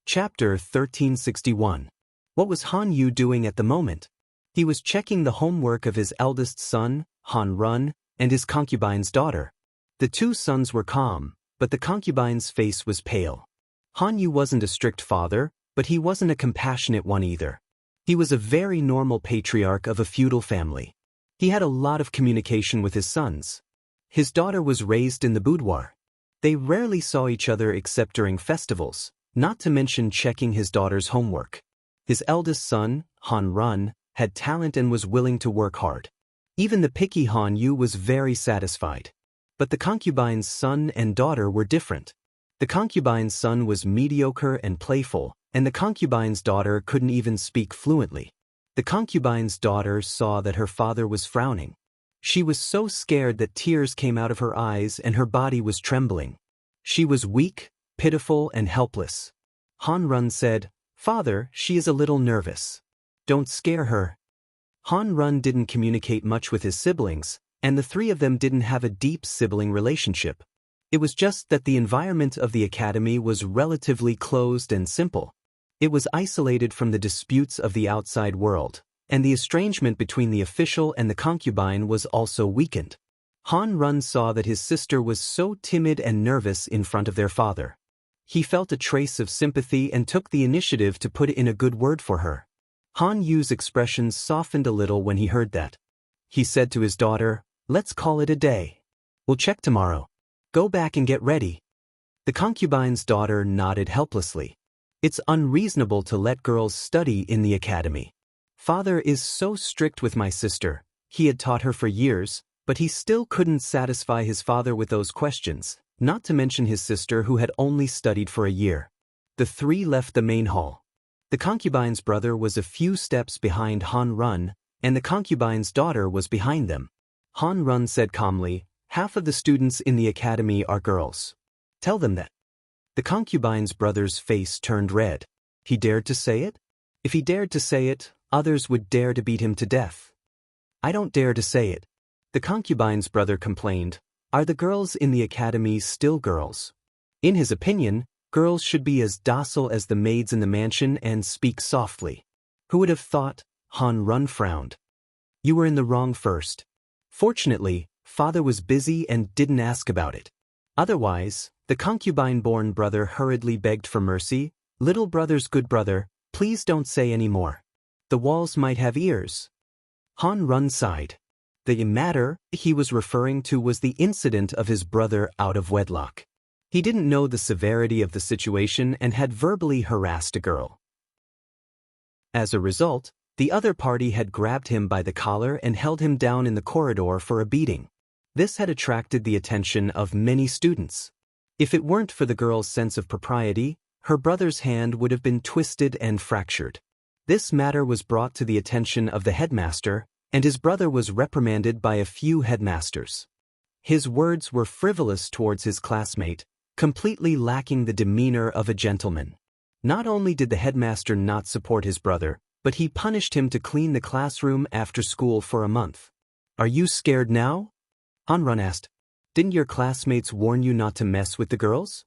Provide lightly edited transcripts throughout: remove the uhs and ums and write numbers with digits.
Chapter 1361. What was Han Yu doing at the moment? He was checking the homework of his eldest son, Han Run, and his concubine's daughter. The two sons were calm, but the concubine's face was pale. Han Yu wasn't a strict father, but he wasn't a compassionate one either. He was a very normal patriarch of a feudal family. He had a lot of communication with his sons. His daughter was raised in the boudoir. They rarely saw each other except during festivals, not to mention checking his daughter's homework. His eldest son, Han Run, had talent and was willing to work hard. Even the picky Han Yu was very satisfied. But the concubine's son and daughter were different. The concubine's son was mediocre and playful, and the concubine's daughter couldn't even speak fluently. The concubine's daughter saw that her father was frowning. She was so scared that tears came out of her eyes and her body was trembling. She was weak, pitiful, and helpless. Han Run said, "Father, she is a little nervous. Don't scare her." Han Run didn't communicate much with his siblings, and the three of them didn't have a deep sibling relationship. It was just that the environment of the academy was relatively closed and simple. It was isolated from the disputes of the outside world, and the estrangement between the official and the concubine was also weakened. Han Run saw that his sister was so timid and nervous in front of their father. He felt a trace of sympathy and took the initiative to put in a good word for her. Han Yu's expression softened a little when he heard that. He said to his daughter, "Let's call it a day. We'll check tomorrow. Go back and get ready." The concubine's daughter nodded helplessly. "It's unreasonable to let girls study in the academy. Father is so strict with my sister. He had taught her for years, but he still couldn't satisfy his father with those questions, not to mention his sister who had only studied for a year." The three left the main hall. The concubine's brother was a few steps behind Han Run, and the concubine's daughter was behind them. Han Run said calmly, "Half of the students in the academy are girls. Tell them that." The concubine's brother's face turned red. He dared to say it? If he dared to say it, others would dare to beat him to death. "I don't dare to say it." The concubine's brother complained, "Are the girls in the academy still girls?" In his opinion, girls should be as docile as the maids in the mansion and speak softly. Who would have thought? Han Run frowned. "You were in the wrong first." Fortunately, father was busy and didn't ask about it. Otherwise, the concubine-born brother hurriedly begged for mercy, "Little brother's good brother, please don't say any more. The walls might have ears." Han Run sighed. The matter he was referring to was the incident of his brother out of wedlock. He didn't know the severity of the situation and had verbally harassed a girl. As a result, the other party had grabbed him by the collar and held him down in the corridor for a beating. This had attracted the attention of many students. If it weren't for the girl's sense of propriety, her brother's hand would have been twisted and fractured. This matter was brought to the attention of the headmaster, and his brother was reprimanded by a few headmasters. His words were frivolous towards his classmate, completely lacking the demeanor of a gentleman. Not only did the headmaster not support his brother, but he punished him to clean the classroom after school for a month. "Are you scared now?" Han Run asked. "Didn't your classmates warn you not to mess with the girls?"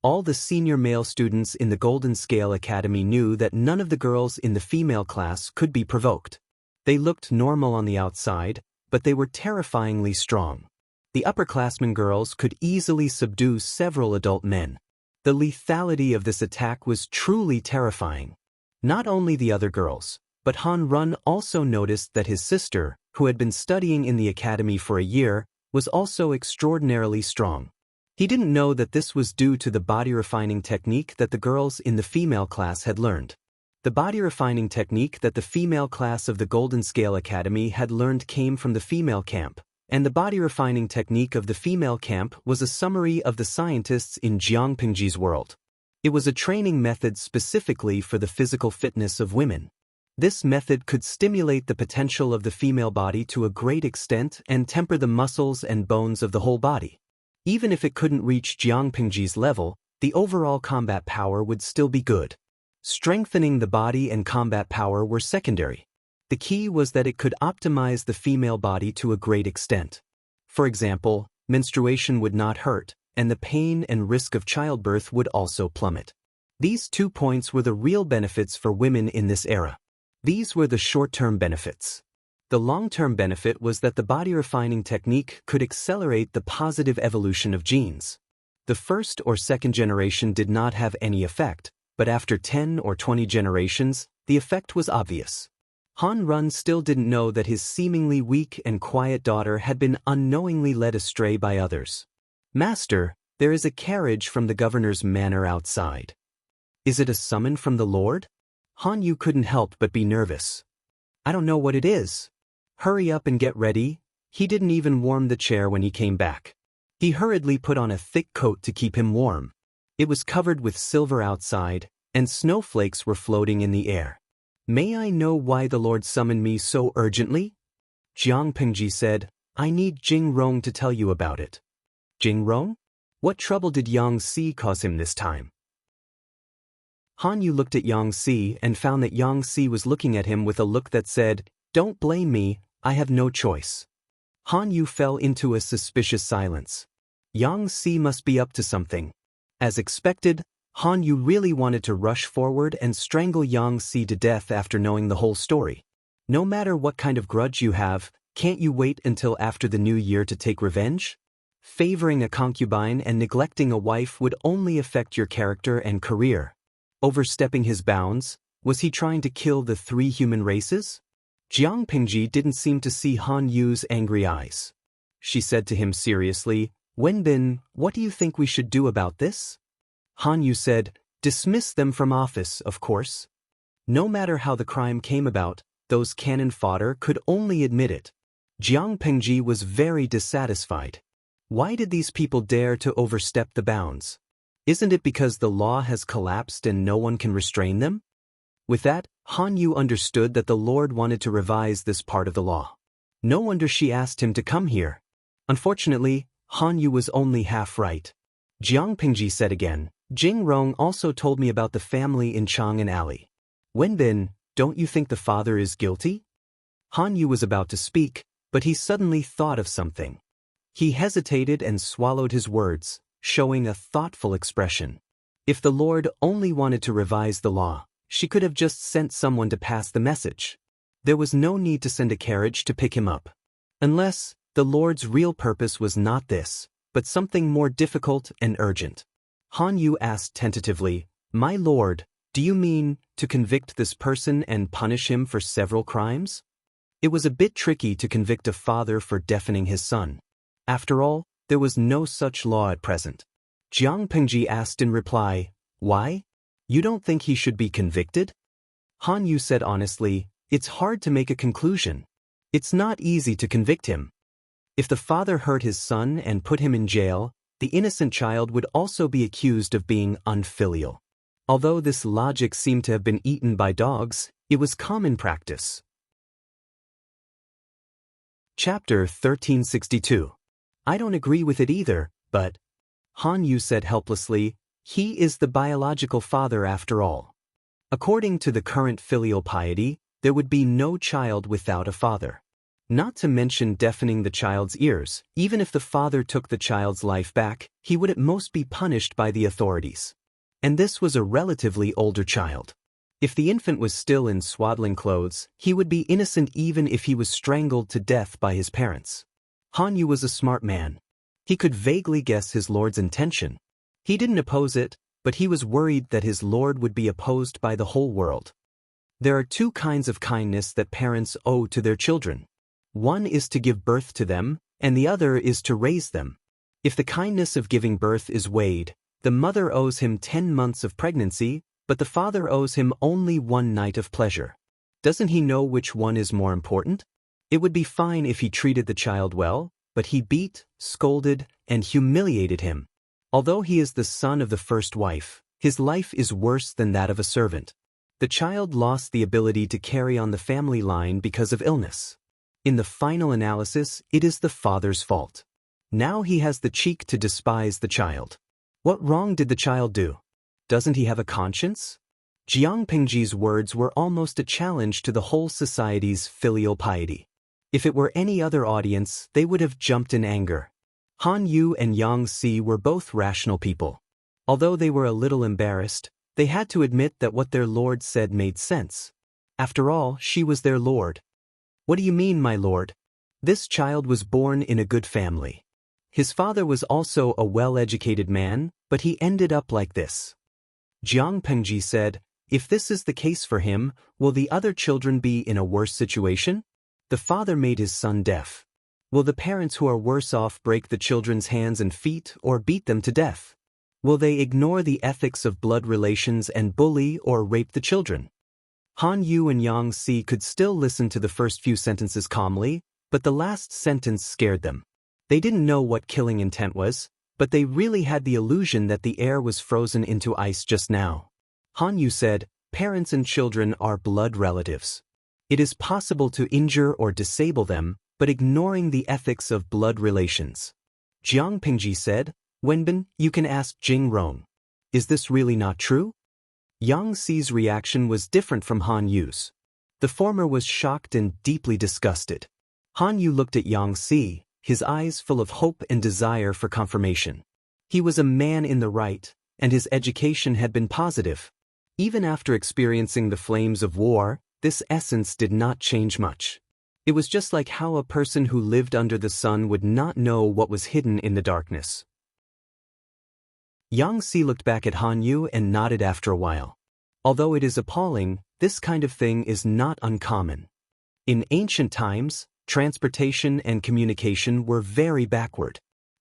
All the senior male students in the Golden Scale Academy knew that none of the girls in the female class could be provoked. They looked normal on the outside, but they were terrifyingly strong. The upperclassmen girls could easily subdue several adult men. The lethality of this attack was truly terrifying. Not only the other girls, but Han Run also noticed that his sister, who had been studying in the academy for a year, was also extraordinarily strong. He didn't know that this was due to the body refining technique that the girls in the female class had learned. The body refining technique that the female class of the Golden Scale Academy had learned came from the female camp, and the body refining technique of the female camp was a summary of the scientists in Jiang Pingji's world. It was a training method specifically for the physical fitness of women. This method could stimulate the potential of the female body to a great extent and temper the muscles and bones of the whole body. Even if it couldn't reach Jiang Pingji's level, the overall combat power would still be good. Strengthening the body and combat power were secondary. The key was that it could optimize the female body to a great extent. For example, menstruation would not hurt, and the pain and risk of childbirth would also plummet. These 2 points were the real benefits for women in this era. These were the short-term benefits. The long-term benefit was that the body refining technique could accelerate the positive evolution of genes. The first or second generation did not have any effect, but after 10 or 20 generations, the effect was obvious. Han Run still didn't know that his seemingly weak and quiet daughter had been unknowingly led astray by others. "Master, there is a carriage from the governor's manor outside." "Is it a summon from the Lord?" Han Yu couldn't help but be nervous. "I don't know what it is." "Hurry up and get ready." He didn't even warm the chair when he came back. He hurriedly put on a thick coat to keep him warm. It was covered with silver outside, and snowflakes were floating in the air. "May I know why the Lord summoned me so urgently?" Jiang Pingji said, "I need Jing Rong to tell you about it." "Jing Rong? What trouble did Yang Si cause him this time?" Han Yu looked at Yang Si and found that Yang Si was looking at him with a look that said, "Don't blame me, I have no choice." Han Yu fell into a suspicious silence. Yang Si must be up to something. As expected, Han Yu really wanted to rush forward and strangle Yang Si to death after knowing the whole story. No matter what kind of grudge you have, can't you wait until after the new year to take revenge? Favoring a concubine and neglecting a wife would only affect your character and career. Overstepping his bounds, was he trying to kill the 3 human races? Jiang Pingji didn't seem to see Han Yu's angry eyes. She said to him seriously, "Wenbin, what do you think we should do about this?" Han Yu said, "Dismiss them from office, of course." No matter how the crime came about, those cannon fodder could only admit it. Jiang Pingji was very dissatisfied. Why did these people dare to overstep the bounds? Isn't it because the law has collapsed and no one can restrain them? With that, Han Yu understood that the Lord wanted to revise this part of the law. No wonder she asked him to come here. Unfortunately, Han Yu was only half right. Jiang Pingji said again, "Jing Rong also told me about the family in Chang'an Alley. Wenbin, don't you think the father is guilty?" Han Yu was about to speak, but he suddenly thought of something. He hesitated and swallowed his words, showing a thoughtful expression. If the Lord only wanted to revise the law, she could have just sent someone to pass the message. There was no need to send a carriage to pick him up. Unless, the Lord's real purpose was not this, but something more difficult and urgent. Han Yu asked tentatively, "My lord, do you mean to convict this person and punish him for several crimes?" It was a bit tricky to convict a father for deafening his son. After all, there was no such law at present. Jiang Pingji asked in reply, "Why? You don't think he should be convicted?" Han Yu said honestly, "It's hard to make a conclusion. It's not easy to convict him. If the father hurt his son and put him in jail, the innocent child would also be accused of being unfilial. Although this logic seemed to have been eaten by dogs, it was common practice." Chapter 1362. I don't agree with it either, but Han Yu said helplessly, "He is the biological father after all. According to the current filial piety, there would be no child without a father. Not to mention deafening the child's ears, even if the father took the child's life back, he would at most be punished by the authorities. And this was a relatively older child. If the infant was still in swaddling clothes, he would be innocent even if he was strangled to death by his parents." Han Yu was a smart man. He could vaguely guess his lord's intention. He didn't oppose it, but he was worried that his lord would be opposed by the whole world. There are 2 kinds of kindness that parents owe to their children. One is to give birth to them, and the other is to raise them. If the kindness of giving birth is weighed, the mother owes him 10 months of pregnancy, but the father owes him only 1 night of pleasure. Doesn't he know which one is more important? It would be fine if he treated the child well, but he beat, scolded, and humiliated him. Although he is the son of the first wife, his life is worse than that of a servant. The child lost the ability to carry on the family line because of illness. In the final analysis, it is the father's fault. Now he has the cheek to despise the child. What wrong did the child do? Doesn't he have a conscience? Jiang Pingji's words were almost a challenge to the whole society's filial piety. If it were any other audience, they would have jumped in anger. Han Yu and Yang Si were both rational people. Although they were a little embarrassed, They had to admit that what their lord said made sense. After all, she was their lord. What do you mean, my lord? This child was born in a good family. His father was also a well-educated man, but he ended up like this. Jiang Pengji said, if this is the case for him, will the other children be in a worse situation? The father made his son deaf. Will the parents who are worse off break the children's hands and feet or beat them to death? Will they ignore the ethics of blood relations and bully or rape the children? Han Yu and Yang Si could still listen to the first few sentences calmly, but the last sentence scared them. They didn't know what killing intent was, but they really had the illusion that the air was frozen into ice just now. Han Yu said, parents and children are blood relatives. It is possible to injure or disable them, but ignoring the ethics of blood relations. Jiang Pingji said, Wenbin, you can ask Jing Rong. Is this really not true? Yang Si's reaction was different from Han Yu's. The former was shocked and deeply disgusted. Han Yu looked at Yang Si, his eyes full of hope and desire for confirmation. He was a man in the right, and his education had been positive. Even after experiencing the flames of war, this essence did not change much. It was just like how a person who lived under the sun would not know what was hidden in the darkness. Yang Si looked back at Han Yu and nodded after a while. Although it is appalling, this kind of thing is not uncommon. In ancient times, transportation and communication were very backward.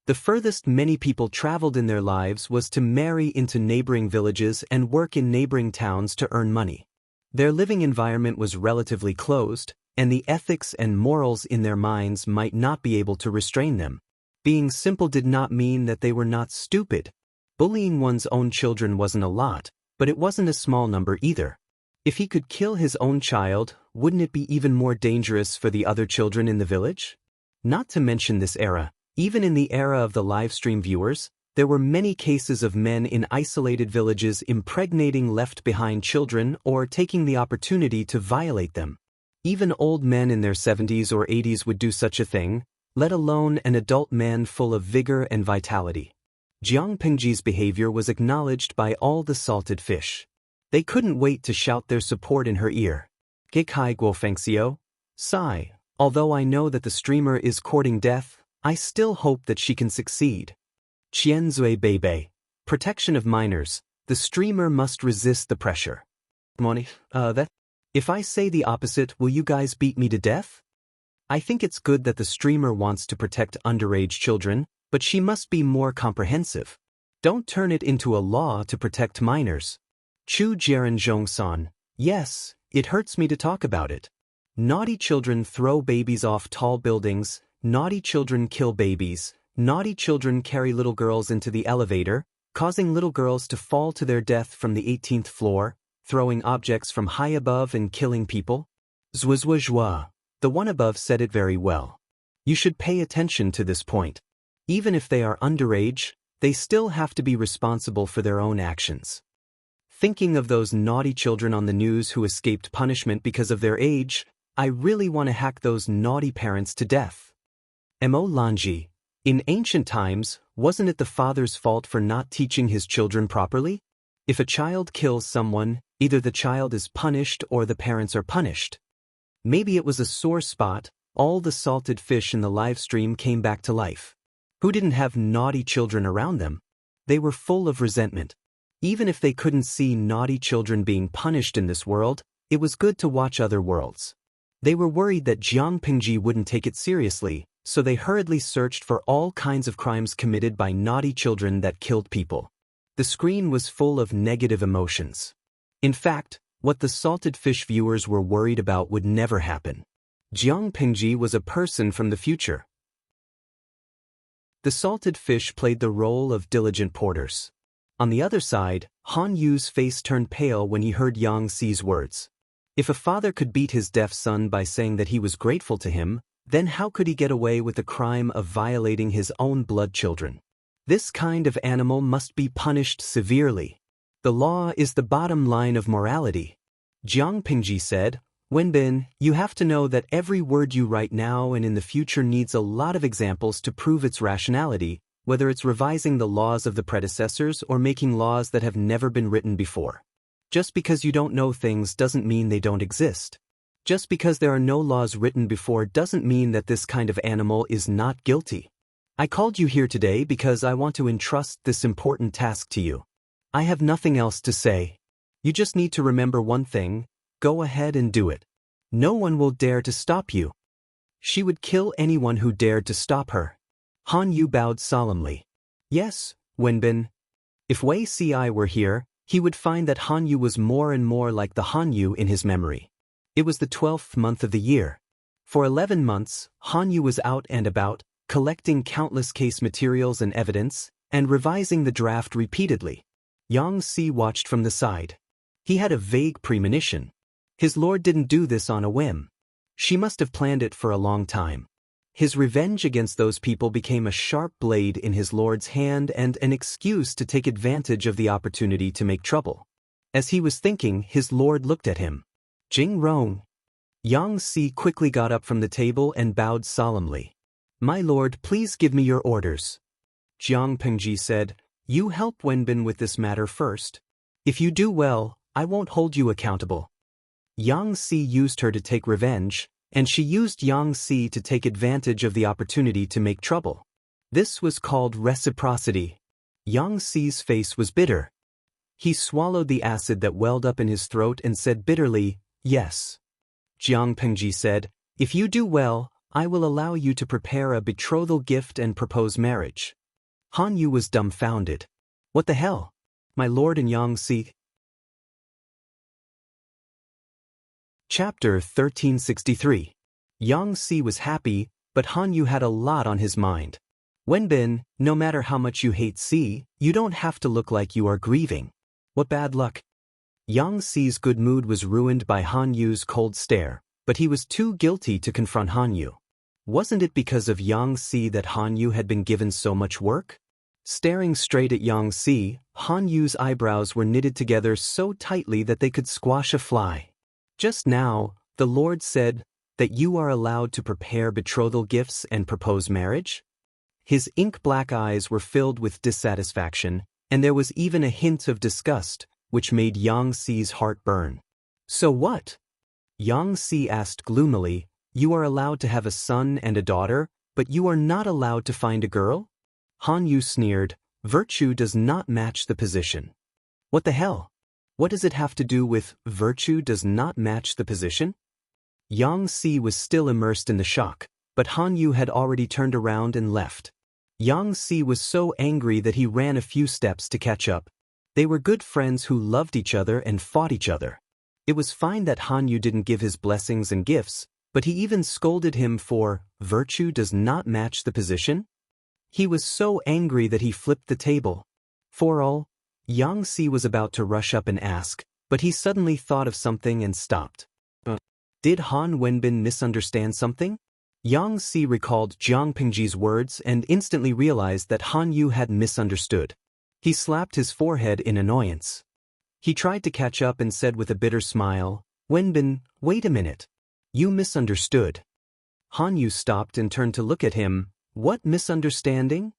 The furthest many people traveled in their lives was to marry into neighboring villages and work in neighboring towns to earn money. Their living environment was relatively closed, and the ethics and morals in their minds might not be able to restrain them. Being simple did not mean that they were not stupid. Bullying one's own children wasn't a lot, but it wasn't a small number either. If he could kill his own child, wouldn't it be even more dangerous for the other children in the village? Not to mention this era, even in the era of the livestream viewers, there were many cases of men in isolated villages impregnating left-behind children or taking the opportunity to violate them. Even old men in their 70s or 80s would do such a thing, let alone an adult man full of vigor and vitality. Jiang Pengji's behavior was acknowledged by all the salted fish. They couldn't wait to shout their support in her ear. Gekai Guofengxiu, sigh, although I know that the streamer is courting death, I still hope that she can succeed. Qianzui Beibei, protection of minors, the streamer must resist the pressure. If I say the opposite, will you guys beat me to death? I think it's good that the streamer wants to protect underage children, but she must be more comprehensive. Don't turn it into a law to protect minors. Chu Jiren Zhongsan, yes, it hurts me to talk about it. Naughty children throw babies off tall buildings, naughty children kill babies, naughty children carry little girls into the elevator, causing little girls to fall to their death from the 18th floor, throwing objects from high above and killing people. Zhuazhuazhua, the one above said it very well. You should pay attention to this point. Even if they are underage, they still have to be responsible for their own actions. Thinking of those naughty children on the news who escaped punishment because of their age, I really want to hack those naughty parents to death. Mo Lanji, in ancient times, wasn't it the father's fault for not teaching his children properly? If a child kills someone, either the child is punished or the parents are punished. Maybe it was a sore spot, all the salted fish in the live stream came back to life. Who didn't have naughty children around them? They were full of resentment. Even if they couldn't see naughty children being punished in this world, it was good to watch other worlds. They were worried that Jiang Pingji wouldn't take it seriously, so they hurriedly searched for all kinds of crimes committed by naughty children that killed people. The screen was full of negative emotions. In fact, what the salted fish viewers were worried about would never happen. Jiang Pingji was a person from the future. The salted fish played the role of diligent porters. On the other side, Han Yu's face turned pale when he heard Yang Si's words. If a father could beat his deaf son by saying that he was grateful to him, then how could he get away with the crime of violating his own blood children? This kind of animal must be punished severely. The law is the bottom line of morality. Jiang Pingji said, Wenbin, you have to know that every word you write now and in the future needs a lot of examples to prove its rationality, whether it's revising the laws of the predecessors or making laws that have never been written before. Just because you don't know things doesn't mean they don't exist. Just because there are no laws written before doesn't mean that this kind of animal is not guilty. I called you here today because I want to entrust this important task to you. I have nothing else to say. You just need to remember one thing: go ahead and do it. No one will dare to stop you. She would kill anyone who dared to stop her. Han Yu bowed solemnly. Yes, Wenbin. If Wei Ci were here, he would find that Han Yu was more and more like the Han Yu in his memory. It was the 12th month of the year. For 11 months, Han Yu was out and about, collecting countless case materials and evidence, and revising the draft repeatedly. Yang Si watched from the side. He had a vague premonition. His lord didn't do this on a whim. She must have planned it for a long time. His revenge against those people became a sharp blade in his lord's hand and an excuse to take advantage of the opportunity to make trouble. As he was thinking, his lord looked at him. Jing Rong. Yang Si quickly got up from the table and bowed solemnly. My lord, please give me your orders. Jiang Pengji said, you help Wenbin with this matter first. If you do well, I won't hold you accountable. Yang Si used her to take revenge, and she used Yang Si to take advantage of the opportunity to make trouble. This was called reciprocity. Yang Si's face was bitter. He swallowed the acid that welled up in his throat and said bitterly, yes. Jiang Pengji said, if you do well, I will allow you to prepare a betrothal gift and propose marriage. Han Yu was dumbfounded. What the hell? My lord and Yang Si. Chapter 1363. Yang Si was happy, but Han Yu had a lot on his mind. Wenbin, no matter how much you hate Si, you don't have to look like you are grieving. What bad luck. Yang Si's good mood was ruined by Han Yu's cold stare, but he was too guilty to confront Han Yu. Wasn't it because of Yang Si that Han Yu had been given so much work? Staring straight at Yang Si, Han Yu's eyebrows were knitted together so tightly that they could squash a fly. Just now, the Lord said that you are allowed to prepare betrothal gifts and propose marriage? His ink-black eyes were filled with dissatisfaction, and there was even a hint of disgust, which made Yang Si's heart burn. So what? Yang Si asked gloomily, you are allowed to have a son and a daughter, but you are not allowed to find a girl? Han Yu sneered, virtue does not match the position. What the hell? What does it have to do with virtue does not match the position? Yang Si was still immersed in the shock, but Han Yu had already turned around and left. Yang Si was so angry that he ran a few steps to catch up. They were good friends who loved each other and fought each other. It was fine that Han Yu didn't give his blessings and gifts, but he even scolded him for virtue does not match the position? He was so angry that he flipped the table. For all, Yang Si was about to rush up and ask, but he suddenly thought of something and stopped. Did Han Wenbin misunderstand something? Yang Si recalled Jiang Pingji's words and instantly realized that Han Yu had misunderstood. He slapped his forehead in annoyance. He tried to catch up and said with a bitter smile, Wenbin, wait a minute. You misunderstood. Han Yu stopped and turned to look at him. What misunderstanding?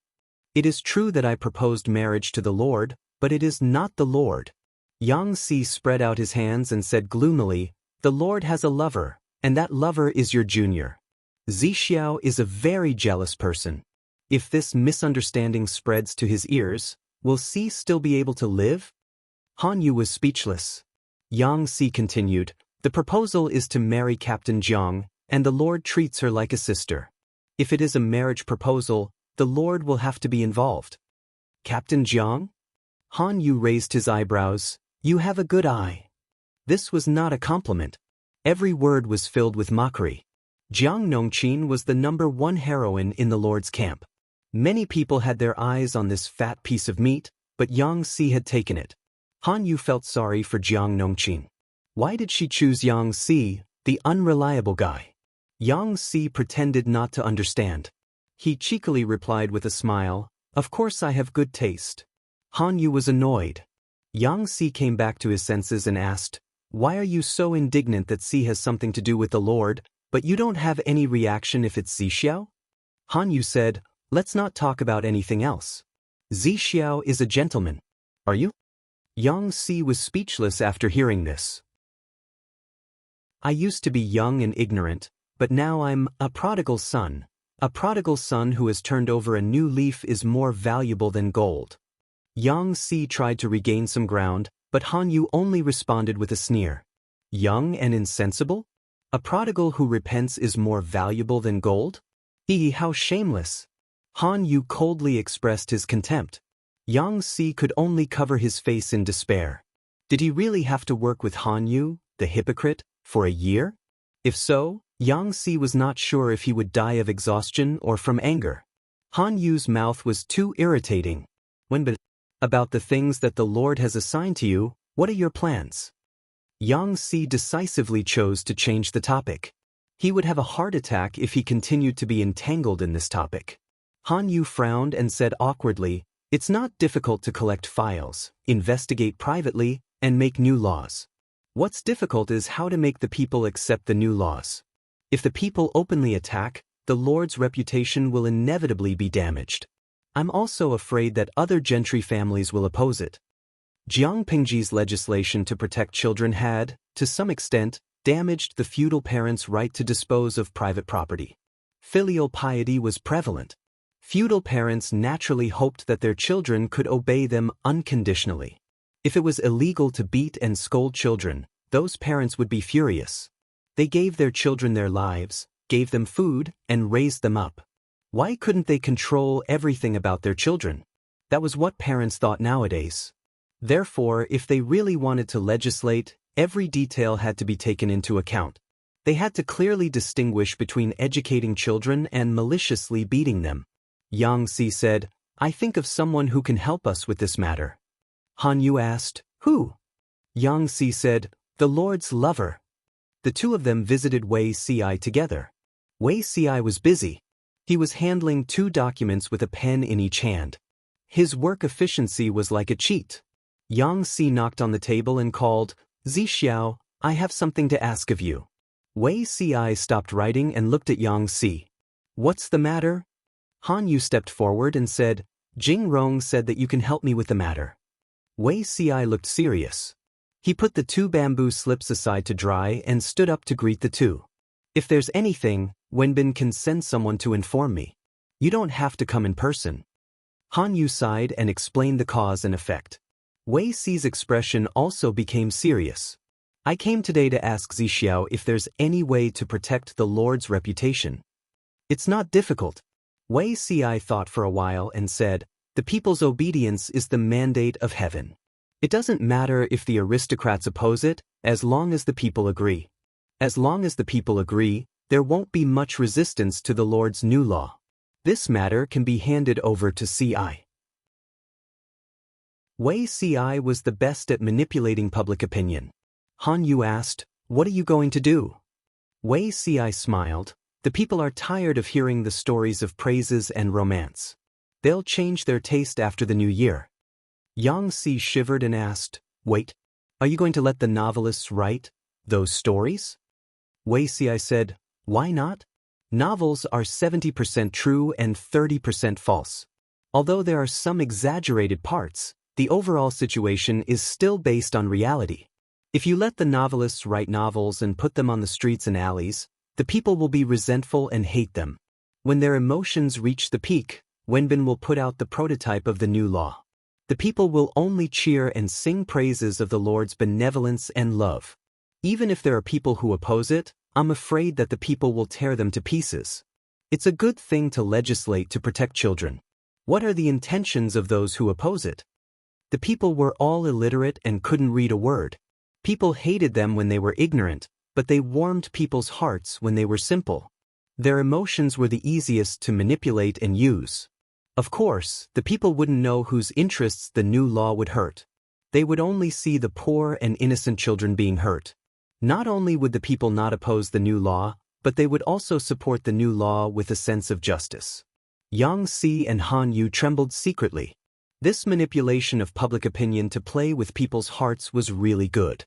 It is true that I proposed marriage to the Lord, but it is not the Lord. Yang Si spread out his hands and said gloomily, the Lord has a lover, and that lover is your junior. Zixiao is a very jealous person. If this misunderstanding spreads to his ears, will Si still be able to live? Han Yu was speechless. Yang Si continued, the proposal is to marry Captain Jiang, and the Lord treats her like a sister. If it is a marriage proposal, the Lord will have to be involved. Captain Jiang? Han Yu raised his eyebrows. You have a good eye. This was not a compliment. Every word was filled with mockery. Jiang Nongqin was the #1 heroine in the Lord's camp. Many people had their eyes on this fat piece of meat, but Yang Si had taken it. Han Yu felt sorry for Jiang Nongqin. Why did she choose Yang Si, the unreliable guy? Yang Si pretended not to understand. He cheekily replied with a smile, of course I have good taste. Han Yu was annoyed. Yang Si came back to his senses and asked, why are you so indignant that Si has something to do with the Lord, but you don't have any reaction if it's Zixiao? Han Yu said, Let's not talk about anything else. Zixiao is a gentleman. Are you? Yang Si was speechless after hearing this. I used to be young and ignorant, but now I'm a prodigal son. A prodigal son who has turned over a new leaf is more valuable than gold. Yang Si tried to regain some ground, but Han Yu only responded with a sneer. Young and insensible? A prodigal who repents is more valuable than gold? How shameless! Han Yu coldly expressed his contempt. Yang Si could only cover his face in despair. Did he really have to work with Han Yu, the hypocrite, for a year? If so, Yang Si was not sure if he would die of exhaustion or from anger. Han Yu's mouth was too irritating. About the things that the Lord has assigned to you, what are your plans? Yang Si decisively chose to change the topic. He would have a heart attack if he continued to be entangled in this topic. Han Yu frowned and said awkwardly, "It's not difficult to collect files, investigate privately, and make new laws. What's difficult is how to make the people accept the new laws. If the people openly attack, the Lord's reputation will inevitably be damaged. I'm also afraid that other gentry families will oppose it." Jiang Pingji's legislation to protect children had, to some extent, damaged the feudal parents' right to dispose of private property. Filial piety was prevalent. Feudal parents naturally hoped that their children could obey them unconditionally. If it was illegal to beat and scold children, those parents would be furious. They gave their children their lives, gave them food, and raised them up. Why couldn't they control everything about their children? That was what parents thought nowadays. Therefore, if they really wanted to legislate, every detail had to be taken into account. They had to clearly distinguish between educating children and maliciously beating them. Yang Si said, "I think of someone who can help us with this matter." Han Yu asked, "Who?" Yang Si said, "The Lord's lover." The two of them visited Wei Si together. Wei Si was busy. He was handling 2 documents with a pen in each hand. His work efficiency was like a cheat. Yang Si knocked on the table and called, "Zixiao, I have something to ask of you." Wei Si stopped writing and looked at Yang Si. "What's the matter?" Han Yu stepped forward and said, "Jing Rong said that you can help me with the matter." Wei Si looked serious. He put the 2 bamboo slips aside to dry and stood up to greet the 2. "If there's anything, Wenbin can send someone to inform me. You don't have to come in person." Han Yu sighed and explained the cause and effect. Wei Si's expression also became serious. "I came today to ask Zixiao if there's any way to protect the Lord's reputation." "It's not difficult." Wei Si thought for a while and said, "The people's obedience is the mandate of heaven. It doesn't matter if the aristocrats oppose it, as long as the people agree. As long as the people agree, there won't be much resistance to the Lord's new law. This matter can be handed over to Ci." Wei Si was the best at manipulating public opinion. Han Yu asked, "What are you going to do?" Wei Si smiled. "The people are tired of hearing the stories of praises and romance. They'll change their taste after the new year." Yang Si shivered and asked, "Wait, are you going to let the novelists write those stories?" Wei Si said, "Why not? Novels are 70% true and 30% false. Although there are some exaggerated parts, the overall situation is still based on reality. If you let the novelists write novels and put them on the streets and alleys, the people will be resentful and hate them. When their emotions reach the peak, Wenbin will put out the prototype of the new law. The people will only cheer and sing praises of the Lord's benevolence and love. Even if there are people who oppose it, I'm afraid that the people will tear them to pieces. It's a good thing to legislate to protect children. What are the intentions of those who oppose it? The people were all illiterate and couldn't read a word. People hated them when they were ignorant, but they warmed people's hearts when they were simple. Their emotions were the easiest to manipulate and use. Of course, the people wouldn't know whose interests the new law would hurt. They would only see the poor and innocent children being hurt. Not only would the people not oppose the new law, but they would also support the new law with a sense of justice." Yang Si and Han Yu trembled secretly. This manipulation of public opinion to play with people's hearts was really good.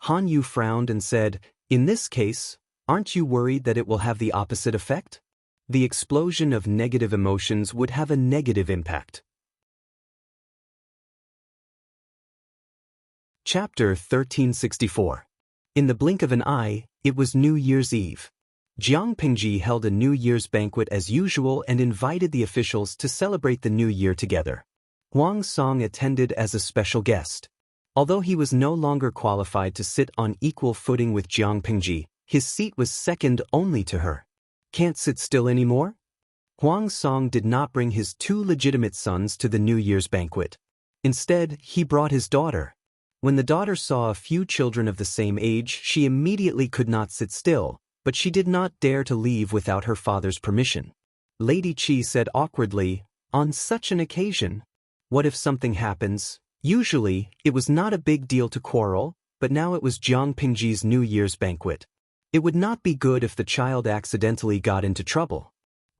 Han Yu frowned and said, "In this case, aren't you worried that it will have the opposite effect? the explosion of negative emotions would have a negative impact. Chapter 1364. In the blink of an eye, it was New Year's Eve. Jiang Pingji held a New Year's banquet as usual and invited the officials to celebrate the new year together. Huang Song attended as a special guest. Although he was no longer qualified to sit on equal footing with Jiang Pingji, his seat was second only to her. Can't sit still anymore? Huang Song did not bring his two legitimate sons to the New Year's banquet. Instead, he brought his daughter. When the daughter saw a few children of the same age, she immediately could not sit still, but she did not dare to leave without her father's permission. Lady Qi said awkwardly, "On such an occasion, what if something happens?" Usually, it was not a big deal to quarrel, but now it was Jiang Pingji's New Year's banquet. It would not be good if the child accidentally got into trouble.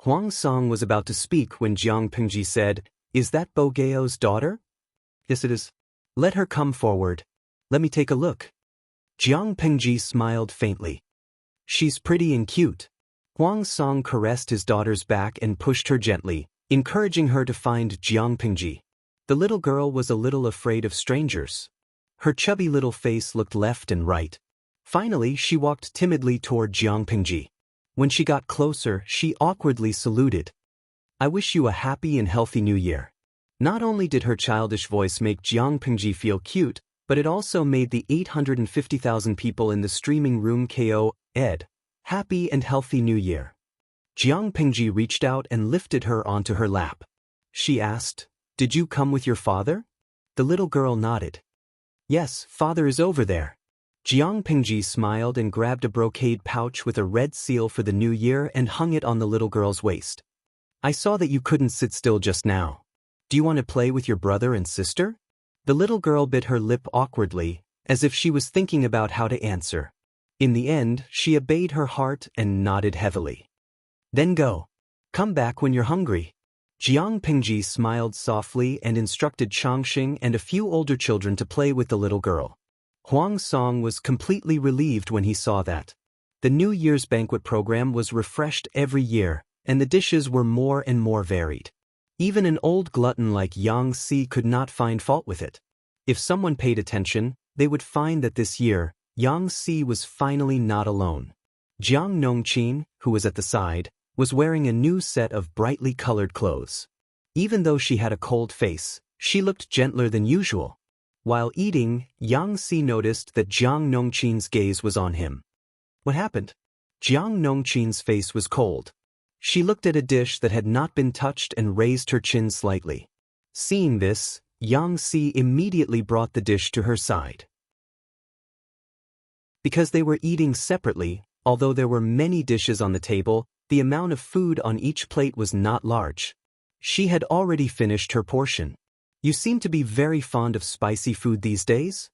Huang Song was about to speak when Jiang Pingji said, "Is that Bo Gao's daughter?" "Yes, it is." "Let her come forward. Let me take a look." Jiang Pingji smiled faintly. "She's pretty and cute." Huang Song caressed his daughter's back and pushed her gently, encouraging her to find Jiang Pingji. The little girl was a little afraid of strangers. Her chubby little face looked left and right. Finally, she walked timidly toward Jiang Pingji. When she got closer, she awkwardly saluted. "I wish you a happy and healthy new year." Not only did her childish voice make Jiang Pingji feel cute, but it also made the 850,000 people in the streaming room Ed, happy and healthy new year. Jiang Pingji reached out and lifted her onto her lap. She asked, "Did you come with your father?" The little girl nodded. "Yes, father is over there." Jiang Pingji smiled and grabbed a brocade pouch with a red seal for the new year and hung it on the little girl's waist. "I saw that you couldn't sit still just now. Do you want to play with your brother and sister?" The little girl bit her lip awkwardly, as if she was thinking about how to answer. In the end, she obeyed her heart and nodded heavily. "Then go. Come back when you're hungry." Jiang Pingji smiled softly and instructed Changxing and a few older children to play with the little girl. Huang Song was completely relieved when he saw that. The New Year's banquet program was refreshed every year, and the dishes were more and more varied. Even an old glutton like Yang Si could not find fault with it. If someone paid attention, they would find that this year, Yang Si was finally not alone. Jiang Nongqin, who was at the side, was wearing a new set of brightly colored clothes. Even though she had a cold face, she looked gentler than usual. While eating, Yang Si noticed that Jiang Nongqin's gaze was on him. What happened? Jiang Nongqin's face was cold. She looked at a dish that had not been touched and raised her chin slightly. Seeing this, Yang Si immediately brought the dish to her side. Because they were eating separately, although there were many dishes on the table, the amount of food on each plate was not large. She had already finished her portion. "You seem to be very fond of spicy food these days?"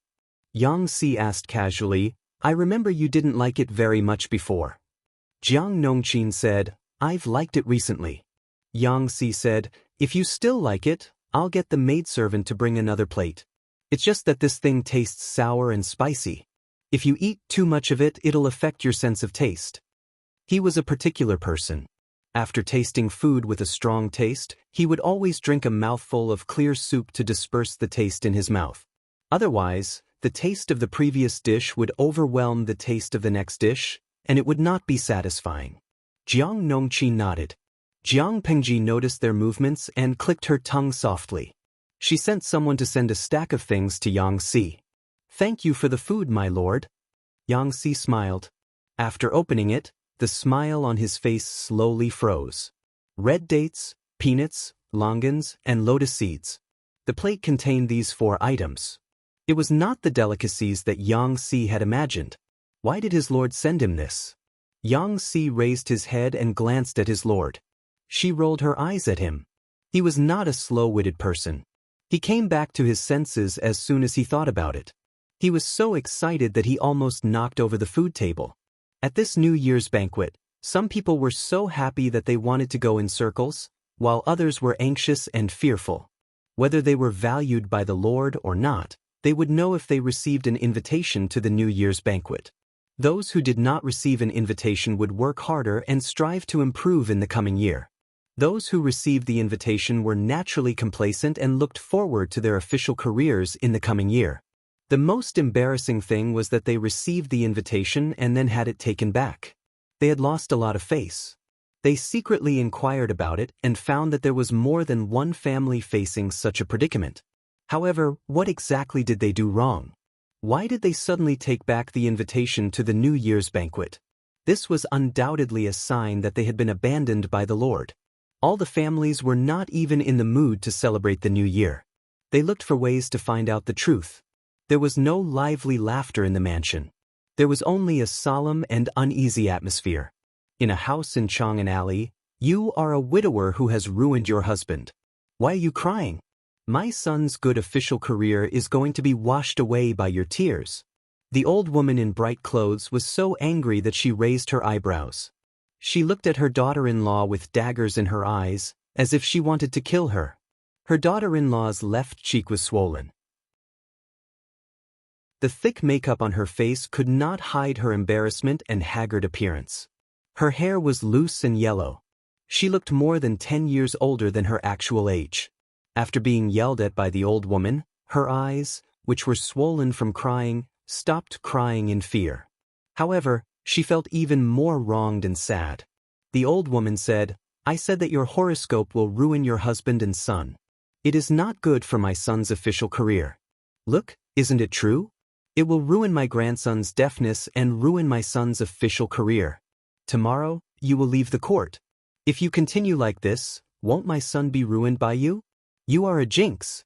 Yang Si asked casually. "I remember you didn't like it very much before." Jiang Nongqin said, "I've liked it recently." Yang Si said, "If you still like it, I'll get the maidservant to bring another plate. It's just that this thing tastes sour and spicy. If you eat too much of it, it'll affect your sense of taste." He was a particular person. After tasting food with a strong taste, he would always drink a mouthful of clear soup to disperse the taste in his mouth. Otherwise, the taste of the previous dish would overwhelm the taste of the next dish, and it would not be satisfying. Jiang Nongqi nodded. Jiang Pingji noticed their movements and clicked her tongue softly. She sent someone to send a stack of things to Yang Si. "Thank you for the food, my lord." Yang Si smiled. After opening it, the smile on his face slowly froze. Red dates, peanuts, longans, and lotus seeds. The plate contained these 4 items. It was not the delicacies that Yang Si had imagined. Why did his lord send him this? Yang Si raised his head and glanced at his lord. She rolled her eyes at him. He was not a slow-witted person. He came back to his senses as soon as he thought about it. He was so excited that he almost knocked over the food table. At this New Year's banquet, some people were so happy that they wanted to go in circles, while others were anxious and fearful. Whether they were valued by the Lord or not, they would know if they received an invitation to the New Year's banquet. Those who did not receive an invitation would work harder and strive to improve in the coming year. Those who received the invitation were naturally complacent and looked forward to their official careers in the coming year. The most embarrassing thing was that they received the invitation and then had it taken back. They had lost a lot of face. They secretly inquired about it and found that there was more than one family facing such a predicament. However, what exactly did they do wrong? Why did they suddenly take back the invitation to the New Year's banquet? This was undoubtedly a sign that they had been abandoned by the Lord. All the families were not even in the mood to celebrate the new year. They looked for ways to find out the truth. There was no lively laughter in the mansion. There was only a solemn and uneasy atmosphere. In a house in Chang'an Alley, you are a widower who has ruined your husband. Why are you crying? My son's good official career is going to be washed away by your tears. The old woman in bright clothes was so angry that she raised her eyebrows. She looked at her daughter-in-law with daggers in her eyes, as if she wanted to kill her. Her daughter-in-law's left cheek was swollen. The thick makeup on her face could not hide her embarrassment and haggard appearance. Her hair was loose and yellow. She looked more than 10 years older than her actual age. After being yelled at by the old woman, her eyes, which were swollen from crying, stopped crying in fear. However, she felt even more wronged and sad. The old woman said, "I said that your horoscope will ruin your husband and son. It is not good for my son's official career. Look, isn't it true? It will ruin my grandson's deafness and ruin my son's official career. Tomorrow, you will leave the court. If you continue like this, won't my son be ruined by you? You are a jinx."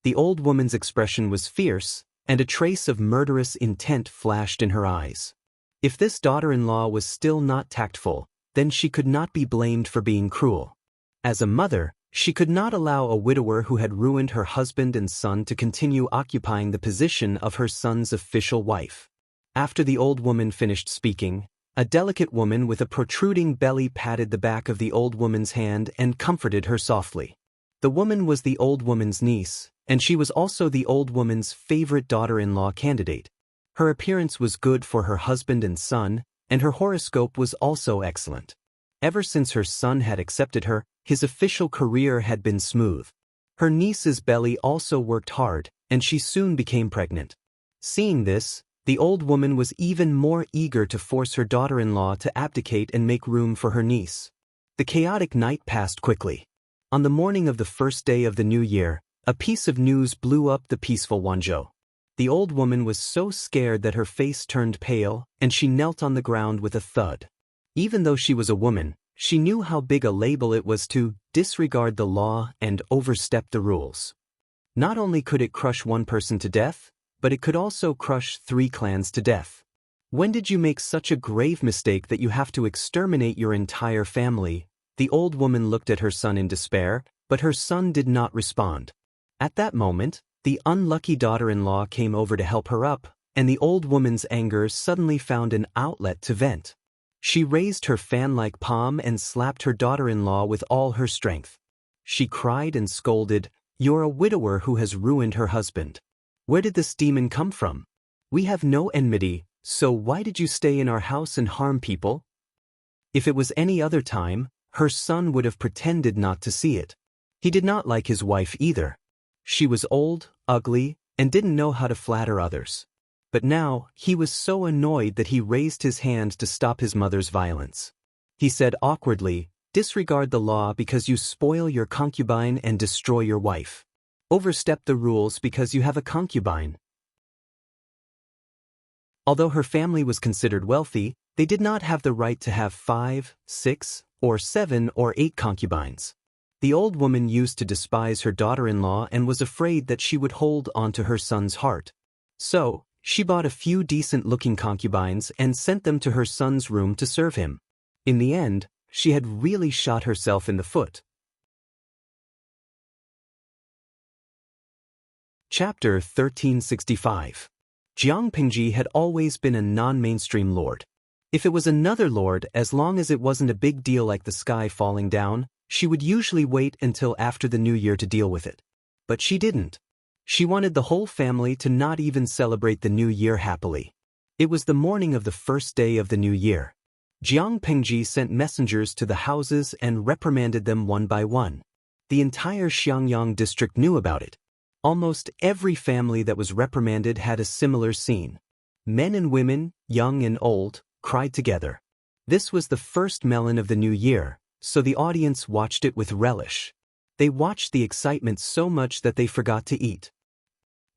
The old woman's expression was fierce, and a trace of murderous intent flashed in her eyes. If this daughter-in-law was still not tactful, then she could not be blamed for being cruel. As a mother, she could not allow a widower who had ruined her husband and son to continue occupying the position of her son's official wife. After the old woman finished speaking, a delicate woman with a protruding belly patted the back of the old woman's hand and comforted her softly. The woman was the old woman's niece, and she was also the old woman's favorite daughter-in-law candidate. Her appearance was good for her husband and son, and her horoscope was also excellent. Ever since her son had accepted her, his official career had been smooth. Her niece's belly also worked hard, and she soon became pregnant. Seeing this, the old woman was even more eager to force her daughter-in-law to abdicate and make room for her niece. The chaotic night passed quickly. On the morning of the first day of the new year, a piece of news blew up the peaceful Wanzhou. The old woman was so scared that her face turned pale, and she knelt on the ground with a thud. Even though she was a woman, she knew how big a label it was to disregard the law and overstep the rules. Not only could it crush one person to death, but it could also crush 3 clans to death. When did you make such a grave mistake that you have to exterminate your entire family? The old woman looked at her son in despair, but her son did not respond. At that moment, the unlucky daughter-in-law came over to help her up, and the old woman's anger suddenly found an outlet to vent. She raised her fan-like palm and slapped her daughter-in-law with all her strength. She cried and scolded, "You're a widower who has ruined her husband. Where did this demon come from? We have no enmity, so why did you stay in our house and harm people?" If it was any other time, her son would have pretended not to see it. He did not like his wife either. She was old, ugly, and didn't know how to flatter others. But now, he was so annoyed that he raised his hand to stop his mother's violence. He said awkwardly, "Disregard the law because you spoil your concubine and destroy your wife. Overstep the rules because you have a concubine." Although her family was considered wealthy, they did not have the right to have 5, 6, or 7 or 8 concubines. The old woman used to despise her daughter-in-law and was afraid that she would hold onto her son's heart. So, she bought a few decent-looking concubines and sent them to her son's room to serve him. In the end, she had really shot herself in the foot. Chapter 1365. Jiang Pingji had always been a non-mainstream lord. If it was another lord, as long as it wasn't a big deal like the sky falling down, she would usually wait until after the new year to deal with it. But she didn't. She wanted the whole family to not even celebrate the new year happily. It was the morning of the first day of the new year. Jiang Pengji sent messengers to the houses and reprimanded them one by one. The entire Xiangyang district knew about it. Almost every family that was reprimanded had a similar scene. Men and women, young and old, cried together. This was the first melon of the new year, so the audience watched it with relish. They watched the excitement so much that they forgot to eat.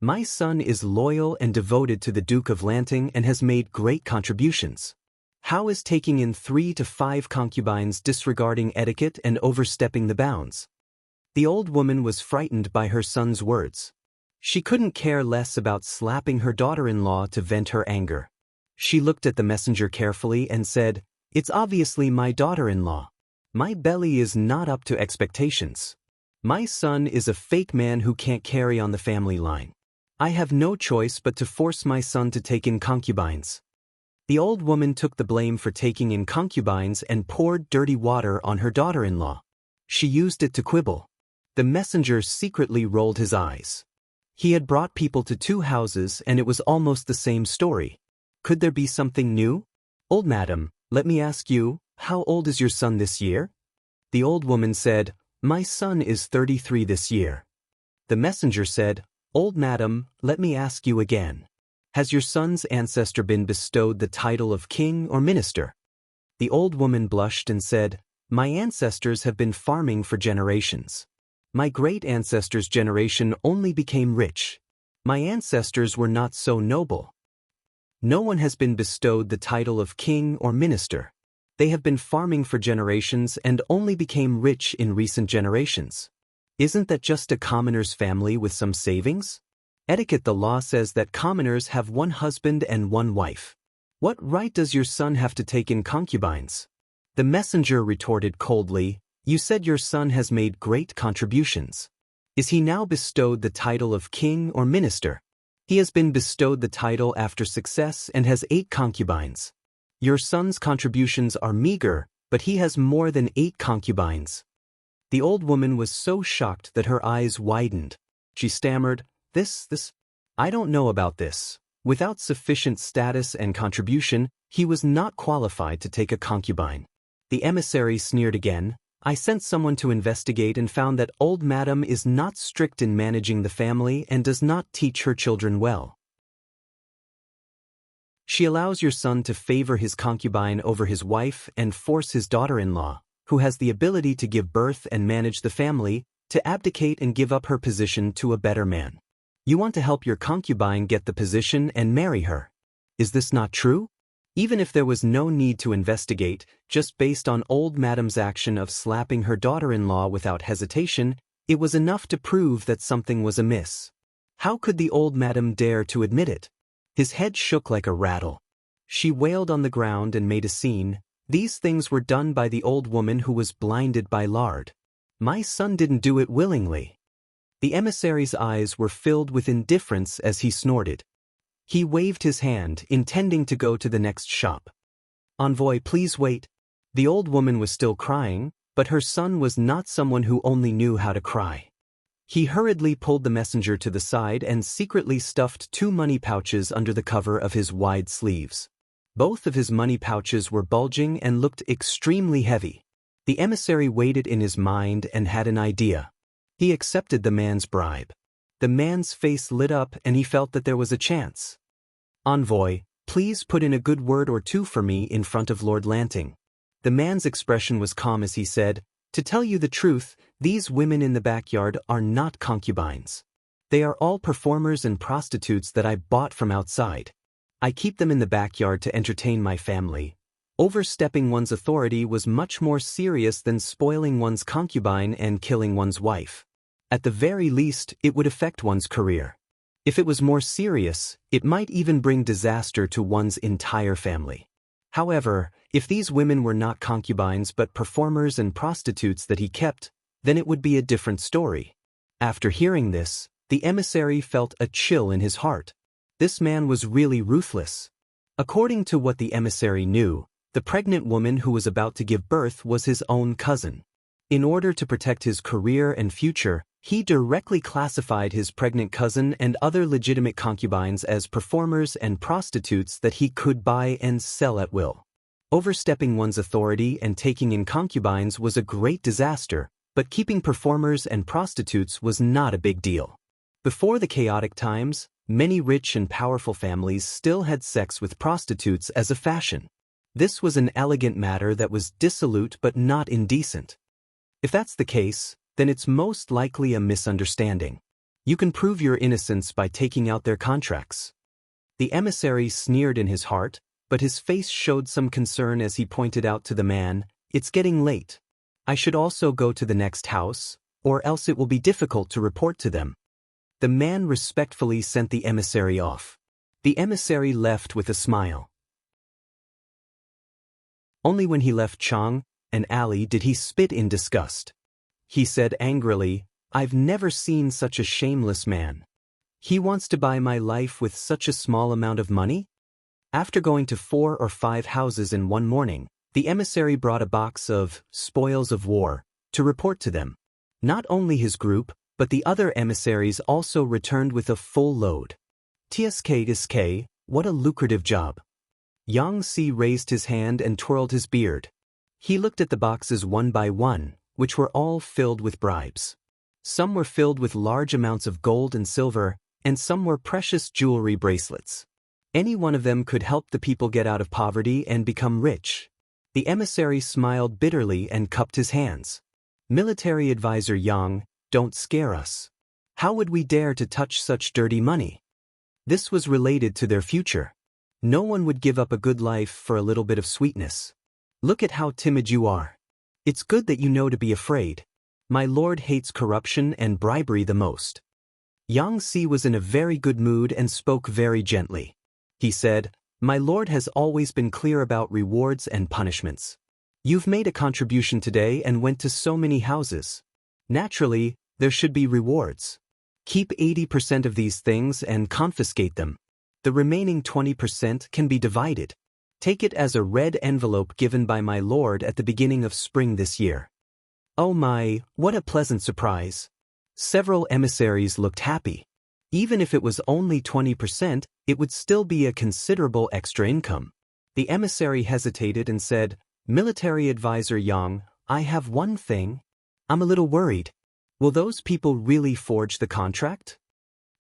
My son is loyal and devoted to the Duke of Lanting and has made great contributions. How is taking in 3 to 5 concubines disregarding etiquette and overstepping the bounds? The old woman was frightened by her son's words. She couldn't care less about slapping her daughter-in-law to vent her anger. She looked at the messenger carefully and said, "It's obviously my daughter-in-law. My belly is not up to expectations. My son is a fake man who can't carry on the family line. I have no choice but to force my son to take in concubines." The old woman took the blame for taking in concubines and poured dirty water on her daughter-in-law. She used it to quibble. The messenger secretly rolled his eyes. He had brought people to 2 houses and it was almost the same story. Could there be something new? "Old madam, let me ask you, how old is your son this year?" The old woman said, "My son is 33 this year." The messenger said, "Old madam, let me ask you again. Has your son's ancestor been bestowed the title of king or minister?" The old woman blushed and said, "My ancestors have been farming for generations. My great-ancestors' generation only became rich. My ancestors were not so noble. No one has been bestowed the title of king or minister. They have been farming for generations and only became rich in recent generations. Isn't that just a commoner's family with some savings? Etiquette, the law says that commoners have 1 husband and 1 wife. What right does your son have to take in concubines?" The messenger retorted coldly, "You said your son has made great contributions. Is he now bestowed the title of king or minister?" "He has been bestowed the title after success and has 8 concubines. Your son's contributions are meager, but he has more than 8 concubines." The old woman was so shocked that her eyes widened. She stammered, This, I don't know about this. Without sufficient status and contribution, he was not qualified to take a concubine." The emissary sneered again. "I sent someone to investigate and found that old madam is not strict in managing the family and does not teach her children well. She allows your son to favor his concubine over his wife and force his daughter-in-law, who has the ability to give birth and manage the family, to abdicate and give up her position to a better man. You want to help your concubine get the position and marry her. Is this not true?" Even if there was no need to investigate, just based on old madam's action of slapping her daughter-in-law without hesitation, it was enough to prove that something was amiss. How could the old madam dare to admit it? His head shook like a rattle. She wailed on the ground and made a scene. These things were done by the old woman who was blinded by lard. My son didn't do it willingly. The emissary's eyes were filled with indifference as he snorted. He waved his hand, intending to go to the next shop. Envoy, please wait. The old woman was still crying, but her son was not someone who only knew how to cry. He hurriedly pulled the messenger to the side and secretly stuffed 2 money pouches under the cover of his wide sleeves. Both of his money pouches were bulging and looked extremely heavy. The emissary weighed it in his mind and had an idea. He accepted the man's bribe. The man's face lit up and he felt that there was a chance. Envoy, please put in a good word or 2 for me in front of Lord Lanting. The man's expression was calm as he said, To tell you the truth, these women in the backyard are not concubines. They are all performers and prostitutes that I bought from outside. I keep them in the backyard to entertain my family. Overstepping one's authority was much more serious than spoiling one's concubine and killing one's wife. At the very least, it would affect one's career. If it was more serious, it might even bring disaster to one's entire family. However, if these women were not concubines but performers and prostitutes that he kept, then it would be a different story. After hearing this, the emissary felt a chill in his heart. This man was really ruthless. According to what the emissary knew, the pregnant woman who was about to give birth was his own cousin. In order to protect his career and future, He directly classified his pregnant cousin and other legitimate concubines as performers and prostitutes that he could buy and sell at will. Overstepping one's authority and taking in concubines was a great disaster, but keeping performers and prostitutes was not a big deal. Before the chaotic times, many rich and powerful families still had sex with prostitutes as a fashion. This was an elegant matter that was dissolute but not indecent. If that's the case, then it's most likely a misunderstanding. You can prove your innocence by taking out their contracts. The emissary sneered in his heart, but his face showed some concern as he pointed out to the man, "It's getting late. I should also go to the next house, or else it will be difficult to report to them." The man respectfully sent the emissary off. The emissary left with a smile. Only when he left Chang and Ali did he spit in disgust. He said angrily, "I've never seen such a shameless man. He wants to buy my life with such a small amount of money?" After going to 4 or 5 houses in one morning, the emissary brought a box of spoils of war to report to them. Not only his group, but the other emissaries also returned with a full load. Tsk, what a lucrative job. Yang Si raised his hand and twirled his beard. He looked at the boxes one by one, which were all filled with bribes. Some were filled with large amounts of gold and silver, and some were precious jewelry bracelets. Any one of them could help the people get out of poverty and become rich. The emissary smiled bitterly and cupped his hands. "Military advisor Yang, don't scare us. How would we dare to touch such dirty money?" This was related to their future. No one would give up a good life for a little bit of sweetness. "Look at how timid you are. It's good that you know to be afraid. My lord hates corruption and bribery the most." Yang Si was in a very good mood and spoke very gently. He said, "My lord has always been clear about rewards and punishments. You've made a contribution today and went to so many houses. Naturally, there should be rewards. Keep 80% of these things and confiscate them. The remaining 20% can be divided. Take it as a red envelope given by my lord at the beginning of spring this year." Oh my, what a pleasant surprise. Several emissaries looked happy. Even if it was only 20%, it would still be a considerable extra income. The emissary hesitated and said, "Military advisor Yang, I have one thing. I'm a little worried. Will those people really forge the contract?"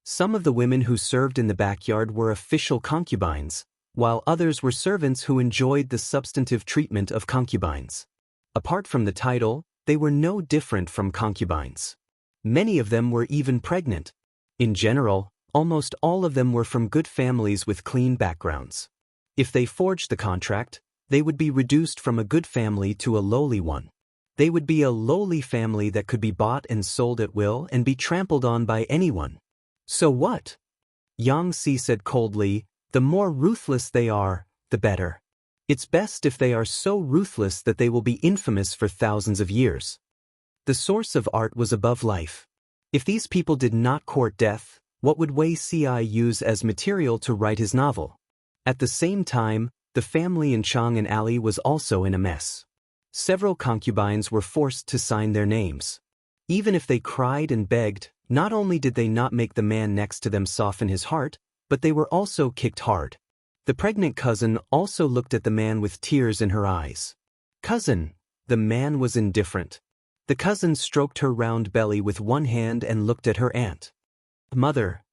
Some of the women who served in the backyard were official concubines, while others were servants who enjoyed the substantive treatment of concubines. Apart from the title, they were no different from concubines. Many of them were even pregnant. In general, almost all of them were from good families with clean backgrounds. If they forged the contract, they would be reduced from a good family to a lowly one. They would be a lowly family that could be bought and sold at will and be trampled on by anyone. So what? Yang Si said coldly, "The more ruthless they are, the better. It's best if they are so ruthless that they will be infamous for thousands of years." The source of art was above life. If these people did not court death, what would Wei Ci use as material to write his novel? At the same time, the family in Chang and Ali was also in a mess. Several concubines were forced to sign their names. Even if they cried and begged, not only did they not make the man next to them soften his heart, but they were also kicked hard. The pregnant cousin also looked at the man with tears in her eyes. "Cousin." The man was indifferent. The cousin stroked her round belly with one hand and looked at her aunt. "Mother."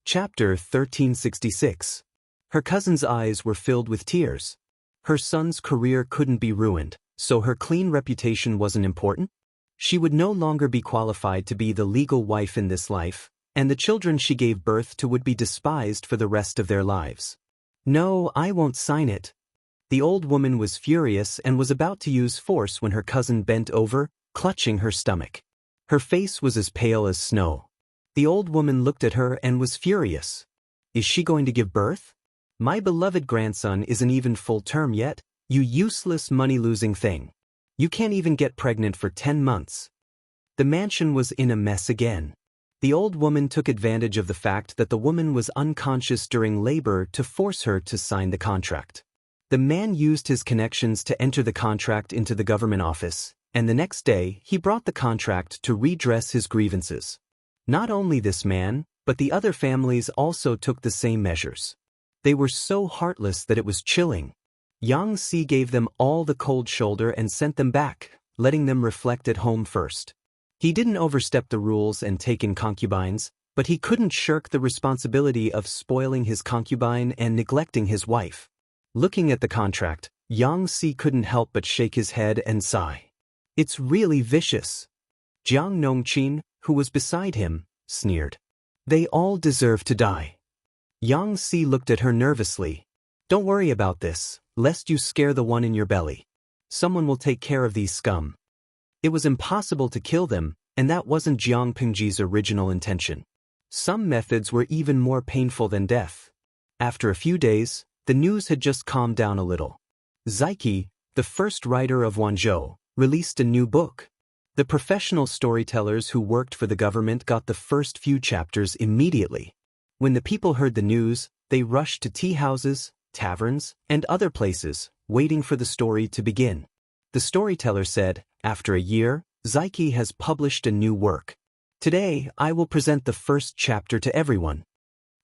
Chapter 1366. Her cousin's eyes were filled with tears. Her son's career couldn't be ruined, so her clean reputation wasn't important. She would no longer be qualified to be the legal wife in this life, and the children she gave birth to would be despised for the rest of their lives. "No, I won't sign it." The old woman was furious and was about to use force when her cousin bent over, clutching her stomach. Her face was as pale as snow. The old woman looked at her and was furious. "Is she going to give birth? My beloved grandson isn't even full term yet, you useless money-losing thing. You can't even get pregnant for 10 months. The mansion was in a mess again. The old woman took advantage of the fact that the woman was unconscious during labor to force her to sign the contract. The man used his connections to enter the contract into the government office, and the next day he brought the contract to redress his grievances. Not only this man, but the other families also took the same measures. They were so heartless that it was chilling. Yang Si gave them all the cold shoulder and sent them back, letting them reflect at home first. He didn't overstep the rules and take in concubines, but he couldn't shirk the responsibility of spoiling his concubine and neglecting his wife. Looking at the contract, Yang Si couldn't help but shake his head and sigh. It's really vicious. Jiang Nongqin, who was beside him, sneered. They all deserve to die. Yang Si looked at her nervously. Don't worry about this, lest you scare the one in your belly. Someone will take care of these scum. It was impossible to kill them, and that wasn't Jiang Pingji's original intention. Some methods were even more painful than death. After a few days, the news had just calmed down a little. Zaiki, the first writer of Wanzhou, released a new book. The professional storytellers who worked for the government got the first few chapters immediately. When the people heard the news, they rushed to tea houses, taverns, and other places, waiting for the story to begin. The storyteller said, after a year, Zaiki has published a new work. Today, I will present the first chapter to everyone.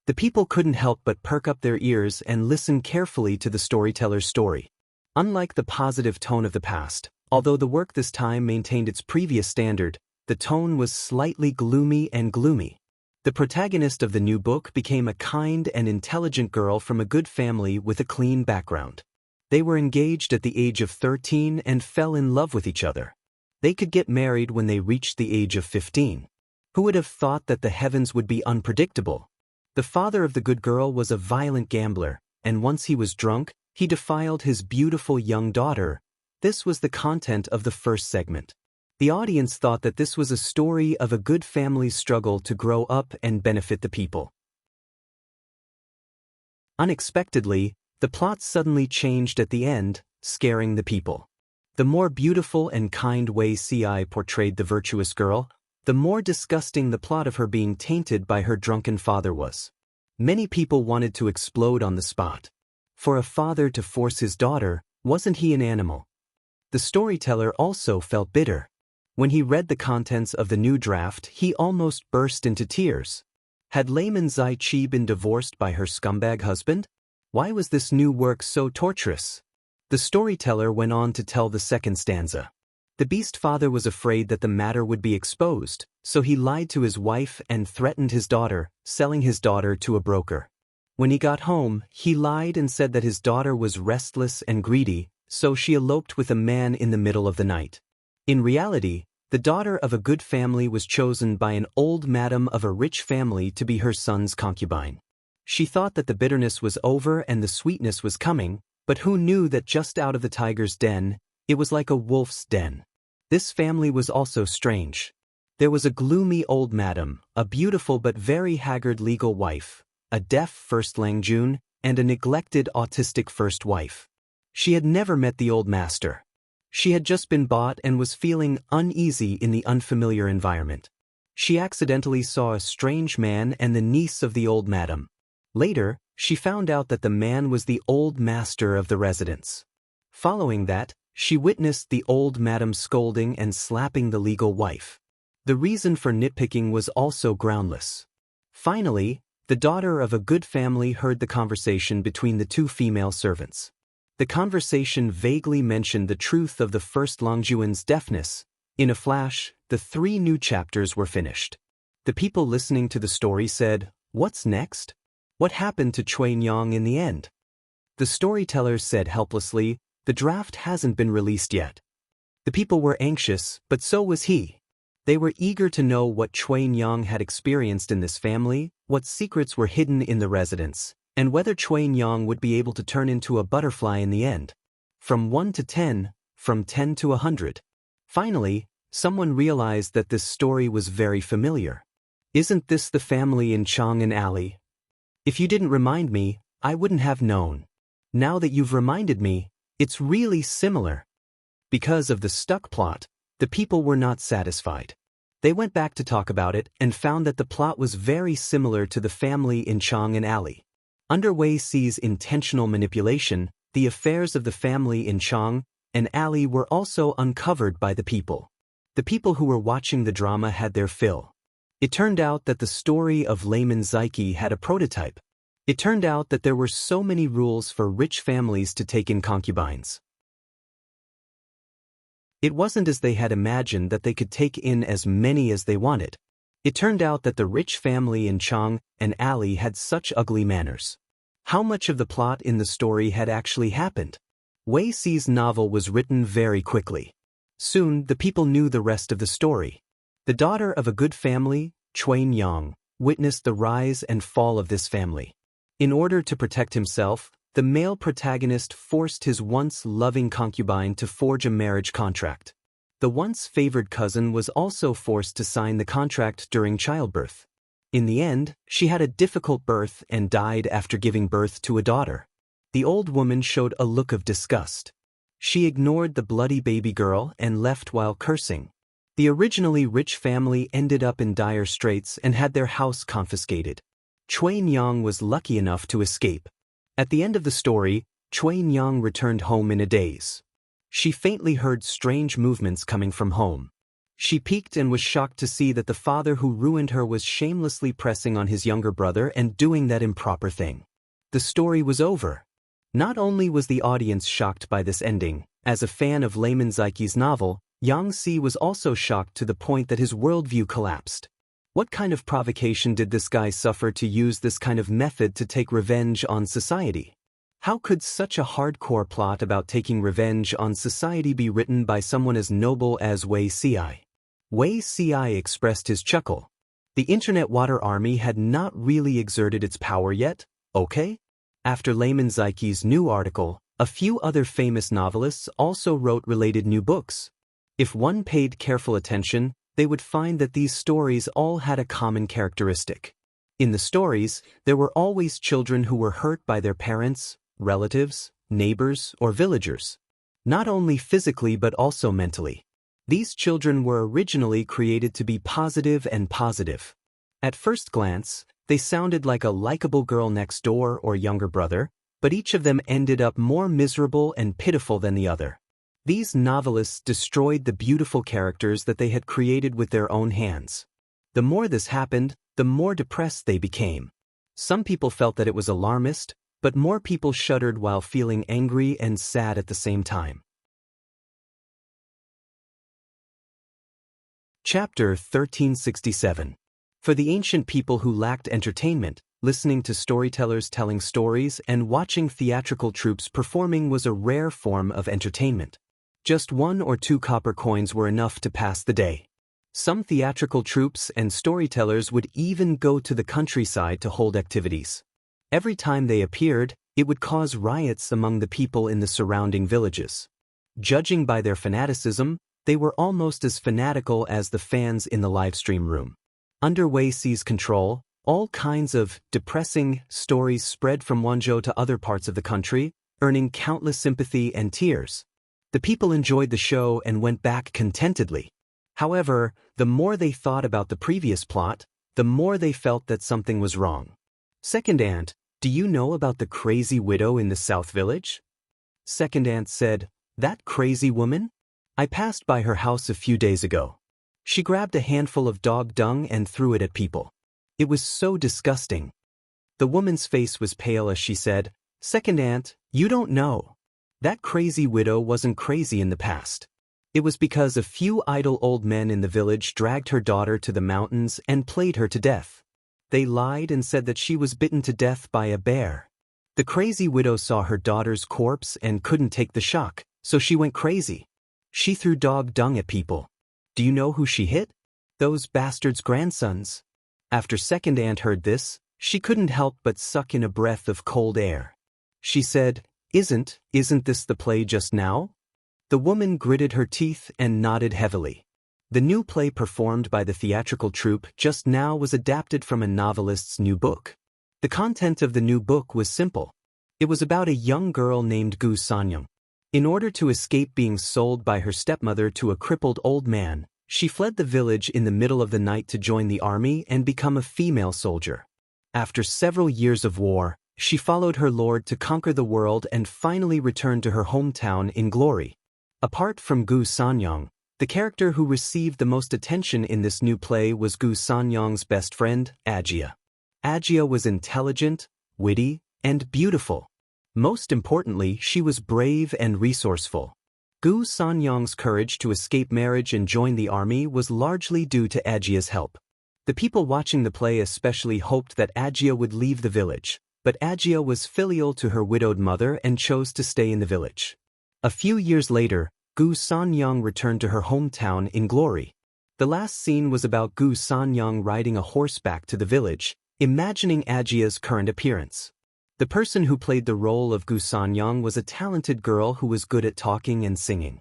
The people couldn't help but perk up their ears and listen carefully to the storyteller's story. Unlike the positive tone of the past, although the work this time maintained its previous standard, the tone was slightly gloomy and gloomy. The protagonist of the new book became a kind and intelligent girl from a good family with a clean background. They were engaged at the age of 13 and fell in love with each other. They could get married when they reached the age of 15. Who would have thought that the heavens would be unpredictable? The father of the good girl was a violent gambler, and once he was drunk, he defiled his beautiful young daughter. This was the content of the first segment. The audience thought that this was a story of a good family's struggle to grow up and benefit the people. Unexpectedly, the plot suddenly changed at the end, scaring the people. The more beautiful and kind way Ci portrayed the virtuous girl, the more disgusting the plot of her being tainted by her drunken father was. Many people wanted to explode on the spot. For a father to force his daughter, wasn't he an animal? The storyteller also felt bitter. When he read the contents of the new draft, he almost burst into tears. Had layman Zai Qi been divorced by her scumbag husband? Why was this new work so torturous? The storyteller went on to tell the second stanza. The beast father was afraid that the matter would be exposed, so he lied to his wife and threatened his daughter, selling his daughter to a broker. When he got home, he lied and said that his daughter was restless and greedy, so she eloped with a man in the middle of the night. In reality, the daughter of a good family was chosen by an old madam of a rich family to be her son's concubine. She thought that the bitterness was over and the sweetness was coming, but who knew that just out of the tiger's den, it was like a wolf's den. This family was also strange. There was a gloomy old madam, a beautiful but very haggard legal wife, a deaf first Langjun, and a neglected autistic first wife. She had never met the old master. She had just been bought and was feeling uneasy in the unfamiliar environment. She accidentally saw a strange man and the niece of the old madam. Later, she found out that the man was the old master of the residence. Following that, she witnessed the old madam scolding and slapping the legal wife. The reason for nitpicking was also groundless. Finally, the daughter of a good family heard the conversation between the two female servants. The conversation vaguely mentioned the truth of the first Longjuan's deafness. In a flash, the 3 new chapters were finished. The people listening to the story said, "What's next? What happened to Cui Nyang in the end?" The storyteller said helplessly, "The draft hasn't been released yet." The people were anxious, but so was he. They were eager to know what Cui Nyang had experienced in this family, what secrets were hidden in the residence, and whether Cui Nyang would be able to turn into a butterfly in the end. From 1 to 10, from 10 to 100. Finally, someone realized that this story was very familiar. Isn't this the family in Chang and Alley? If you didn't remind me, I wouldn't have known. Now that you've reminded me, it's really similar. Because of the stuck plot, the people were not satisfied. They went back to talk about it and found that the plot was very similar to the family in Chang and Alley. Under Wei Si's intentional manipulation, the affairs of the family in Chang and Ali were also uncovered by the people. The people who were watching the drama had their fill. It turned out that the story of Layman Zeiki had a prototype. It turned out that there were so many rules for rich families to take in concubines. It wasn't as they had imagined that they could take in as many as they wanted. It turned out that the rich family in Chang and Ali had such ugly manners. How much of the plot in the story had actually happened? Wei Si's novel was written very quickly. Soon, the people knew the rest of the story. The daughter of a good family, Cui Nyang, witnessed the rise and fall of this family. In order to protect himself, the male protagonist forced his once loving concubine to forge a marriage contract. The once favored cousin was also forced to sign the contract during childbirth. In the end, she had a difficult birth and died after giving birth to a daughter. The old woman showed a look of disgust. She ignored the bloody baby girl and left while cursing. The originally rich family ended up in dire straits and had their house confiscated. Cui Nyang was lucky enough to escape. At the end of the story, Cui Nyang returned home in a daze. She faintly heard strange movements coming from home. She peeked and was shocked to see that the father who ruined her was shamelessly pressing on his younger brother and doing that improper thing. The story was over. Not only was the audience shocked by this ending, as a fan of Layman Zeiki's novel, Yang Si was also shocked to the point that his worldview collapsed. What kind of provocation did this guy suffer to use this kind of method to take revenge on society? How could such a hardcore plot about taking revenge on society be written by someone as noble as Wei Si? Wei Si expressed his chuckle. The Internet Water Army had not really exerted its power yet, okay? After Layman Zeiki's new article, a few other famous novelists also wrote related new books. If one paid careful attention, they would find that these stories all had a common characteristic. In the stories, there were always children who were hurt by their parents, relatives, neighbors, or villagers. Not only physically but also mentally. These children were originally created to be positive and positive. At first glance, they sounded like a likable girl next door or younger brother, but each of them ended up more miserable and pitiful than the other. These novelists destroyed the beautiful characters that they had created with their own hands. The more this happened, the more depressed they became. Some people felt that it was alarmist, but more people shuddered while feeling angry and sad at the same time. Chapter 1367. For the ancient people who lacked entertainment, listening to storytellers telling stories and watching theatrical troupes performing was a rare form of entertainment. Just 1 or 2 copper coins were enough to pass the day. Some theatrical troupes and storytellers would even go to the countryside to hold activities. Every time they appeared, it would cause riots among the people in the surrounding villages. Judging by their fanaticism, they were almost as fanatical as the fans in the livestream room. Under Wei Si's control, all kinds of depressing stories spread from Wanzhou to other parts of the country, earning countless sympathy and tears. The people enjoyed the show and went back contentedly. However, the more they thought about the previous plot, the more they felt that something was wrong. Second Aunt, do you know about the crazy widow in the South Village? Second Aunt said, that crazy woman? I passed by her house a few days ago. She grabbed a handful of dog dung and threw it at people. It was so disgusting. The woman's face was pale as she said, Second Aunt, you don't know. That crazy widow wasn't crazy in the past. It was because a few idle old men in the village dragged her daughter to the mountains and played her to death. They lied and said that she was bitten to death by a bear. The crazy widow saw her daughter's corpse and couldn't take the shock, so she went crazy. She threw dog dung at people. Do you know who she hit? Those bastards' grandsons. After Second Aunt heard this, she couldn't help but suck in a breath of cold air. She said, Isn't this the play just now? The woman gritted her teeth and nodded heavily. The new play performed by the theatrical troupe just now was adapted from a novelist's new book. The content of the new book was simple. It was about a young girl named Gu Sanyang. In order to escape being sold by her stepmother to a crippled old man, she fled the village in the middle of the night to join the army and become a female soldier. After several years of war, She followed her lord to conquer the world and finally returned to her hometown in glory. Apart from Gu Sanyang, the character who received the most attention in this new play was Gu Sanyang's best friend, Ajia. Ajia was intelligent, witty, and beautiful. Most importantly, she was brave and resourceful. Gu Sanyang's courage to escape marriage and join the army was largely due to Ajia's help. The people watching the play especially hoped that Ajia would leave the village, but Ajia was filial to her widowed mother and chose to stay in the village. A few years later, Gu Sanyang returned to her hometown in glory. The last scene was about Gu Sanyang riding a horseback to the village, imagining Ajia's current appearance. The person who played the role of Gu Sanyang was a talented girl who was good at talking and singing.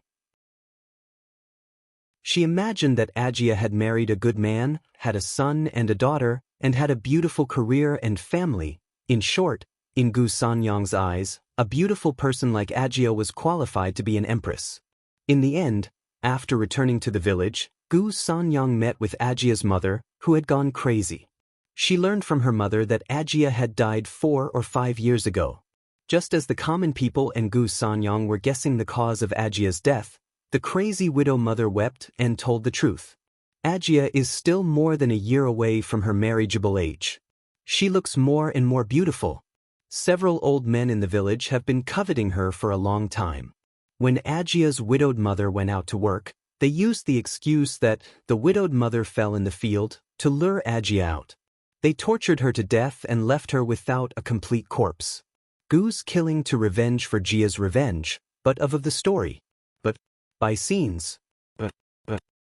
She imagined that Ajia had married a good man, had a son and a daughter, and had a beautiful career and family. In short, in Gu Sanyang's eyes, a beautiful person like Ajia was qualified to be an empress. In the end, after returning to the village, Gu Sanyang met with Ajia's mother, who had gone crazy. She learned from her mother that Ajia had died 4 or 5 years ago. Just as the common people and Gu Sanyang were guessing the cause of Ajia's death, the crazy widow mother wept and told the truth. Ajia is still more than a year away from her marriageable age. She looks more and more beautiful. Several old men in the village have been coveting her for a long time. When Ajia's widowed mother went out to work, they used the excuse that the widowed mother fell in the field to lure Ajia out. They tortured her to death and left her without a complete corpse. Gu's killing to revenge for Jia's revenge, but of the story. But by scenes.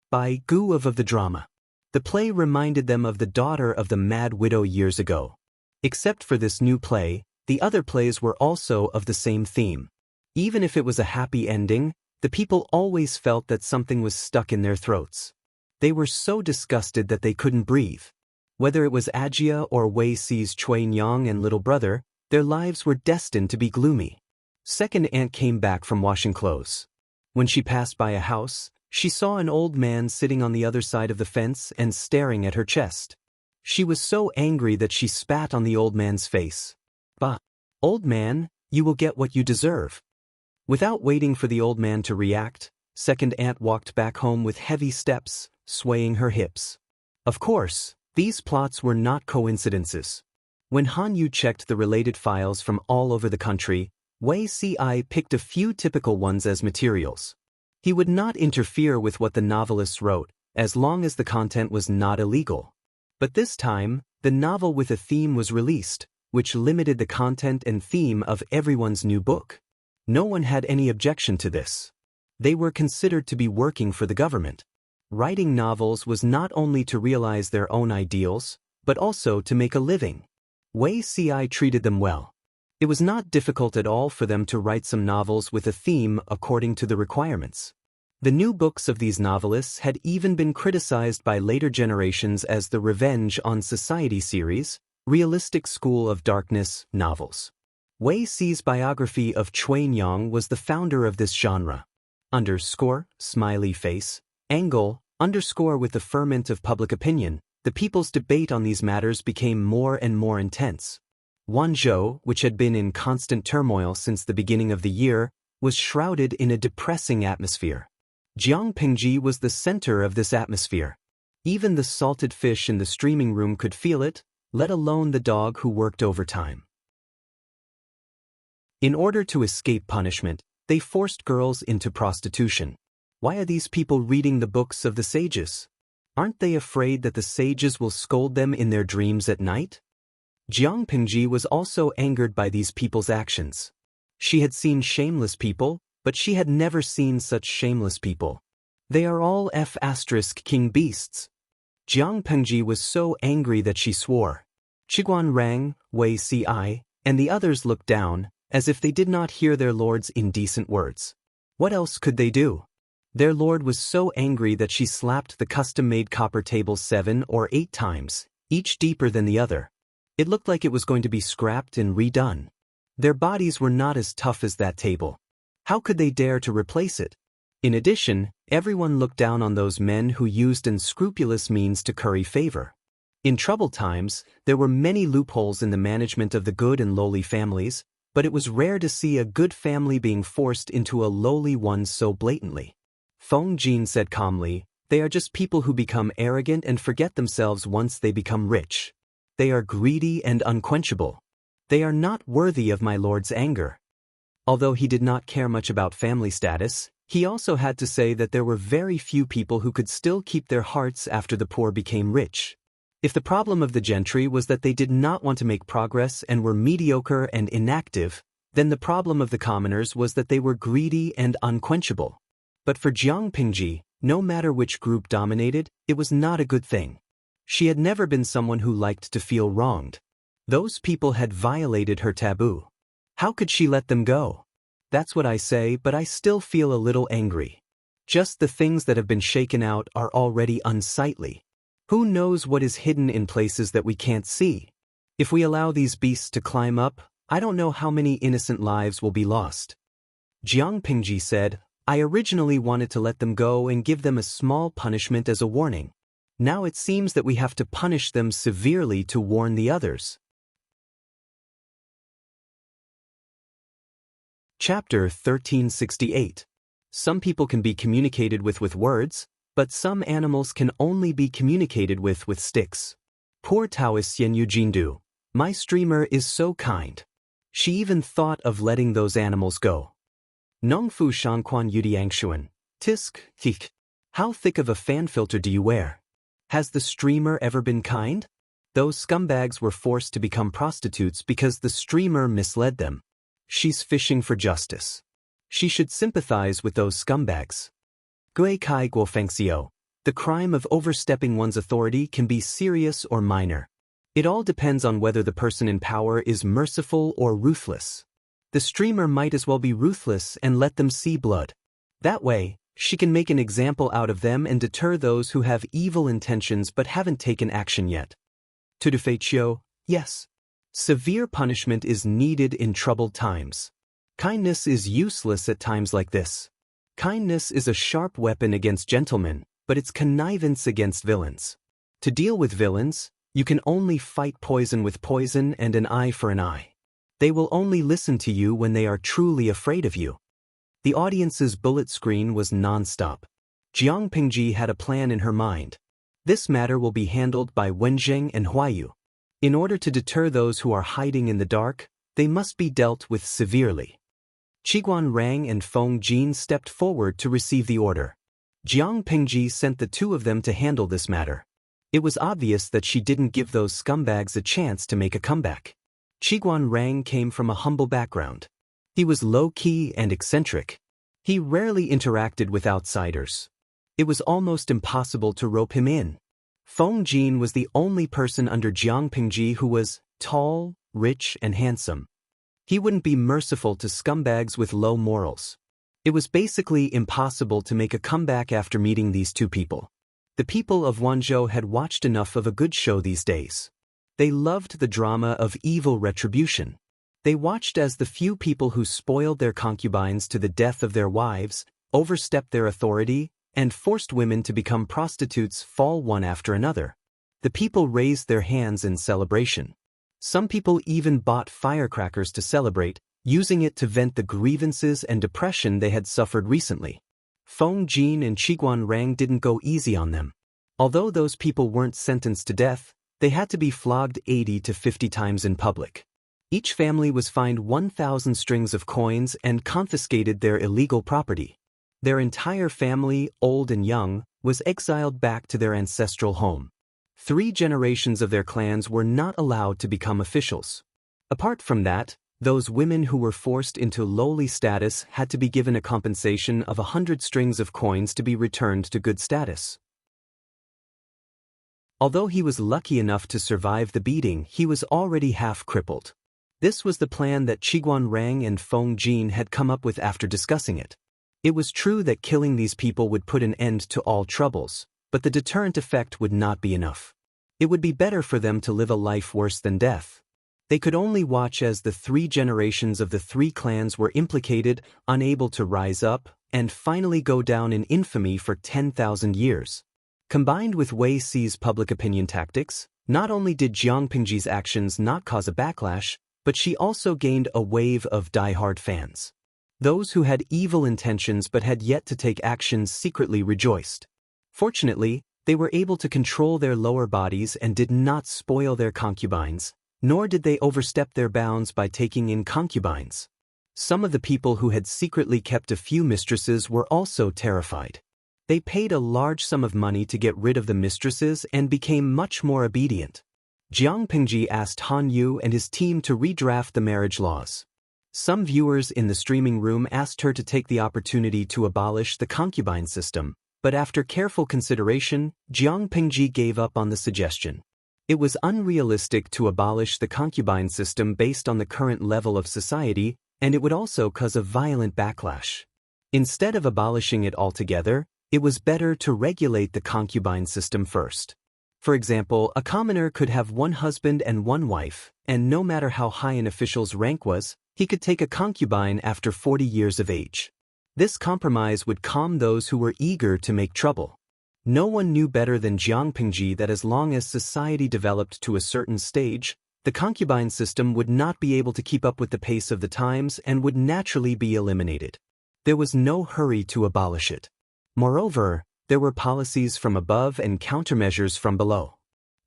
By Gu of the drama. The play reminded them of the daughter of the mad widow years ago. Except for this new play, the other plays were also of the same theme. Even if it was a happy ending, the people always felt that something was stuck in their throats. They were so disgusted that they couldn't breathe. Whether it was Ajia or Wei Si's Chui Nyang and little brother, their lives were destined to be gloomy. Second aunt came back from washing clothes. When she passed by a house, she saw an old man sitting on the other side of the fence and staring at her chest. She was so angry that she spat on the old man's face. "Bah! Old man, you will get what you deserve." Without waiting for the old man to react, second aunt walked back home with heavy steps, swaying her hips. Of course, these plots were not coincidences. When Han Yu checked the related files from all over the country, Wei Si picked a few typical ones as materials. He would not interfere with what the novelists wrote, as long as the content was not illegal. But this time, the novel with a theme was released, which limited the content and theme of everyone's new book. No one had any objection to this. They were considered to be working for the government. Writing novels was not only to realize their own ideals, but also to make a living. Wei Si treated them well. It was not difficult at all for them to write some novels with a theme according to the requirements. The new books of these novelists had even been criticized by later generations as the Revenge on Society series, realistic School of Darkness novels. Wei Si's biography of Chui Nyang was the founder of this genre. Smiley face, angle, with the ferment of public opinion, the people's debate on these matters became more and more intense. Wanzhou, which had been in constant turmoil since the beginning of the year, was shrouded in a depressing atmosphere. Jiangpingji was the center of this atmosphere. Even the salted fish in the streaming room could feel it, let alone the dog who worked overtime. In order to escape punishment, they forced girls into prostitution. Why are these people reading the books of the sages? Aren't they afraid that the sages will scold them in their dreams at night? Jiangpingji was also angered by these people's actions. She had seen shameless people, but she had never seen such shameless people. They are all king beasts. Jiangpingji was so angry that she swore. Qiguan Rang, Wei Si, and the others looked down, as if they did not hear their lord's indecent words. What else could they do? Their lord was so angry that she slapped the custom-made copper table 7 or 8 times, each deeper than the other. It looked like it was going to be scrapped and redone. Their bodies were not as tough as that table. How could they dare to replace it? In addition, everyone looked down on those men who used unscrupulous means to curry favor. In troubled times, there were many loopholes in the management of the good and lowly families, but it was rare to see a good family being forced into a lowly one so blatantly. Feng Jin said calmly, "They are just people who become arrogant and forget themselves once they become rich. They are greedy and unquenchable. They are not worthy of my lord's anger." Although he did not care much about family status, he also had to say that there were very few people who could still keep their hearts after the poor became rich. If the problem of the gentry was that they did not want to make progress and were mediocre and inactive, then the problem of the commoners was that they were greedy and unquenchable. But for Jiang Pingji, no matter which group dominated, it was not a good thing. She had never been someone who liked to feel wronged. Those people had violated her taboo. How could she let them go? That's what I say, but I still feel a little angry. Just the things that have been shaken out are already unsightly. Who knows what is hidden in places that we can't see? If we allow these beasts to climb up, I don't know how many innocent lives will be lost. Jiang Pingji said, "I originally wanted to let them go and give them a small punishment as a warning. Now it seems that we have to punish them severely to warn the others." Chapter 1368. Some people can be communicated with words, but some animals can only be communicated with sticks. Poor Daoist Xianyu Jindu. My streamer is so kind. She even thought of letting those animals go. Nongfu Shangquan Yudiangshuan. Tisk, tik. How thick of a fan filter do you wear? Has the streamer ever been kind? Those scumbags were forced to become prostitutes because the streamer misled them. She's fishing for justice. She should sympathize with those scumbags. Gui Kai Guofengxiu. The crime of overstepping one's authority can be serious or minor. It all depends on whether the person in power is merciful or ruthless. The streamer might as well be ruthless and let them see blood. That way, she can make an example out of them and deter those who have evil intentions but haven't taken action yet. Tudufeichio, yes. Severe punishment is needed in troubled times. Kindness is useless at times like this. Kindness is a sharp weapon against gentlemen, but it's connivance against villains. To deal with villains, you can only fight poison with poison and an eye for an eye. They will only listen to you when they are truly afraid of you. The audience's bullet screen was non-stop. Jiang Pingji had a plan in her mind. This matter will be handled by Wenzheng and Huayu. In order to deter those who are hiding in the dark, they must be dealt with severely. Qiguan Rang and Feng Jin stepped forward to receive the order. Jiang Pingji sent the two of them to handle this matter. It was obvious that she didn't give those scumbags a chance to make a comeback. Qiguan Rang came from a humble background. He was low-key and eccentric. He rarely interacted with outsiders. It was almost impossible to rope him in. Feng Jin was the only person under Jiang Pingji who was tall, rich, and handsome. He wouldn't be merciful to scumbags with low morals. It was basically impossible to make a comeback after meeting these two people. The people of Wanzhou had watched enough of a good show these days. They loved the drama of evil retribution. They watched as the few people who spoiled their concubines to the death of their wives, overstepped their authority, and forced women to become prostitutes fall one after another. The people raised their hands in celebration. Some people even bought firecrackers to celebrate, using it to vent the grievances and depression they had suffered recently. Feng Jin and Qiguan Rang didn't go easy on them. Although those people weren't sentenced to death, they had to be flogged 80 to 50 times in public. Each family was fined 1,000 strings of coins and confiscated their illegal property. Their entire family, old and young, was exiled back to their ancestral home. 3 generations of their clans were not allowed to become officials. Apart from that, those women who were forced into lowly status had to be given a compensation of 100 strings of coins to be returned to good status. Although he was lucky enough to survive the beating, he was already half crippled. This was the plan that Qiguan Rang and Feng Jin had come up with after discussing it. It was true that killing these people would put an end to all troubles, but the deterrent effect would not be enough. It would be better for them to live a life worse than death. They could only watch as the 3 generations of the 3 clans were implicated, unable to rise up, and finally go down in infamy for 10,000 years. Combined with Wei Si's public opinion tactics, Not only did Jiang Pingji's actions not cause a backlash, but she also gained a wave of die-hard fans. Those who had evil intentions but had yet to take actions secretly rejoiced. Fortunately, they were able to control their lower bodies and did not spoil their concubines, nor did they overstep their bounds by taking in concubines. Some of the people who had secretly kept a few mistresses were also terrified. They paid a large sum of money to get rid of the mistresses and became much more obedient. Jiang Pingji asked Han Yu and his team to redraft the marriage laws. Some viewers in the streaming room asked her to take the opportunity to abolish the concubine system, but after careful consideration, Jiang Pingji gave up on the suggestion. It was unrealistic to abolish the concubine system based on the current level of society, and it would also cause a violent backlash. Instead of abolishing it altogether, it was better to regulate the concubine system first. For example, a commoner could have one husband and one wife, and no matter how high an official's rank was, he could take a concubine after 40 years of age. This compromise would calm those who were eager to make trouble. No one knew better than Jiang Pingji that as long as society developed to a certain stage, the concubine system would not be able to keep up with the pace of the times and would naturally be eliminated. There was no hurry to abolish it. Moreover, there were policies from above and countermeasures from below.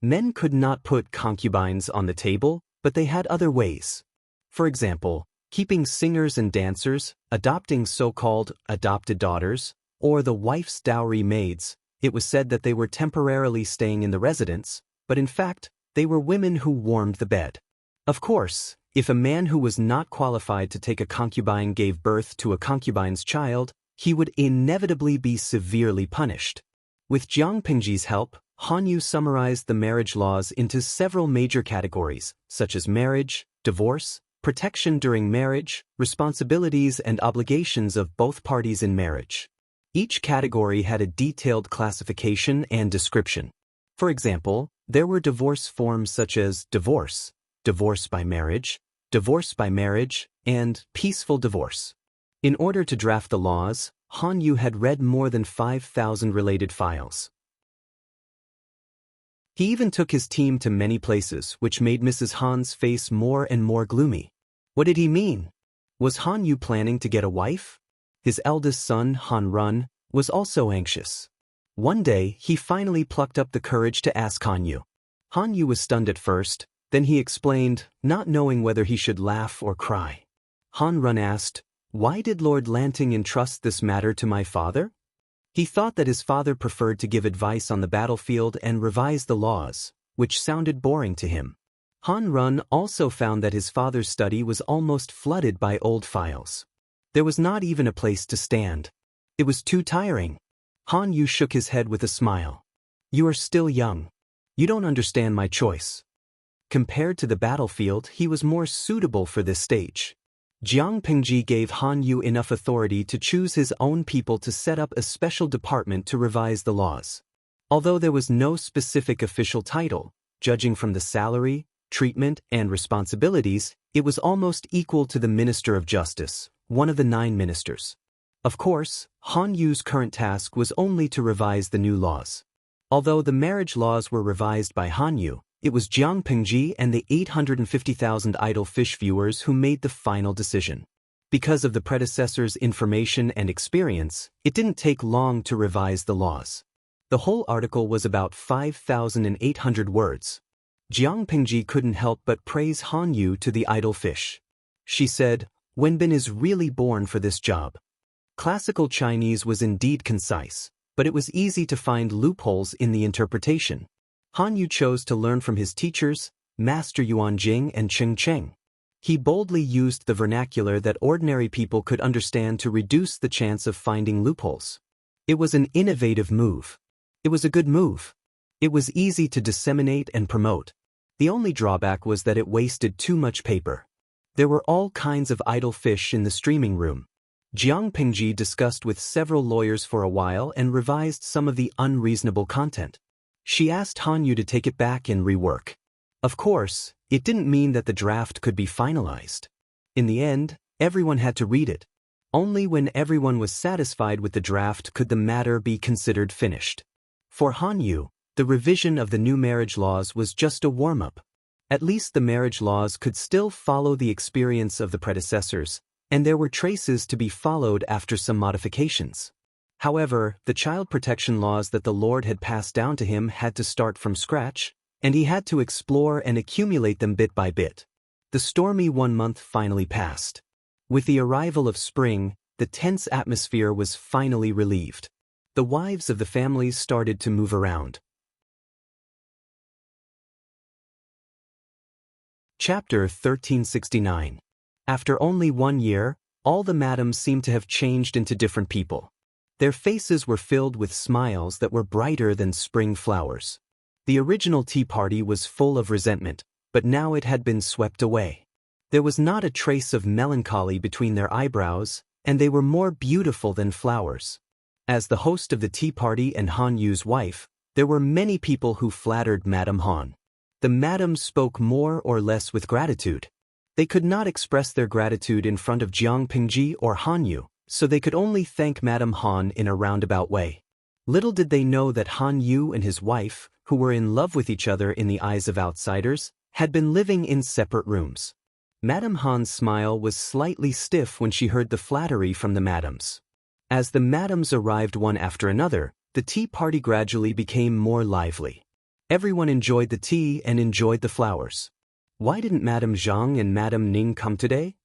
Men could not put concubines on the table, but they had other ways. For example, keeping singers and dancers, adopting so-called adopted daughters, or the wife's dowry maids. It was said that they were temporarily staying in the residence, but in fact, they were women who warmed the bed. Of course, if a man who was not qualified to take a concubine gave birth to a concubine's child, he would inevitably be severely punished. With Jiang Pingji's help, Han Yu summarized the marriage laws into several major categories, such as marriage, divorce, protection during marriage, responsibilities and obligations of both parties in marriage. Each category had a detailed classification and description. For example, there were divorce forms such as divorce, divorce by marriage, and peaceful divorce. In order to draft the laws, Han Yu had read more than 5,000 related files. He even took his team to many places, which made Mrs. Han's face more and more gloomy. What did he mean? Was Han Yu planning to get a wife? His eldest son, Han Run, was also anxious. One day, he finally plucked up the courage to ask Han Yu. Han Yu was stunned at first, then he explained, not knowing whether he should laugh or cry. Han Run asked, "Why did Lord Lanting entrust this matter to my father?" He thought that his father preferred to give advice on the battlefield and revise the laws, which sounded boring to him. Han Run also found that his father's study was almost flooded by old files. There was not even a place to stand. It was too tiring. Han Yu shook his head with a smile. "You are still young. You don't understand my choice." Compared to the battlefield, he was more suitable for this stage. Jiang Pingji gave Han Yu enough authority to choose his own people to set up a special department to revise the laws. Although there was no specific official title, judging from the salary, treatment, and responsibilities, it was almost equal to the Minister of Justice, one of the 9 ministers. Of course, Han Yu's current task was only to revise the new laws. Although the marriage laws were revised by Han Yu, it was Jiang Pingji and the 850,000 idle fish viewers who made the final decision. Because of the predecessor's information and experience, it didn't take long to revise the laws. The whole article was about 5,800 words. Jiang Pingji couldn't help but praise Han Yu to the idle fish. She said, "Wenbin is really born for this job." Classical Chinese was indeed concise, but it was easy to find loopholes in the interpretation. Han Yu chose to learn from his teachers, Master Yuan Jing and Cheng Cheng. He boldly used the vernacular that ordinary people could understand to reduce the chance of finding loopholes. It was an innovative move. It was a good move. It was easy to disseminate and promote. The only drawback was that it wasted too much paper. There were all kinds of idle fish in the streaming room. Jiang Pingji discussed with several lawyers for a while and revised some of the unreasonable content. She asked Han Yu to take it back and rework. Of course, it didn't mean that the draft could be finalized. In the end, everyone had to read it. Only when everyone was satisfied with the draft could the matter be considered finished. For Han Yu, The revision of the new marriage laws was just a warm-up. At least the marriage laws could still follow the experience of the predecessors, and there were traces to be followed after some modifications. However, the child protection laws that the Lord had passed down to him had to start from scratch, and he had to explore and accumulate them bit by bit. The stormy 1 month finally passed. With the arrival of spring, the tense atmosphere was finally relieved. The wives of the families started to move around. Chapter 1369. After only 1 year, all the madams seemed to have changed into different people. Their faces were filled with smiles that were brighter than spring flowers. The original tea party was full of resentment, but now it had been swept away. There was not a trace of melancholy between their eyebrows, and they were more beautiful than flowers. As the host of the tea party and Han Yu's wife, there were many people who flattered Madame Han. The madams spoke more or less with gratitude. They could not express their gratitude in front of Jiang Pingji or Han Yu, so they could only thank Madame Han in a roundabout way. Little did they know that Han Yu and his wife, who were in love with each other in the eyes of outsiders, had been living in separate rooms. Madame Han's smile was slightly stiff when she heard the flattery from the madams. As the madams arrived one after another, the tea party gradually became more lively. Everyone enjoyed the tea and enjoyed the flowers. Why didn't Madame Zhang and Madame Ning come today?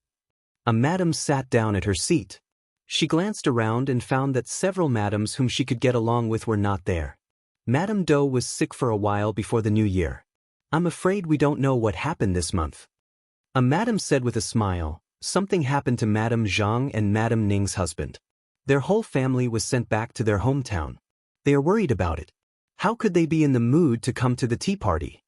A madam sat down at her seat. She glanced around and found that several madams whom she could get along with were not there. Madame Dou was sick for a while before the new year. I'm afraid we don't know what happened this month. A madam said with a smile, something happened to Madame Zhang and Madame Ning's husband. Their whole family was sent back to their hometown. They are worried about it. How could they be in the mood to come to the tea party?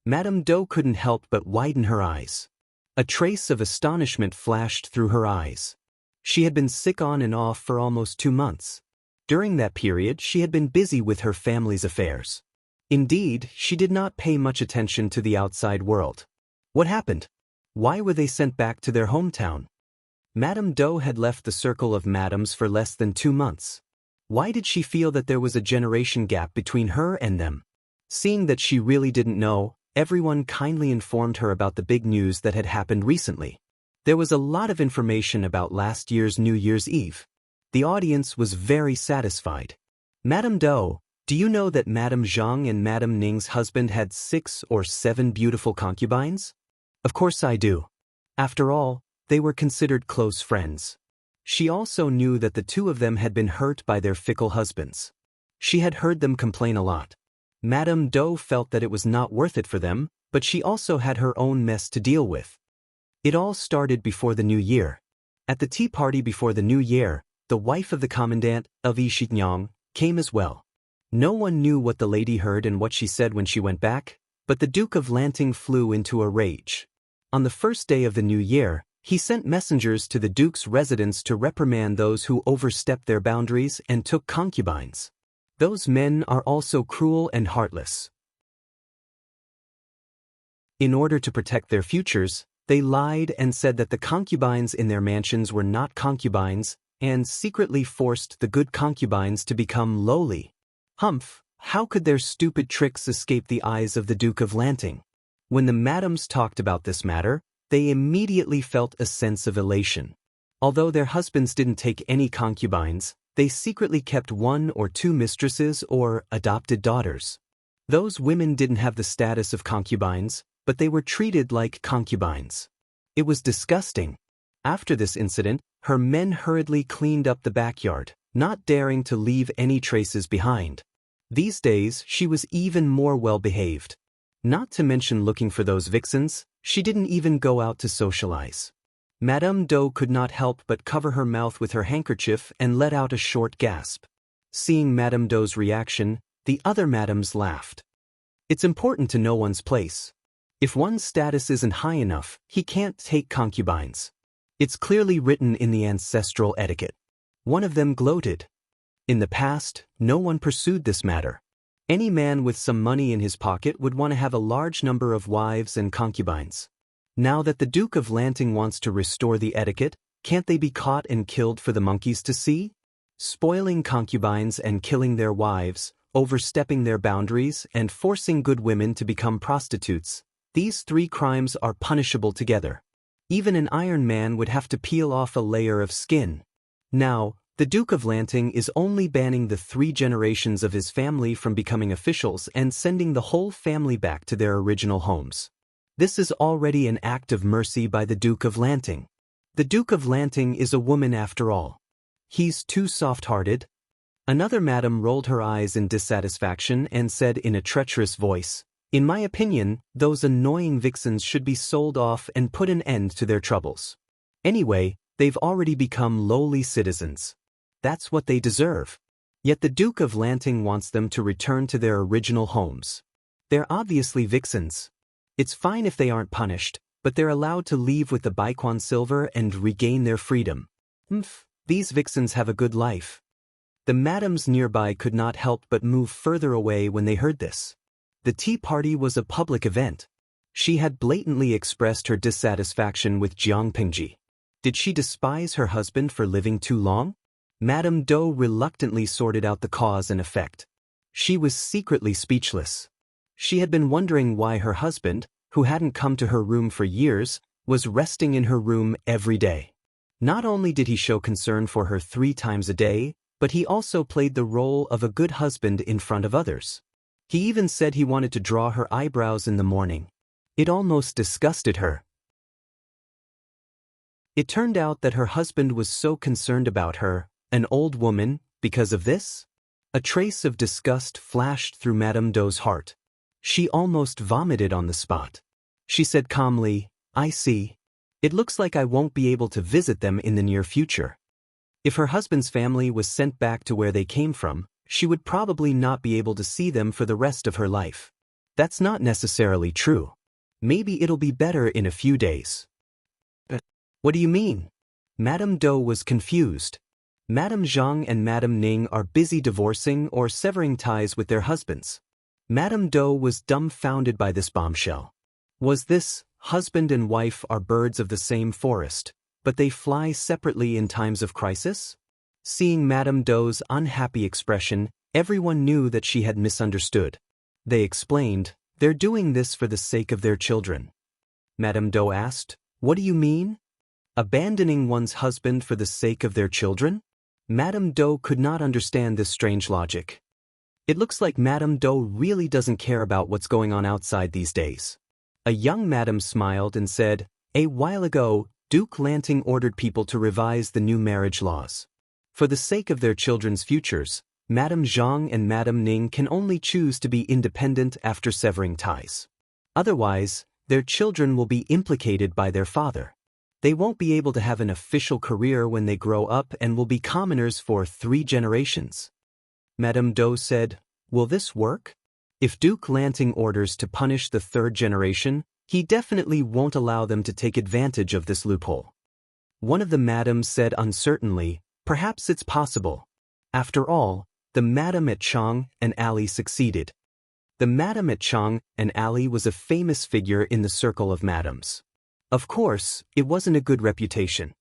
Madame Dou couldn't help but widen her eyes. A trace of astonishment flashed through her eyes. She had been sick on and off for almost 2 months. During that period, she had been busy with her family's affairs. Indeed, she did not pay much attention to the outside world. What happened? Why were they sent back to their hometown? Madame Dou had left the circle of madams for less than 2 months. Why did she feel that there was a generation gap between her and them? Seeing that she really didn't know, everyone kindly informed her about the big news that had happened recently. There was a lot of information about last year's New Year's Eve. The audience was very satisfied. Madame Dou, do you know that Madame Zhang and Madame Ning's husband had 6 or 7 beautiful concubines? Of course I do. After all, they were considered close friends. She also knew that the 2 of them had been hurt by their fickle husbands. She had heard them complain a lot. Madame Dou felt that it was not worth it for them, but she also had her own mess to deal with. It all started before the new year. At the tea party before the new year, the wife of the commandant of Xianxia came as well. No one knew what the lady heard and what she said when she went back, but the Duke of Lanting flew into a rage. On the first day of the new year, he sent messengers to the Duke's residence to reprimand those who overstepped their boundaries and took concubines. Those men are also cruel and heartless. In order to protect their futures, they lied and said that the concubines in their mansions were not concubines, and secretly forced the good concubines to become lowly. Humph, how could their stupid tricks escape the eyes of the Duke of Lanting? When the madams talked about this matter, they immediately felt a sense of elation. Although their husbands didn't take any concubines, they secretly kept 1 or 2 mistresses or adopted daughters. Those women didn't have the status of concubines, but they were treated like concubines. It was disgusting. After this incident, her men hurriedly cleaned up the backyard, not daring to leave any traces behind. These days, she was even more well-behaved. Not to mention looking for those vixens, she didn't even go out to socialize. Madame Dou could not help but cover her mouth with her handkerchief and let out a short gasp. Seeing Madame Dou's reaction, the other madams laughed. It's important to know one's place. If one's status isn't high enough, he can't take concubines. It's clearly written in the ancestral etiquette. One of them gloated. In the past, no one pursued this matter. Any man with some money in his pocket would want to have a large number of wives and concubines. Now that the Duke of Lanting wants to restore the etiquette, can't they be caught and killed for the monkeys to see? Spoiling concubines and killing their wives, overstepping their boundaries, and forcing good women to become prostitutes. These three crimes are punishable together. Even an Iron Man would have to peel off a layer of skin. Now, the Duke of Lanting is only banning the 3 generations of his family from becoming officials and sending the whole family back to their original homes. This is already an act of mercy by the Duke of Lanting. The Duke of Lanting is a woman after all. He's too soft-hearted. Another madam rolled her eyes in dissatisfaction and said in a treacherous voice, "In my opinion, those annoying vixens should be sold off and put an end to their troubles. Anyway, they've already become lowly citizens. That's what they deserve." Yet the Duke of Lanting wants them to return to their original homes. They're obviously vixens. It's fine if they aren't punished, but they're allowed to leave with the Baiquan silver and regain their freedom. These vixens have a good life. The madams nearby could not help but move further away when they heard this. The tea party was a public event. She had blatantly expressed her dissatisfaction with Jiang Pingji. Did she despise her husband for living too long? Madame Dou reluctantly sorted out the cause and effect. She was secretly speechless. She had been wondering why her husband, who hadn't come to her room for years, was resting in her room every day. Not only did he show concern for her 3 times a day, but he also played the role of a good husband in front of others. He even said he wanted to draw her eyebrows in the morning. It almost disgusted her. It turned out that her husband was so concerned about her, an old woman, because of this? A trace of disgust flashed through Madame Dou's heart. She almost vomited on the spot. She said calmly, "I see. It looks like I won't be able to visit them in the near future." If her husband's family was sent back to where they came from, she would probably not be able to see them for the rest of her life. That's not necessarily true. Maybe it'll be better in a few days. What do you mean? Madame Dou was confused. Madame Zhang and Madame Ning are busy divorcing or severing ties with their husbands. Madame Dou was dumbfounded by this bombshell. Was this, husband and wife are birds of the same forest, but they fly separately in times of crisis? Seeing Madame Dou's unhappy expression, everyone knew that she had misunderstood. They explained, "They're doing this for the sake of their children." Madame Dou asked, "What do you mean? Abandoning one's husband for the sake of their children?" Madame Dou could not understand this strange logic. It looks like Madame Dou really doesn't care about what's going on outside these days. A young madam smiled and said, "A while ago, Duke Lanting ordered people to revise the new marriage laws. For the sake of their children's futures, Madame Zhang and Madame Ning can only choose to be independent after severing ties. Otherwise, their children will be implicated by their father. They won't be able to have an official career when they grow up and will be commoners for 3 generations. Madame Dou said, "Will this work? If Duke Lanting orders to punish the 3rd generation, he definitely won't allow them to take advantage of this loophole." One of the madams said uncertainly, "Perhaps it's possible." After all, the madam at Chang and Alley succeeded. The madam at Chang and Alley was a famous figure in the circle of madams. Of course, it wasn't a good reputation.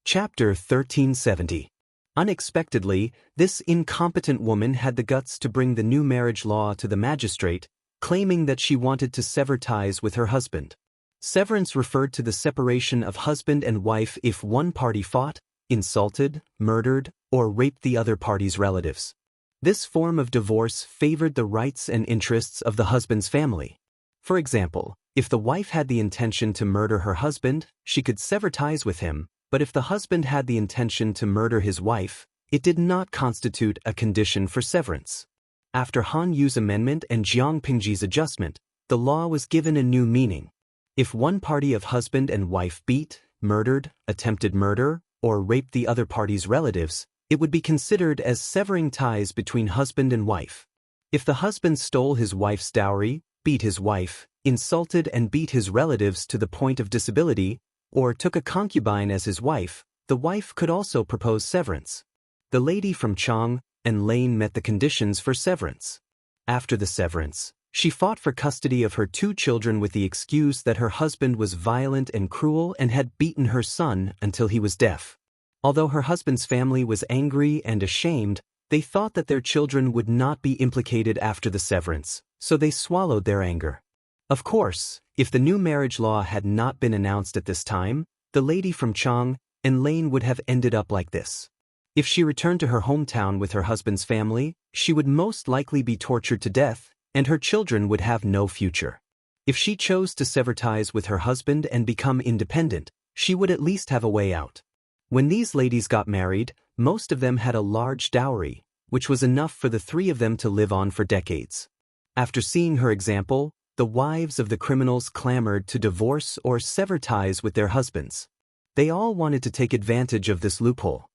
Chapter 1370. Unexpectedly, this incompetent woman had the guts to bring the new marriage law to the magistrate, claiming that she wanted to sever ties with her husband. Severance referred to the separation of husband and wife if one party fought, insulted, murdered, or raped the other party's relatives. This form of divorce favored the rights and interests of the husband's family. For example, if the wife had the intention to murder her husband, she could sever ties with him, but if the husband had the intention to murder his wife, it did not constitute a condition for severance. After Han Yu's amendment and Jiang Pingji's adjustment, the law was given a new meaning. If one party of husband and wife beat, murdered, attempted murder, or raped the other party's relatives, it would be considered as severing ties between husband and wife. If the husband stole his wife's dowry, beat his wife, insulted and beat his relatives to the point of disability, or took a concubine as his wife, the wife could also propose severance. The lady from Chang and Lane met the conditions for severance. After the severance, she fought for custody of her 2 children with the excuse that her husband was violent and cruel and had beaten her son until he was deaf. Although her husband's family was angry and ashamed, they thought that their children would not be implicated after the severance, so they swallowed their anger. Of course, if the new marriage law had not been announced at this time, the lady from Chang and Lane would have ended up like this. If she returned to her hometown with her husband's family, she would most likely be tortured to death, and her children would have no future. If she chose to sever ties with her husband and become independent, she would at least have a way out. When these ladies got married, most of them had a large dowry, which was enough for the three of them to live on for decades. After seeing her example, the wives of the criminals clamored to divorce or sever ties with their husbands. They all wanted to take advantage of this loophole.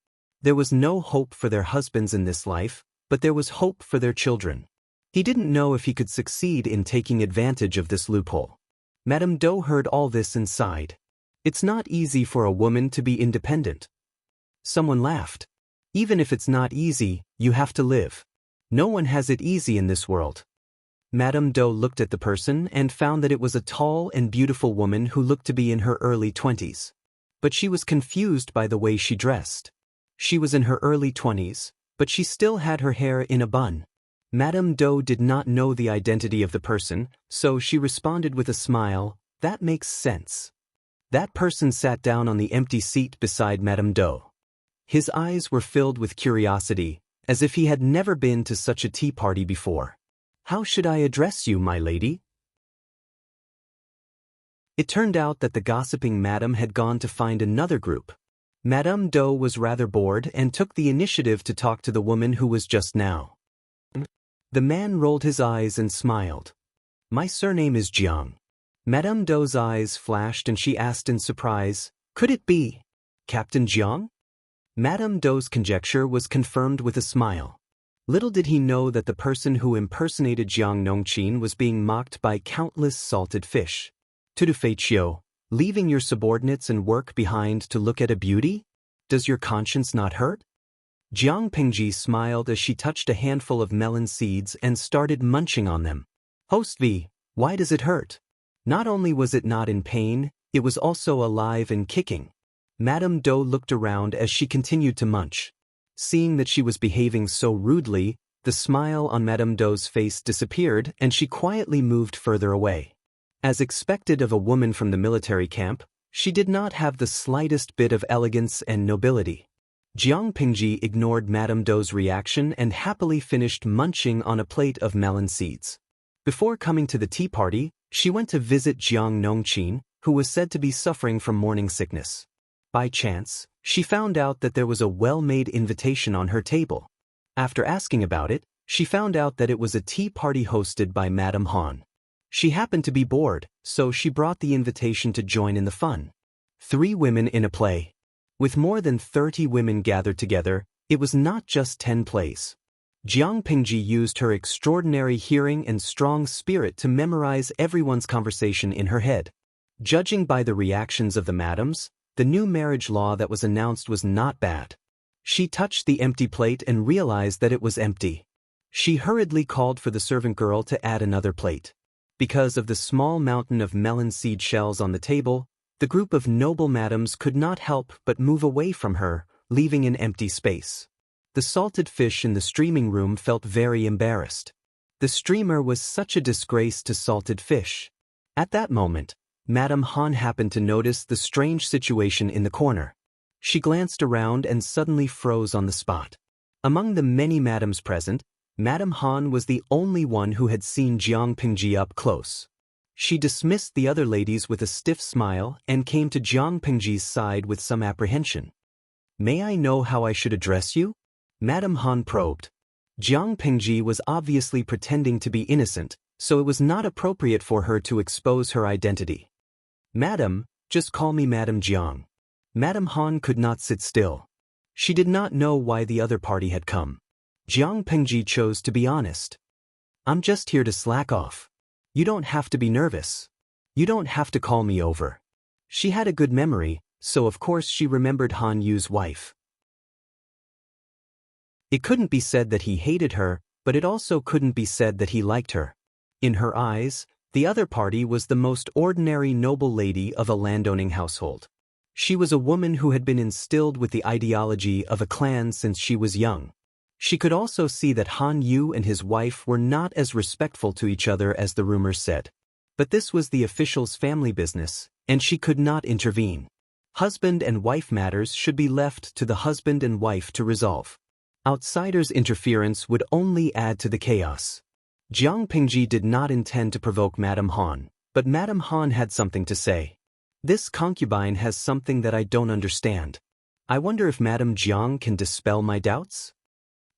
There was no hope for their husbands in this life, but there was hope for their children. He didn't know if he could succeed in taking advantage of this loophole. Madame Dou heard all this and sighed. It's not easy for a woman to be independent. Someone laughed. Even if it's not easy, you have to live. No one has it easy in this world. Madame Dou looked at the person and found that it was a tall and beautiful woman who looked to be in her early 20s. But she was confused by the way she dressed. She was in her early 20s, but she still had her hair in a bun. Madame Dou did not know the identity of the person, so she responded with a smile, "That makes sense." That person sat down on the empty seat beside Madame Dou. His eyes were filled with curiosity, as if he had never been to such a tea party before. "How should I address you, my lady?" It turned out that the gossiping madam had gone to find another group. Madame Dou was rather bored and took the initiative to talk to the woman who was just now. The man rolled his eyes and smiled. "My surname is Jiang." Madame Dou's eyes flashed and she asked in surprise, "Could it be Captain Jiang?" Madame Dou's conjecture was confirmed with a smile. Little did he know that the person who impersonated Jiang Nongqin was being mocked by countless salted fish. "Cultivate, leaving your subordinates and work behind to look at a beauty? Does your conscience not hurt?" Jiang Pingji smiled as she touched a handful of melon seeds and started munching on them. "Host V, why does it hurt?" Not only was it not in pain, it was also alive and kicking. Madame Dou looked around as she continued to munch. Seeing that she was behaving so rudely, the smile on Madame Dou's face disappeared and she quietly moved further away. As expected of a woman from the military camp, she did not have the slightest bit of elegance and nobility. Jiang Pingji ignored Madame Dou's reaction and happily finished munching on a plate of melon seeds. Before coming to the tea party, she went to visit Jiang Nongqin, who was said to be suffering from morning sickness. By chance, she found out that there was a well-made invitation on her table. After asking about it, she found out that it was a tea party hosted by Madame Han. She happened to be bored, so she brought the invitation to join in the fun. 3 women in a play. With more than 30 women gathered together, it was not just 10 plays. Jiang Pingji used her extraordinary hearing and strong spirit to memorize everyone's conversation in her head. Judging by the reactions of the madams, the new marriage law that was announced was not bad. She touched the empty plate and realized that it was empty. She hurriedly called for the servant girl to add another plate. Because of the small mountain of melon seed shells on the table, the group of noble madams could not help but move away from her, leaving an empty space. The salted fish in the streaming room felt very embarrassed. The streamer was such a disgrace to salted fish. At that moment, Madame Han happened to notice the strange situation in the corner. She glanced around and suddenly froze on the spot. Among the many madams present, Madame Han was the only one who had seen Jiang Pingji up close. She dismissed the other ladies with a stiff smile and came to Jiang Pingji's side with some apprehension. "May I know how I should address you?" Madame Han probed. Jiang Pingji was obviously pretending to be innocent, so it was not appropriate for her to expose her identity. "Madam, just call me Madame Jiang." Madame Han could not sit still. She did not know why the other party had come. Jiang Pingji chose to be honest. "I'm just here to slack off. You don't have to be nervous. You don't have to call me over." She had a good memory, so of course she remembered Han Yu's wife. It couldn't be said that he hated her, but it also couldn't be said that he liked her. In her eyes, the other party was the most ordinary noble lady of a landowning household. She was a woman who had been instilled with the ideology of a clan since she was young. She could also see that Han Yu and his wife were not as respectful to each other as the rumors said. But this was the official's family business, and she could not intervene. Husband and wife matters should be left to the husband and wife to resolve. Outsiders' interference would only add to the chaos. Jiang Pingji did not intend to provoke Madame Han, but Madame Han had something to say. This concubine has something that I don't understand. I wonder if Madame Jiang can dispel my doubts?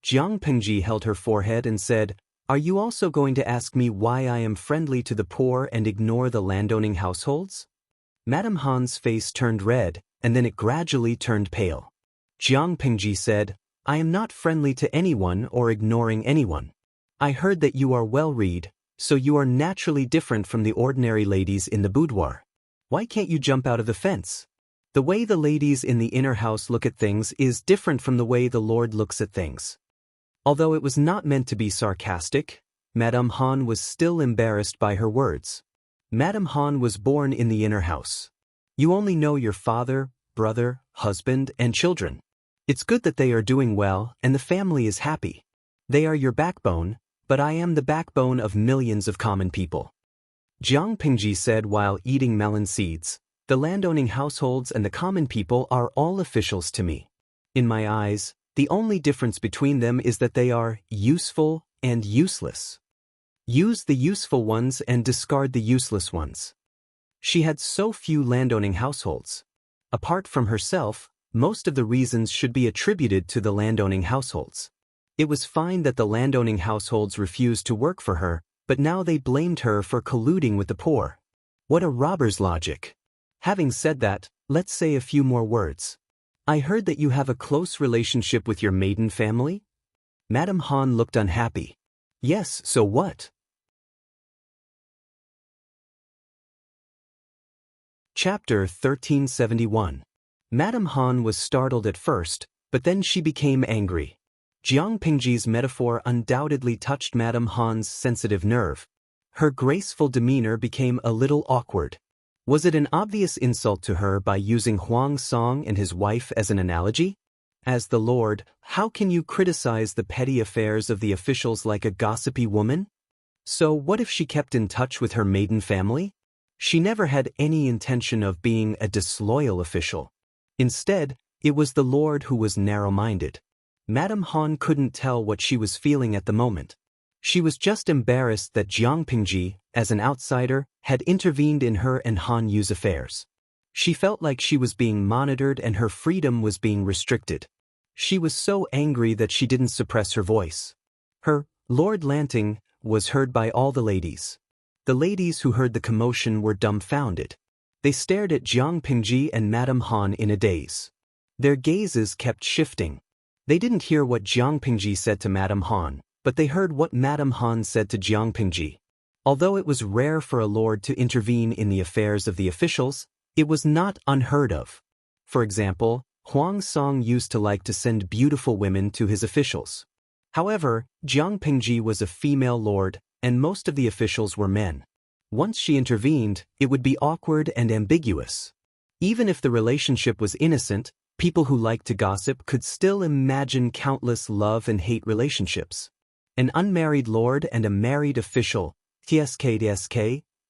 Jiang Pingji held her forehead and said, "Are you also going to ask me why I am friendly to the poor and ignore the landowning households?" Madame Han's face turned red, and then it gradually turned pale. Jiang Pingji said, "I am not friendly to anyone or ignoring anyone. I heard that you are well-read, so you are naturally different from the ordinary ladies in the boudoir. Why can't you jump out of the fence? The way the ladies in the inner house look at things is different from the way the Lord looks at things." Although it was not meant to be sarcastic, Madame Han was still embarrassed by her words. Madame Han was born in the inner house. You only know your father, brother, husband, and children. It's good that they are doing well and the family is happy. They are your backbone, but I am the backbone of millions of common people. Jiang Pingji said while eating melon seeds, "The landowning households and the common people are all officials to me. In my eyes, the only difference between them is that they are useful and useless. Use the useful ones and discard the useless ones." She had so few landowning households. Apart from herself, most of the reasons should be attributed to the landowning households. It was fine that the landowning households refused to work for her, but now they blamed her for colluding with the poor. What a robber's logic. Having said that, let's say a few more words. I heard that you have a close relationship with your maiden family? Madame Han looked unhappy. Yes, so what? Chapter 1371. Madame Han was startled at first, but then she became angry. Jiang Pingji's metaphor undoubtedly touched Madame Han's sensitive nerve. Her graceful demeanor became a little awkward. Was it an obvious insult to her by using Huang Song and his wife as an analogy? As the Lord, how can you criticize the petty affairs of the officials like a gossipy woman? So what if she kept in touch with her maiden family? She never had any intention of being a disloyal official. Instead, it was the Lord who was narrow-minded. Madame Han couldn't tell what she was feeling at the moment. She was just embarrassed that Jiang Pingji, as an outsider, had intervened in her and Han Yu's affairs. She felt like she was being monitored and her freedom was being restricted. She was so angry that she didn't suppress her voice. Her Lord Lanting was heard by all the ladies. The ladies who heard the commotion were dumbfounded. They stared at Jiang Pingji and Madame Han in a daze. Their gazes kept shifting. They didn't hear what Jiang Pingji said to Madame Han, but they heard what Madame Han said to Jiang Pingji. Although it was rare for a lord to intervene in the affairs of the officials, it was not unheard of. For example, Huang Song used to like to send beautiful women to his officials. However, Jiang Pingji was a female lord, and most of the officials were men. Once she intervened, it would be awkward and ambiguous. Even if the relationship was innocent, people who liked to gossip could still imagine countless love and hate relationships. An unmarried lord and a married official, tsk,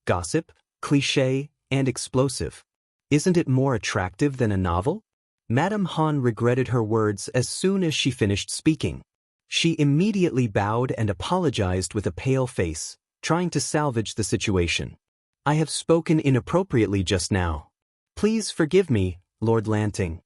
gossip, cliché, and explosive. Isn't it more attractive than a novel? Madame Han regretted her words as soon as she finished speaking. She immediately bowed and apologized with a pale face, trying to salvage the situation. I have spoken inappropriately just now. Please forgive me, Lord Lanting.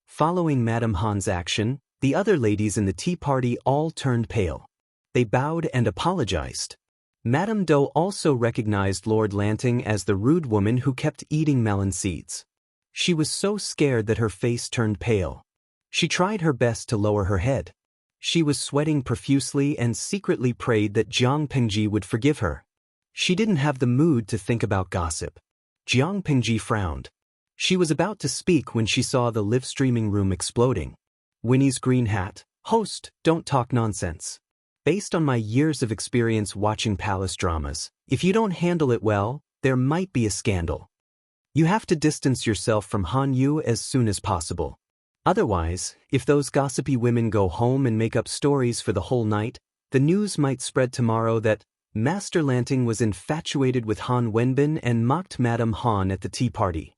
Following Madame Han's action, the other ladies in the tea party all turned pale. They bowed and apologized. Madame Doe also recognized Lord Lanting as the rude woman who kept eating melon seeds. She was so scared that her face turned pale. She tried her best to lower her head. She was sweating profusely and secretly prayed that Jiang Pingji would forgive her. She didn't have the mood to think about gossip. Jiang Pingji frowned. She was about to speak when she saw the live streaming room exploding. Winnie's green hat. Host, don't talk nonsense. Based on my years of experience watching palace dramas, if you don't handle it well, there might be a scandal. You have to distance yourself from Han Yu as soon as possible. Otherwise, if those gossipy women go home and make up stories for the whole night, the news might spread tomorrow that Master Lanting was infatuated with Han Wenbin and mocked Madame Han at the tea party.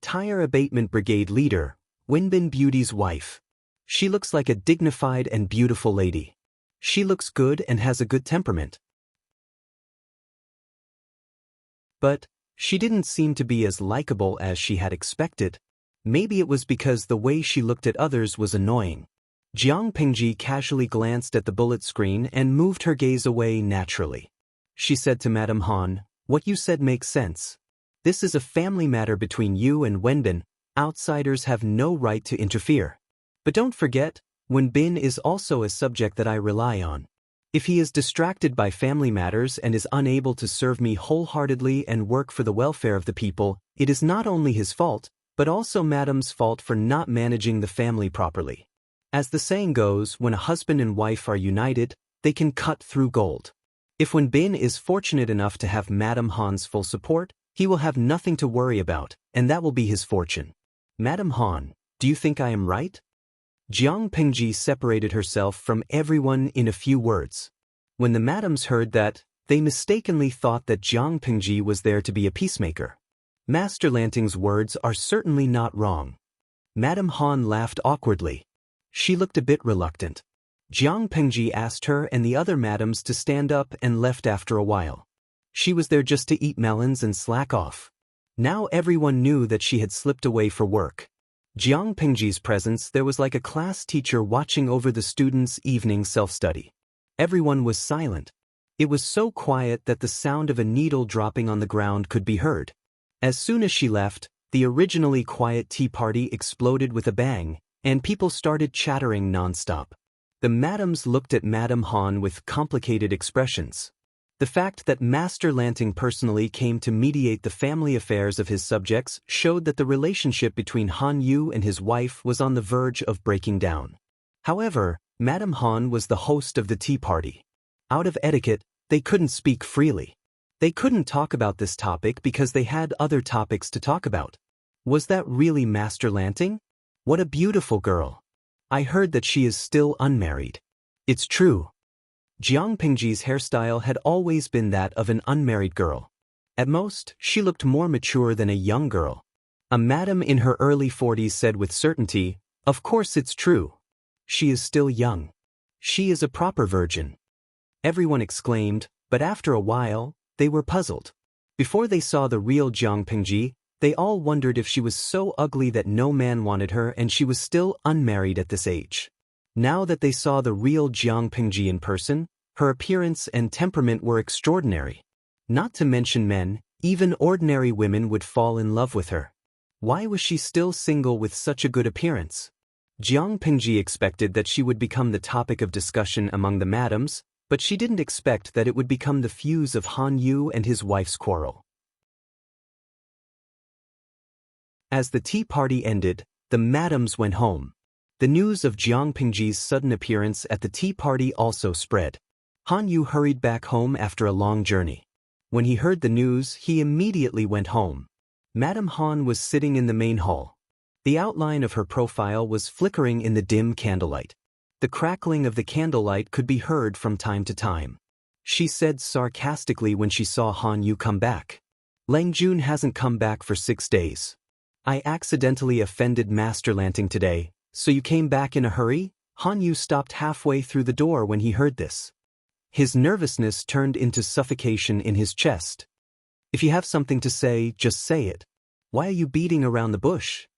Tire Abatement Brigade Leader, Wenbin Beauty's wife. She looks like a dignified and beautiful lady. She looks good and has a good temperament. But she didn't seem to be as likable as she had expected. Maybe it was because the way she looked at others was annoying. Jiang Pingji casually glanced at the bullet screen and moved her gaze away naturally. She said to Madame Han, "What you said makes sense. This is a family matter between you and Wenbin. Outsiders have no right to interfere. But don't forget, Wenbin is also a subject that I rely on. If he is distracted by family matters and is unable to serve me wholeheartedly and work for the welfare of the people, it is not only his fault, but also Madame's fault for not managing the family properly. As the saying goes, when a husband and wife are united, they can cut through gold. If Wenbin is fortunate enough to have Madame Han's full support, he will have nothing to worry about, and that will be his fortune. Madame Han, do you think I am right?" Jiang Pingji separated herself from everyone in a few words. When the madams heard that, they mistakenly thought that Jiang Pingji was there to be a peacemaker. Master Lanting's words are certainly not wrong. Madame Han laughed awkwardly. She looked a bit reluctant. Jiang Pingji asked her and the other madams to stand up and left after a while. She was there just to eat melons and slack off. Now everyone knew that she had slipped away for work. Jiang Pingji's presence there was like a class teacher watching over the students' evening self-study. Everyone was silent. It was so quiet that the sound of a needle dropping on the ground could be heard. As soon as she left, the originally quiet tea party exploded with a bang, and people started chattering non-stop. The madams looked at Madame Han with complicated expressions. The fact that Master Lanting personally came to mediate the family affairs of his subjects showed that the relationship between Han Yu and his wife was on the verge of breaking down. However, Madame Han was the host of the tea party. Out of etiquette, they couldn't speak freely. They couldn't talk about this topic because they had other topics to talk about. Was that really Master Lanting? What a beautiful girl. I heard that she is still unmarried. It's true. Jiang Pingji's hairstyle had always been that of an unmarried girl. At most, she looked more mature than a young girl. A madam in her early 40s said with certainty, "Of course it's true. She is still young. She is a proper virgin." Everyone exclaimed, but after a while, they were puzzled. Before they saw the real Jiang Pingji, they all wondered if she was so ugly that no man wanted her and she was still unmarried at this age. Now that they saw the real Jiang Pingji in person, her appearance and temperament were extraordinary. Not to mention men, even ordinary women would fall in love with her. Why was she still single with such a good appearance? Jiang Pingji expected that she would become the topic of discussion among the madams, but she didn't expect that it would become the fuse of Han Yu and his wife's quarrel. As the tea party ended, the madams went home. The news of Jiang Pingji's sudden appearance at the tea party also spread. Han Yu hurried back home after a long journey. When he heard the news, he immediately went home. Madame Han was sitting in the main hall. The outline of her profile was flickering in the dim candlelight. The crackling of the candlelight could be heard from time to time. She said sarcastically when she saw Han Yu come back, "Lang Jun hasn't come back for 6 days. I accidentally offended Master Lanting today, so you came back in a hurry?" Han Yu stopped halfway through the door when he heard this. His nervousness turned into suffocation in his chest. "If you have something to say, just say it. Why are you beating around the bush?"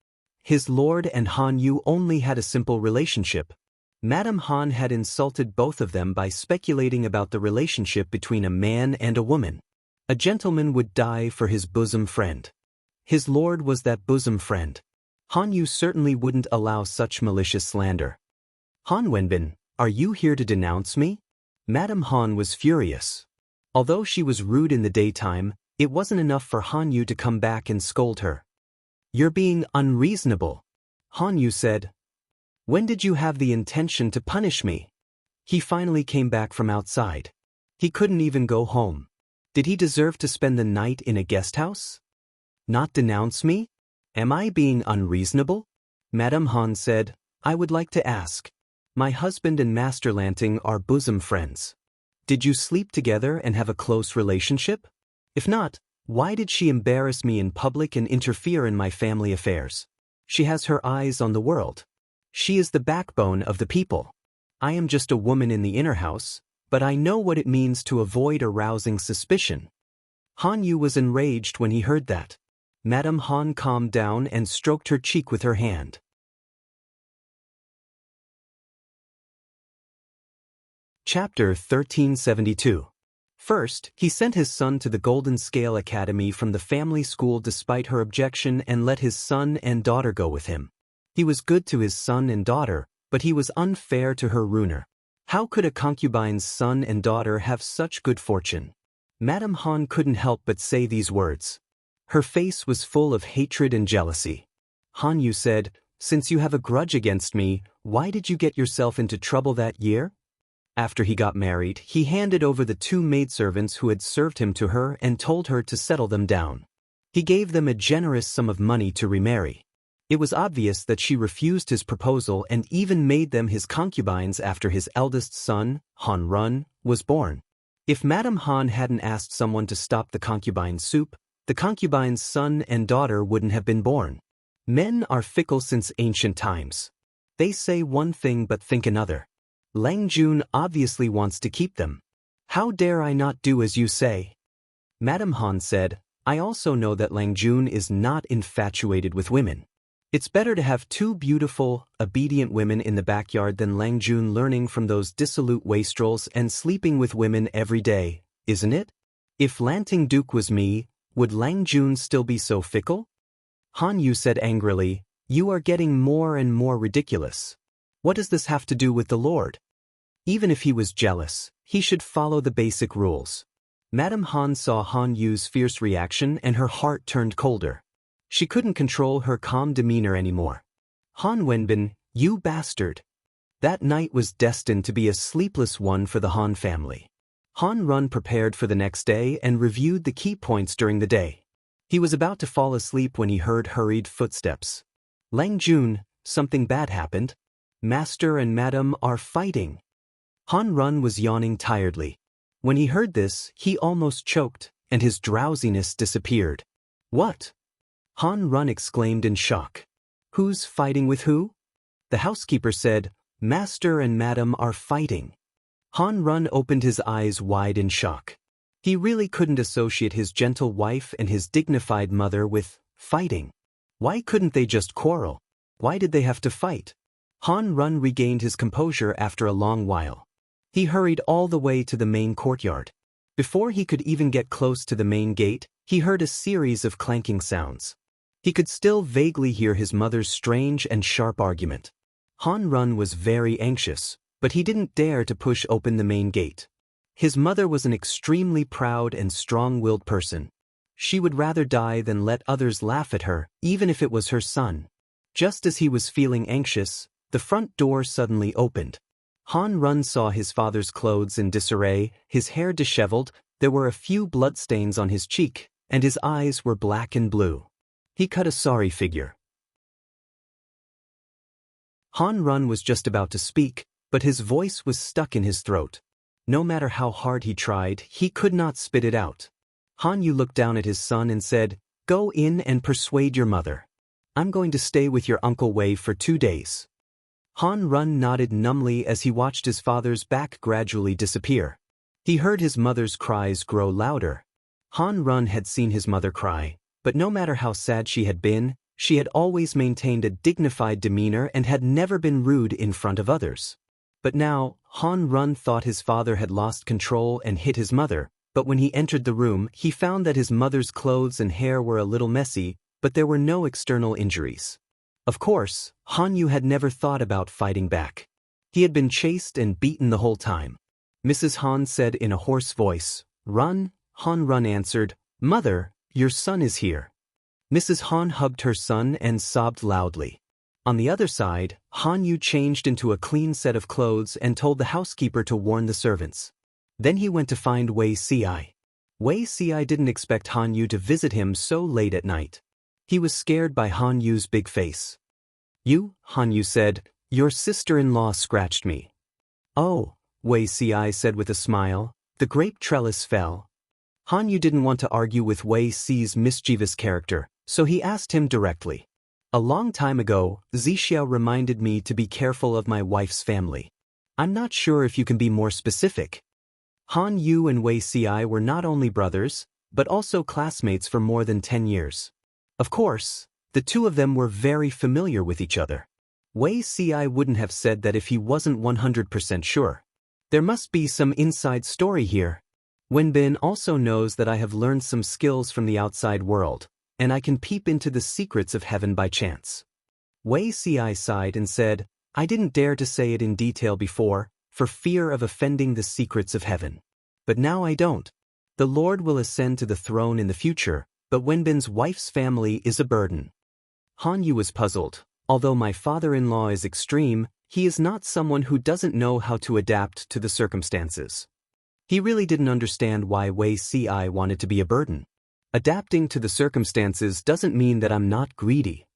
His lord and Han Yu only had a simple relationship. Madame Han had insulted both of them by speculating about the relationship between a man and a woman. A gentleman would die for his bosom friend. His lord was that bosom friend. Han Yu certainly wouldn't allow such malicious slander. "Han Wenbin, are you here to denounce me?" Madame Han was furious. Although she was rude in the daytime, it wasn't enough for Han Yu to come back and scold her. "You're being unreasonable," Han Yu said. "When did you have the intention to punish me?" He finally came back from outside. He couldn't even go home. Did he deserve to spend the night in a guest house? Not denounce me? Am I being unreasonable? Madame Han said, I would like to ask. My husband and Master Lanting are bosom friends. Did you sleep together and have a close relationship? If not, why did she embarrass me in public and interfere in my family affairs? She has her eyes on the world. She is the backbone of the people. I am just a woman in the inner house, but I know what it means to avoid arousing suspicion. Han Yu was enraged when he heard that. Madame Han calmed down and stroked her cheek with her hand. Chapter 1372. First, he sent his son to the Golden Scale Academy from the family school despite her objection and let his son and daughter go with him. He was good to his son and daughter, but he was unfair to her ruiner. How could a concubine's son and daughter have such good fortune? Madame Han couldn't help but say these words. Her face was full of hatred and jealousy. Han Yu said, Since you have a grudge against me, why did you get yourself into trouble that year? After he got married, he handed over the 2 maidservants who had served him to her and told her to settle them down. He gave them a generous sum of money to remarry. It was obvious that she refused his proposal and even made them his concubines after his eldest son, Han Run, was born. If Madame Han hadn't asked someone to stop the concubine soup, the concubine's son and daughter wouldn't have been born. Men are fickle since ancient times. They say one thing but think another. Lang Jun obviously wants to keep them. How dare I not do as you say? Madame Han said, I also know that Lang Jun is not infatuated with women. It's better to have 2 beautiful, obedient women in the backyard than Lang Jun learning from those dissolute wastrels and sleeping with women every day, isn't it? If Lanting Duke was me, would Lang Jun still be so fickle? Han Yu said angrily, You are getting more and more ridiculous. What does this have to do with the Lord? Even if he was jealous, he should follow the basic rules. Madame Han saw Han Yu's fierce reaction and her heart turned colder. She couldn't control her calm demeanor anymore. Han Wenbin, you bastard. That night was destined to be a sleepless one for the Han family. Han Run prepared for the next day and reviewed the key points during the day. He was about to fall asleep when he heard hurried footsteps. Lang Jun, something bad happened. Master and Madam are fighting. Han Run was yawning tiredly. When he heard this, he almost choked, and his drowsiness disappeared. What? Han Run exclaimed in shock. Who's fighting with who? The housekeeper said, Master and Madam are fighting. Han Run opened his eyes wide in shock. He really couldn't associate his gentle wife and his dignified mother with fighting. Why couldn't they just quarrel? Why did they have to fight? Han Run regained his composure after a long while. He hurried all the way to the main courtyard. Before he could even get close to the main gate, he heard a series of clanking sounds. He could still vaguely hear his mother's strange and sharp argument. Han Run was very anxious, but he didn't dare to push open the main gate. His mother was an extremely proud and strong-willed person. She would rather die than let others laugh at her, even if it was her son. Just as he was feeling anxious, the front door suddenly opened. Han Run saw his father's clothes in disarray, his hair disheveled, there were a few bloodstains on his cheek, and his eyes were black and blue. He cut a sorry figure. Han Run was just about to speak, but his voice was stuck in his throat. No matter how hard he tried, he could not spit it out. Han Yu looked down at his son and said, Go in and persuade your mother. I'm going to stay with your Uncle Wei for 2 days. Han Run nodded numbly as he watched his father's back gradually disappear. He heard his mother's cries grow louder. Han Run had seen his mother cry, but no matter how sad she had been, she had always maintained a dignified demeanor and had never been rude in front of others. But now, Han Run thought his father had lost control and hit his mother, but when he entered the room, he found that his mother's clothes and hair were a little messy, but there were no external injuries. Of course, Han Yu had never thought about fighting back. He had been chased and beaten the whole time. Mrs. Han said in a hoarse voice, Run. Han Run answered, Mother, your son is here. Mrs. Han hugged her son and sobbed loudly. On the other side, Han Yu changed into a clean set of clothes and told the housekeeper to warn the servants. Then he went to find Wei Ci. Wei Xi didn't expect Han Yu to visit him so late at night. He was scared by Han Yu's big face. "You," Han Yu said, "your sister-in-law scratched me." "Oh," Wei Xi said with a smile, "the grape trellis fell." Han Yu didn't want to argue with Wei Xi's mischievous character, so he asked him directly. "A long time ago, Xixiao reminded me to be careful of my wife's family. I'm not sure if you can be more specific." Han Yu and Wei Xi were not only brothers, but also classmates for more than 10 years. Of course, the two of them were very familiar with each other. Wei Xi wouldn't have said that if he wasn't 100% sure. There must be some inside story here. Wenbin also knows that I have learned some skills from the outside world, and I can peep into the secrets of heaven by chance. Wei Xi sighed and said, "I didn't dare to say it in detail before, for fear of offending the secrets of heaven. But now I don't. The Lord will ascend to the throne in the future, but Wenbin's wife's family is a burden." Han Yu was puzzled. Although my father-in-law is extreme, he is not someone who doesn't know how to adapt to the circumstances. He really didn't understand why Wei Xi wanted to be a burden. Adapting to the circumstances doesn't mean that I'm not greedy.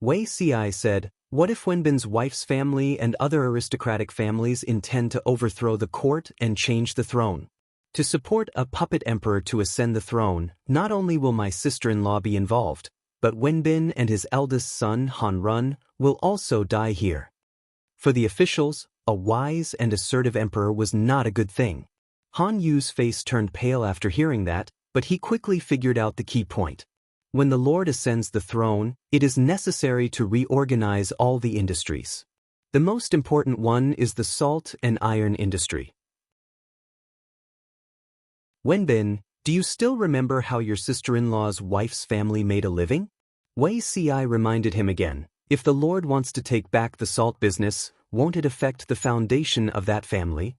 Wei Xi said, "What if Wenbin's wife's family and other aristocratic families intend to overthrow the court and change the throne? To support a puppet emperor to ascend the throne, not only will my sister-in-law be involved, but Wenbin and his eldest son, Han Run, will also die here." For the officials, a wise and assertive emperor was not a good thing. Han Yu's face turned pale after hearing that, but he quickly figured out the key point. When the Lord ascends the throne, it is necessary to reorganize all the industries. The most important one is the salt and iron industry. "Wenbin, do you still remember how your sister-in-law's wife's family made a living?" Wei Xi reminded him again. "If the Lord wants to take back the salt business, won't it affect the foundation of that family?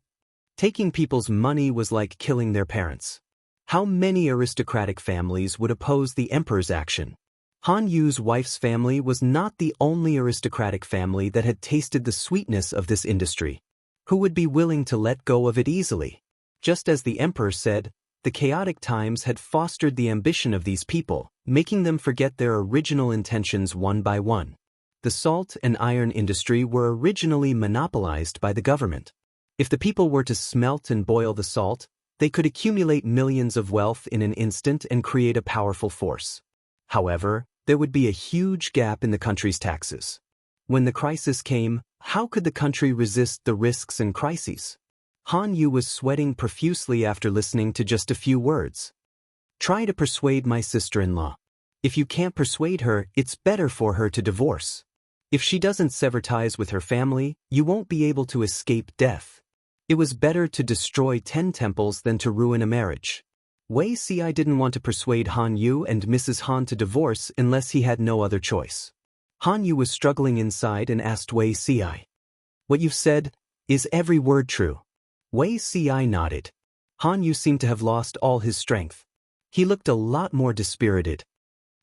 Taking people's money was like killing their parents. How many aristocratic families would oppose the emperor's action?" Han Yu's wife's family was not the only aristocratic family that had tasted the sweetness of this industry. Who would be willing to let go of it easily? Just as the emperor said, the chaotic times had fostered the ambition of these people, making them forget their original intentions one by one. The salt and iron industry were originally monopolized by the government. If the people were to smelt and boil the salt, they could accumulate millions of wealth in an instant and create a powerful force. However, there would be a huge gap in the country's taxes. When the crisis came, how could the country resist the risks and crises? Han Yu was sweating profusely after listening to just a few words. "Try to persuade my sister-in-law. If you can't persuade her, it's better for her to divorce. If she doesn't sever ties with her family, you won't be able to escape death. It was better to destroy 10 temples than to ruin a marriage." Wei Xi didn't want to persuade Han Yu and Mrs. Han to divorce unless he had no other choice. Han Yu was struggling inside and asked Wei Xi, "What you've said, is every word true?" Wei Xi nodded. Han Yu seemed to have lost all his strength. He looked a lot more dispirited.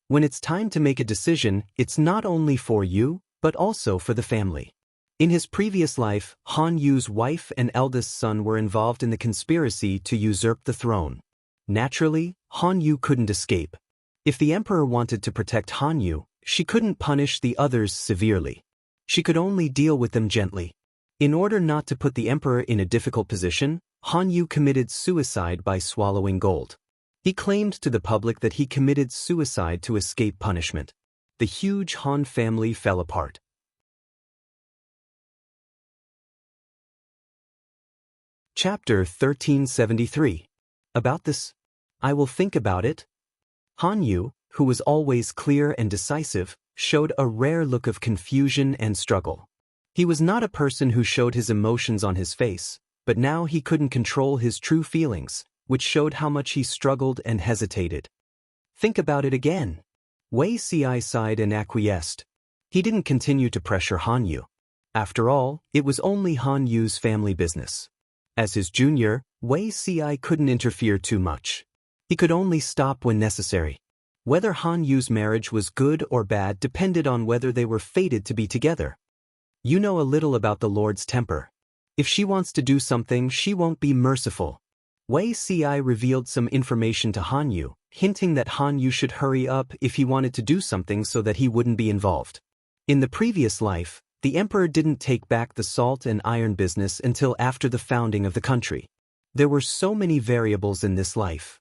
"When it's time to make a decision, it's not only for you, but also for the family." In his previous life, Han Yu's wife and eldest son were involved in the conspiracy to usurp the throne. Naturally, Han Yu couldn't escape. If the emperor wanted to protect Han Yu, she couldn't punish the others severely. She could only deal with them gently. In order not to put the emperor in a difficult position, Han Yu committed suicide by swallowing gold. He claimed to the public that he committed suicide to escape punishment. The huge Han family fell apart. Chapter 1373. About this, I will think about it. Han Yu, who was always clear and decisive, showed a rare look of confusion and struggle. He was not a person who showed his emotions on his face, but now he couldn't control his true feelings, which showed how much he struggled and hesitated. "Think about it again." Wei Xi sighed and acquiesced. He didn't continue to pressure Han Yu. After all, it was only Han Yu's family business. As his junior, Wei Xi couldn't interfere too much. He could only stop when necessary. Whether Han Yu's marriage was good or bad depended on whether they were fated to be together. "You know a little about the Lord's temper. If she wants to do something, she won't be merciful." Wei Ci revealed some information to Han Yu, hinting that Han Yu should hurry up if he wanted to do something so that he wouldn't be involved. In the previous life, the emperor didn't take back the salt and iron business until after the founding of the country. There were so many variables in this life.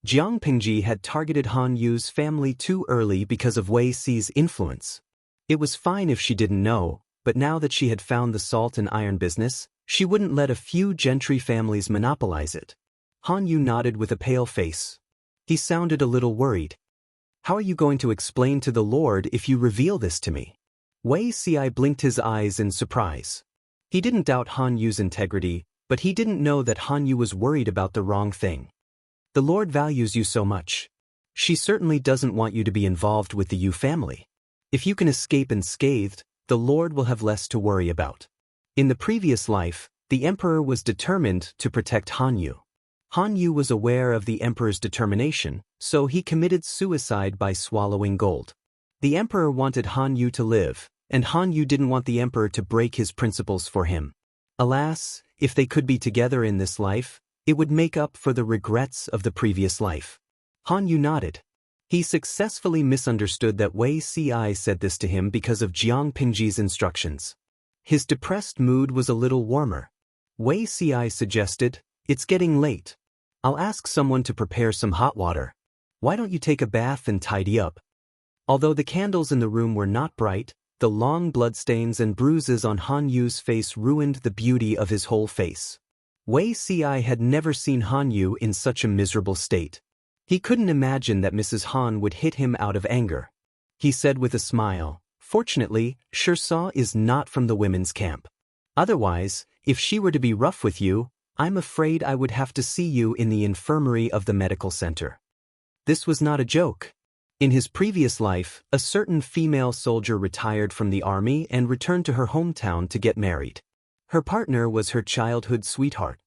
Jiang Pingji had targeted Han Yu's family too early because of Wei Ci's influence. It was fine if she didn't know, but now that she had found the salt and iron business, she wouldn't let a few gentry families monopolize it. Han Yu nodded with a pale face. He sounded a little worried. How are you going to explain to the Lord if you reveal this to me? Wei Ci blinked his eyes in surprise. He didn't doubt Han Yu's integrity, but he didn't know that Han Yu was worried about the wrong thing. The Lord values you so much. She certainly doesn't want you to be involved with the Yu family. If you can escape unscathed, the Lord will have less to worry about. In the previous life, the emperor was determined to protect Han Yu. Han Yu was aware of the emperor's determination, so he committed suicide by swallowing gold. The emperor wanted Han Yu to live, and Han Yu didn't want the emperor to break his principles for him. Alas, if they could be together in this life, it would make up for the regrets of the previous life. Han Yu nodded. He successfully misunderstood that Wei Ci said this to him because of Jiang Pingji's instructions. His depressed mood was a little warmer. Wei Ci suggested, "It's getting late. I'll ask someone to prepare some hot water. Why don't you take a bath and tidy up?" Although the candles in the room were not bright, the long bloodstains and bruises on Han Yu's face ruined the beauty of his whole face. Wei Ci had never seen Han Yu in such a miserable state. He couldn't imagine that Mrs. Han would hit him out of anger. He said with a smile, "Fortunately, Shirsao is not from the women's camp. Otherwise, if she were to be rough with you, I'm afraid I would have to see you in the infirmary of the medical center." This was not a joke. In his previous life, a certain female soldier retired from the army and returned to her hometown to get married. Her partner was her childhood sweetheart.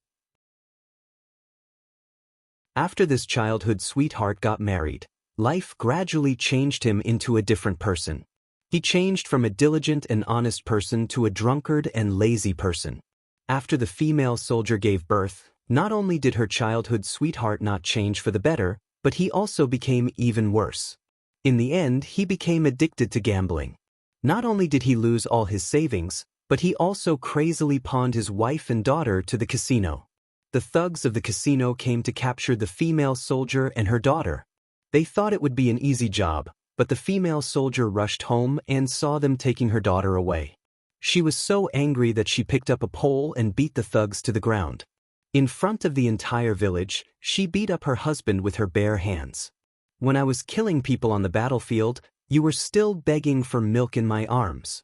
After this childhood sweetheart got married, life gradually changed him into a different person. He changed from a diligent and honest person to a drunkard and lazy person. After the female soldier gave birth, not only did her childhood sweetheart not change for the better, but he also became even worse. In the end, he became addicted to gambling. Not only did he lose all his savings, but he also crazily pawned his wife and daughter to the casino. The thugs of the casino came to capture the female soldier and her daughter. They thought it would be an easy job, but the female soldier rushed home and saw them taking her daughter away. She was so angry that she picked up a pole and beat the thugs to the ground. In front of the entire village, she beat up her husband with her bare hands. "When I was killing people on the battlefield, you were still begging for milk in my arms."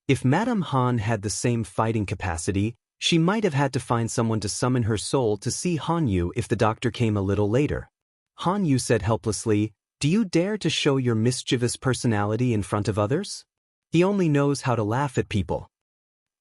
If Madame Han had the same fighting capacity, she might have had to find someone to summon her soul to see Han Yu if the doctor came a little later. Han Yu said helplessly, "Do you dare to show your mischievous personality in front of others?" He only knows how to laugh at people.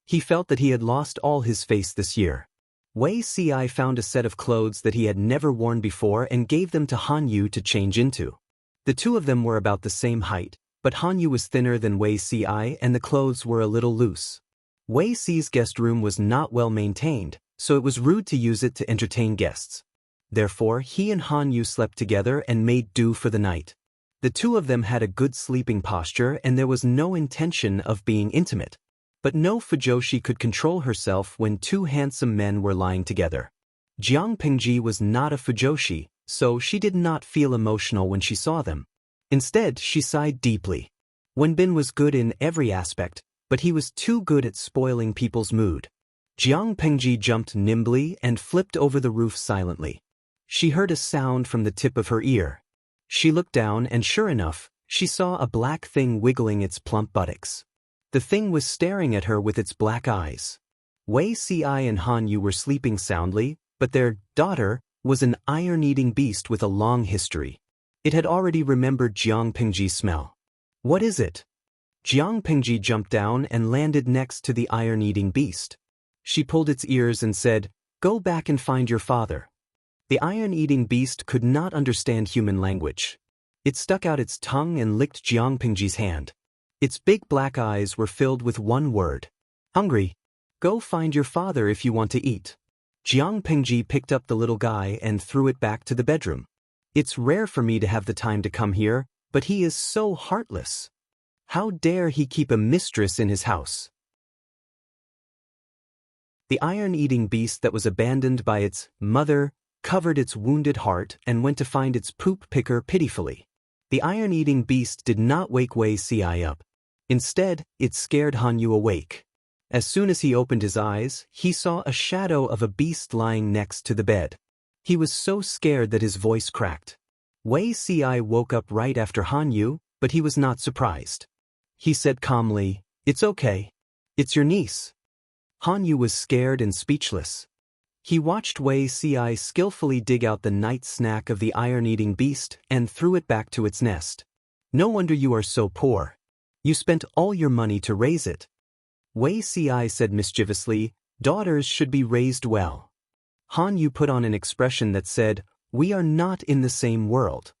He felt that he had lost all his face this year. Wei Ci found a set of clothes that he had never worn before and gave them to Han Yu to change into. The two of them were about the same height, but Han Yu was thinner than Wei Ci and the clothes were a little loose. Wei Ci's guest room was not well maintained, so it was rude to use it to entertain guests. Therefore, he and Han Yu slept together and made do for the night. The two of them had a good sleeping posture and there was no intention of being intimate. But no fujoshi could control herself when two handsome men were lying together. Jiang Pingji was not a fujoshi, so she did not feel emotional when she saw them. Instead, she sighed deeply. Wenbin was good in every aspect, but he was too good at spoiling people's mood. Jiang Pingji jumped nimbly and flipped over the roof silently. She heard a sound from the tip of her ear. She looked down and sure enough, she saw a black thing wiggling its plump buttocks. The thing was staring at her with its black eyes. Wei Ci and Han Yu were sleeping soundly, but their daughter was an iron-eating beast with a long history. It had already remembered Jiang Pingji's smell. "What is it?" Jiang Pingji jumped down and landed next to the iron-eating beast. She pulled its ears and said, "Go back and find your father." The iron-eating beast could not understand human language. It stuck out its tongue and licked Jiang Pingji's hand. Its big black eyes were filled with one word: hungry. "Go find your father if you want to eat." Jiang Pengji picked up the little guy and threw it back to the bedroom. It's rare for me to have the time to come here, but he is so heartless. How dare he keep a mistress in his house? The iron-eating beast that was abandoned by its mother covered its wounded heart and went to find its poop picker pitifully. The iron-eating beast did not wake Wei Ci up. Instead, it scared Han Yu awake. As soon as he opened his eyes, he saw a shadow of a beast lying next to the bed. He was so scared that his voice cracked. Wei Ci woke up right after Han Yu, but he was not surprised. He said calmly, "It's okay. It's your niece." Han Yu was scared and speechless. He watched Wei Ci skillfully dig out the night snack of the iron-eating beast and threw it back to its nest. "No wonder you are so poor. You spent all your money to raise it." Wei Ci said mischievously, "Daughters should be raised well." Han Yu put on an expression that said, "We are not in the same world."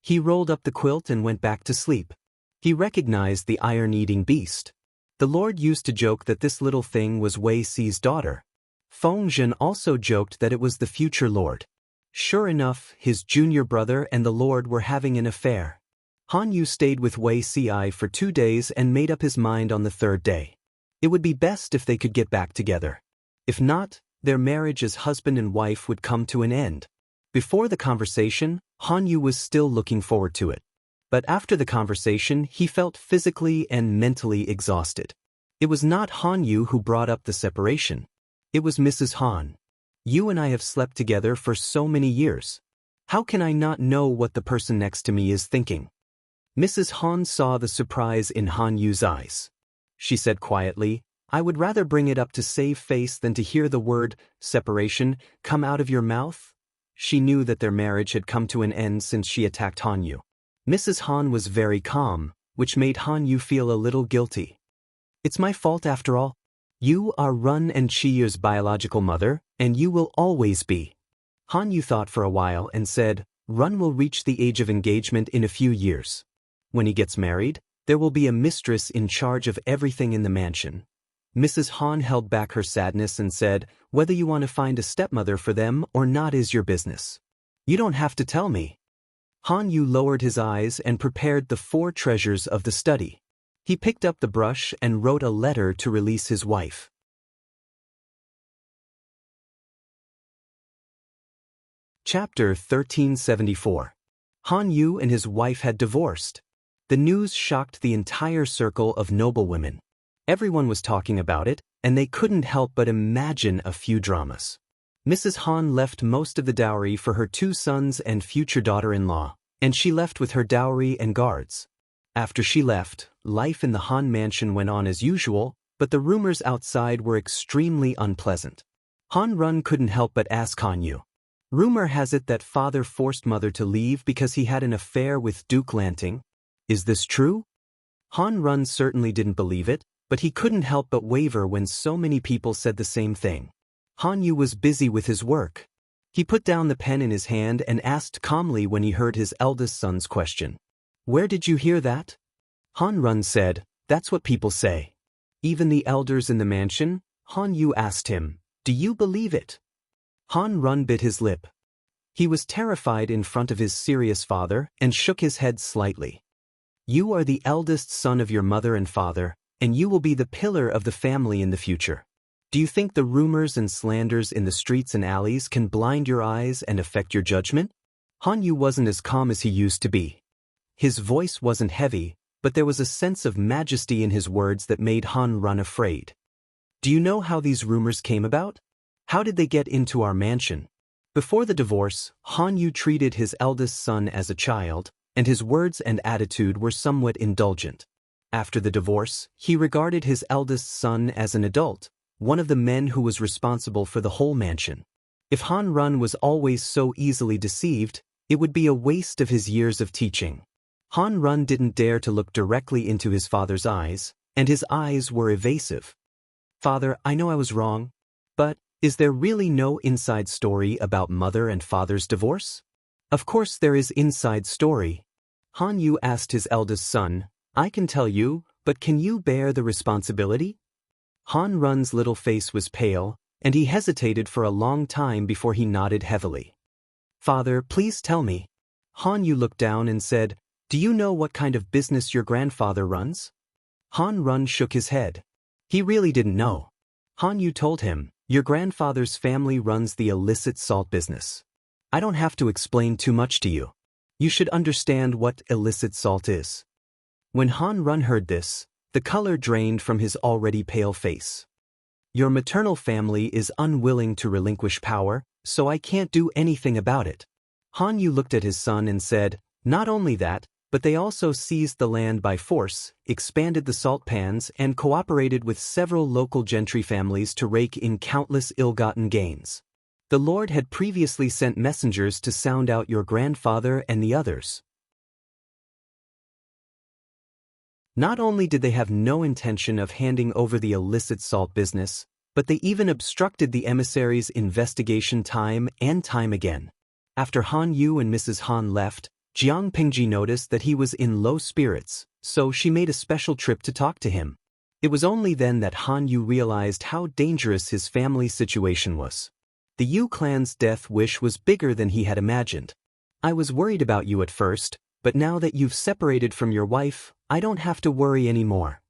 He rolled up the quilt and went back to sleep. He recognized the iron-eating beast. The Lord used to joke that this little thing was Wei Ci's daughter. Feng Zhen also joked that it was the future Lord. Sure enough, his junior brother and the Lord were having an affair. Han Yu stayed with Wei Ci for 2 days and made up his mind on the 3rd day. It would be best if they could get back together. If not, their marriage as husband and wife would come to an end. Before the conversation, Han Yu was still looking forward to it. But after the conversation, he felt physically and mentally exhausted. It was not Han Yu who brought up the separation. It was Mrs. Han. "You and I have slept together for so many years. How can I not know what the person next to me is thinking?" Mrs. Han saw the surprise in Han Yu's eyes. She said quietly, "I would rather bring it up to save face than to hear the word separation come out of your mouth." She knew that their marriage had come to an end since she attacked Han Yu. Mrs. Han was very calm, which made Han Yu feel a little guilty. "It's my fault after all. You are Run and Chiyu's biological mother, and you will always be." Han Yu thought for a while and said, "Run will reach the age of engagement in a few years. When he gets married, there will be a mistress in charge of everything in the mansion." Mrs. Han held back her sadness and said, "Whether you want to find a stepmother for them or not is your business. You don't have to tell me." Han Yu lowered his eyes and prepared the 4 treasures of the study. He picked up the brush and wrote a letter to release his wife. Chapter 1374. Han Yu and his wife had divorced. The news shocked the entire circle of noblewomen. Everyone was talking about it, and they couldn't help but imagine a few dramas. Mrs. Han left most of the dowry for her 2 sons and future daughter-in-law, and she left with her dowry and guards. After she left, life in the Han mansion went on as usual, but the rumors outside were extremely unpleasant. Han Run couldn't help but ask Han Yu. "Rumor has it that father forced mother to leave because he had an affair with Duke Lanting. Is this true?" Han Run certainly didn't believe it, but he couldn't help but waver when so many people said the same thing. Han Yu was busy with his work. He put down the pen in his hand and asked calmly when he heard his eldest son's question. "Where did you hear that?" Han Run said, "That's what people say." "Even the elders in the mansion?" Han Yu asked him, "Do you believe it?" Han Run bit his lip. He was terrified in front of his serious father and shook his head slightly. "You are the eldest son of your mother and father, and you will be the pillar of the family in the future. Do you think the rumors and slanders in the streets and alleys can blind your eyes and affect your judgment?" Han Yu wasn't as calm as he used to be. His voice wasn't heavy, but there was a sense of majesty in his words that made Han Run afraid. "Do you know how these rumors came about? How did they get into our mansion?" Before the divorce, Han Yu treated his eldest son as a child, and his words and attitude were somewhat indulgent. After the divorce, he regarded his eldest son as an adult, one of the men who was responsible for the whole mansion. If Han Run was always so easily deceived, it would be a waste of his years of teaching. Han Run didn't dare to look directly into his father's eyes, and his eyes were evasive. "Father, I know I was wrong, but is there really no inside story about mother and father's divorce?" "Of course there is inside story." Han Yu asked his eldest son, "I can tell you, but can you bear the responsibility?" Han Run's little face was pale, and he hesitated for a long time before he nodded heavily. "Father, please tell me." Han Yu looked down and said, "Do you know what kind of business your grandfather runs?" Han Run shook his head. He really didn't know. Han Yu told him, "Your grandfather's family runs the illicit salt business. I don't have to explain too much to you. You should understand what illicit salt is." When Han Run heard this, the color drained from his already pale face. "Your maternal family is unwilling to relinquish power, so I can't do anything about it." Han Yu looked at his son and said, "Not only that, but they also seized the land by force, expanded the salt pans, and cooperated with several local gentry families to rake in countless ill-gotten gains. The Lord had previously sent messengers to sound out your grandfather and the others. Not only did they have no intention of handing over the illicit salt business, but they even obstructed the emissaries' investigation time and time again. After Han Yu and Mrs. Han left, Jiang Pingji noticed that he was in low spirits, so she made a special trip to talk to him. It was only then that Han Yu realized how dangerous his family situation was. The Yu clan's death wish was bigger than he had imagined. "I was worried about you at first, but now that you've separated from your wife, I don't have to worry anymore."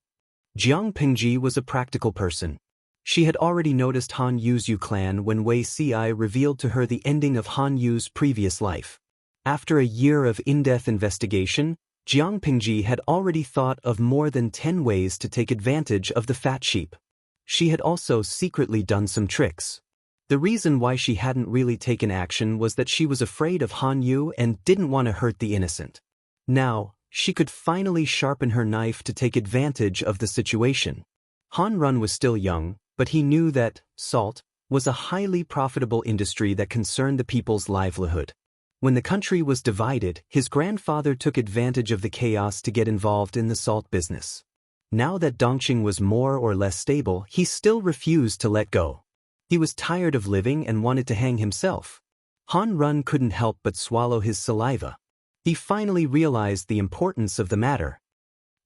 Jiang Pingji was a practical person. She had already noticed Han Yu's Yu clan when Wei Ci revealed to her the ending of Han Yu's previous life. After a year of in-depth investigation, Jiang Pingji had already thought of more than 10 ways to take advantage of the fat sheep. She had also secretly done some tricks. The reason why she hadn't really taken action was that she was afraid of Han Yu and didn't want to hurt the innocent. Now, she could finally sharpen her knife to take advantage of the situation. Han Run was still young, but he knew that salt was a highly profitable industry that concerned the people's livelihood. When the country was divided, his grandfather took advantage of the chaos to get involved in the salt business. Now that Dongqing was more or less stable, he still refused to let go. He was tired of living and wanted to hang himself. Han Run couldn't help but swallow his saliva. He finally realized the importance of the matter.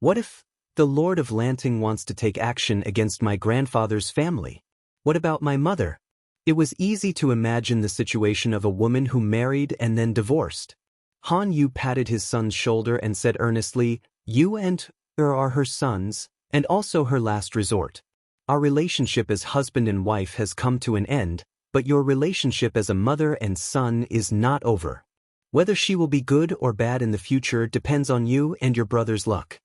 What if the Lord of Lanting wants to take action against my grandfather's family? What about my mother? It was easy to imagine the situation of a woman who married and then divorced. Han Yu patted his son's shoulder and said earnestly, "You and are her sons, and also her last resort. Our relationship as husband and wife has come to an end, but your relationship as a mother and son is not over. Whether she will be good or bad in the future depends on you and your brother's luck."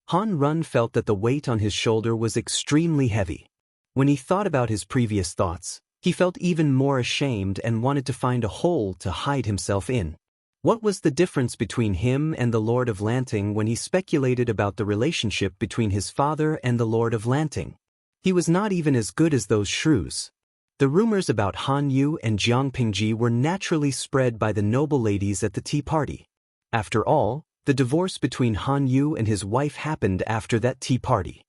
Han Run felt that the weight on his shoulder was extremely heavy. When he thought about his previous thoughts, he felt even more ashamed and wanted to find a hole to hide himself in. What was the difference between him and the Lord of Lanting when he speculated about the relationship between his father and the Lord of Lanting? He was not even as good as those shrews. The rumors about Han Yu and Jiang Pingji were naturally spread by the noble ladies at the tea party. After all, the divorce between Han Yu and his wife happened after that tea party.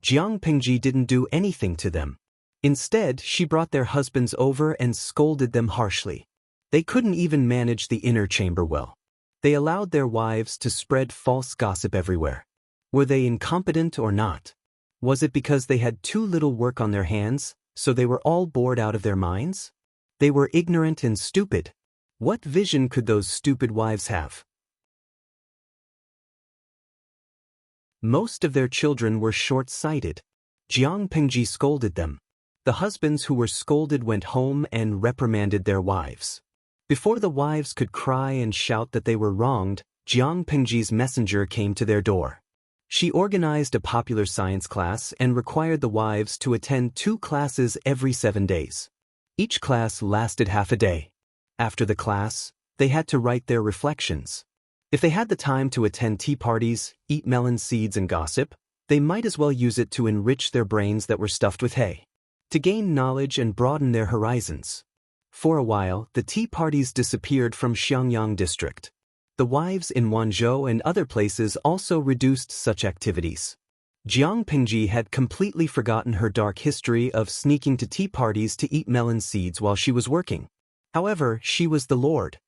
Jiang Pingji didn't do anything to them. Instead, she brought their husbands over and scolded them harshly. They couldn't even manage the inner chamber well. They allowed their wives to spread false gossip everywhere. Were they incompetent or not? Was it because they had too little work on their hands, so they were all bored out of their minds? They were ignorant and stupid. What vision could those stupid wives have? Most of their children were short-sighted. Jiang Pingji scolded them. The husbands who were scolded went home and reprimanded their wives. Before the wives could cry and shout that they were wronged, Jiang Pingji's messenger came to their door. She organized a popular science class and required the wives to attend 2 classes every 7 days. Each class lasted half a day. After the class, they had to write their reflections. If they had the time to attend tea parties, eat melon seeds and gossip, they might as well use it to enrich their brains that were stuffed with hay, to gain knowledge and broaden their horizons. For a while, the tea parties disappeared from Xiangyang district. The wives in Wanzhou and other places also reduced such activities. Jiang Pingji had completely forgotten her dark history of sneaking to tea parties to eat melon seeds while she was working. However, she was the Lord.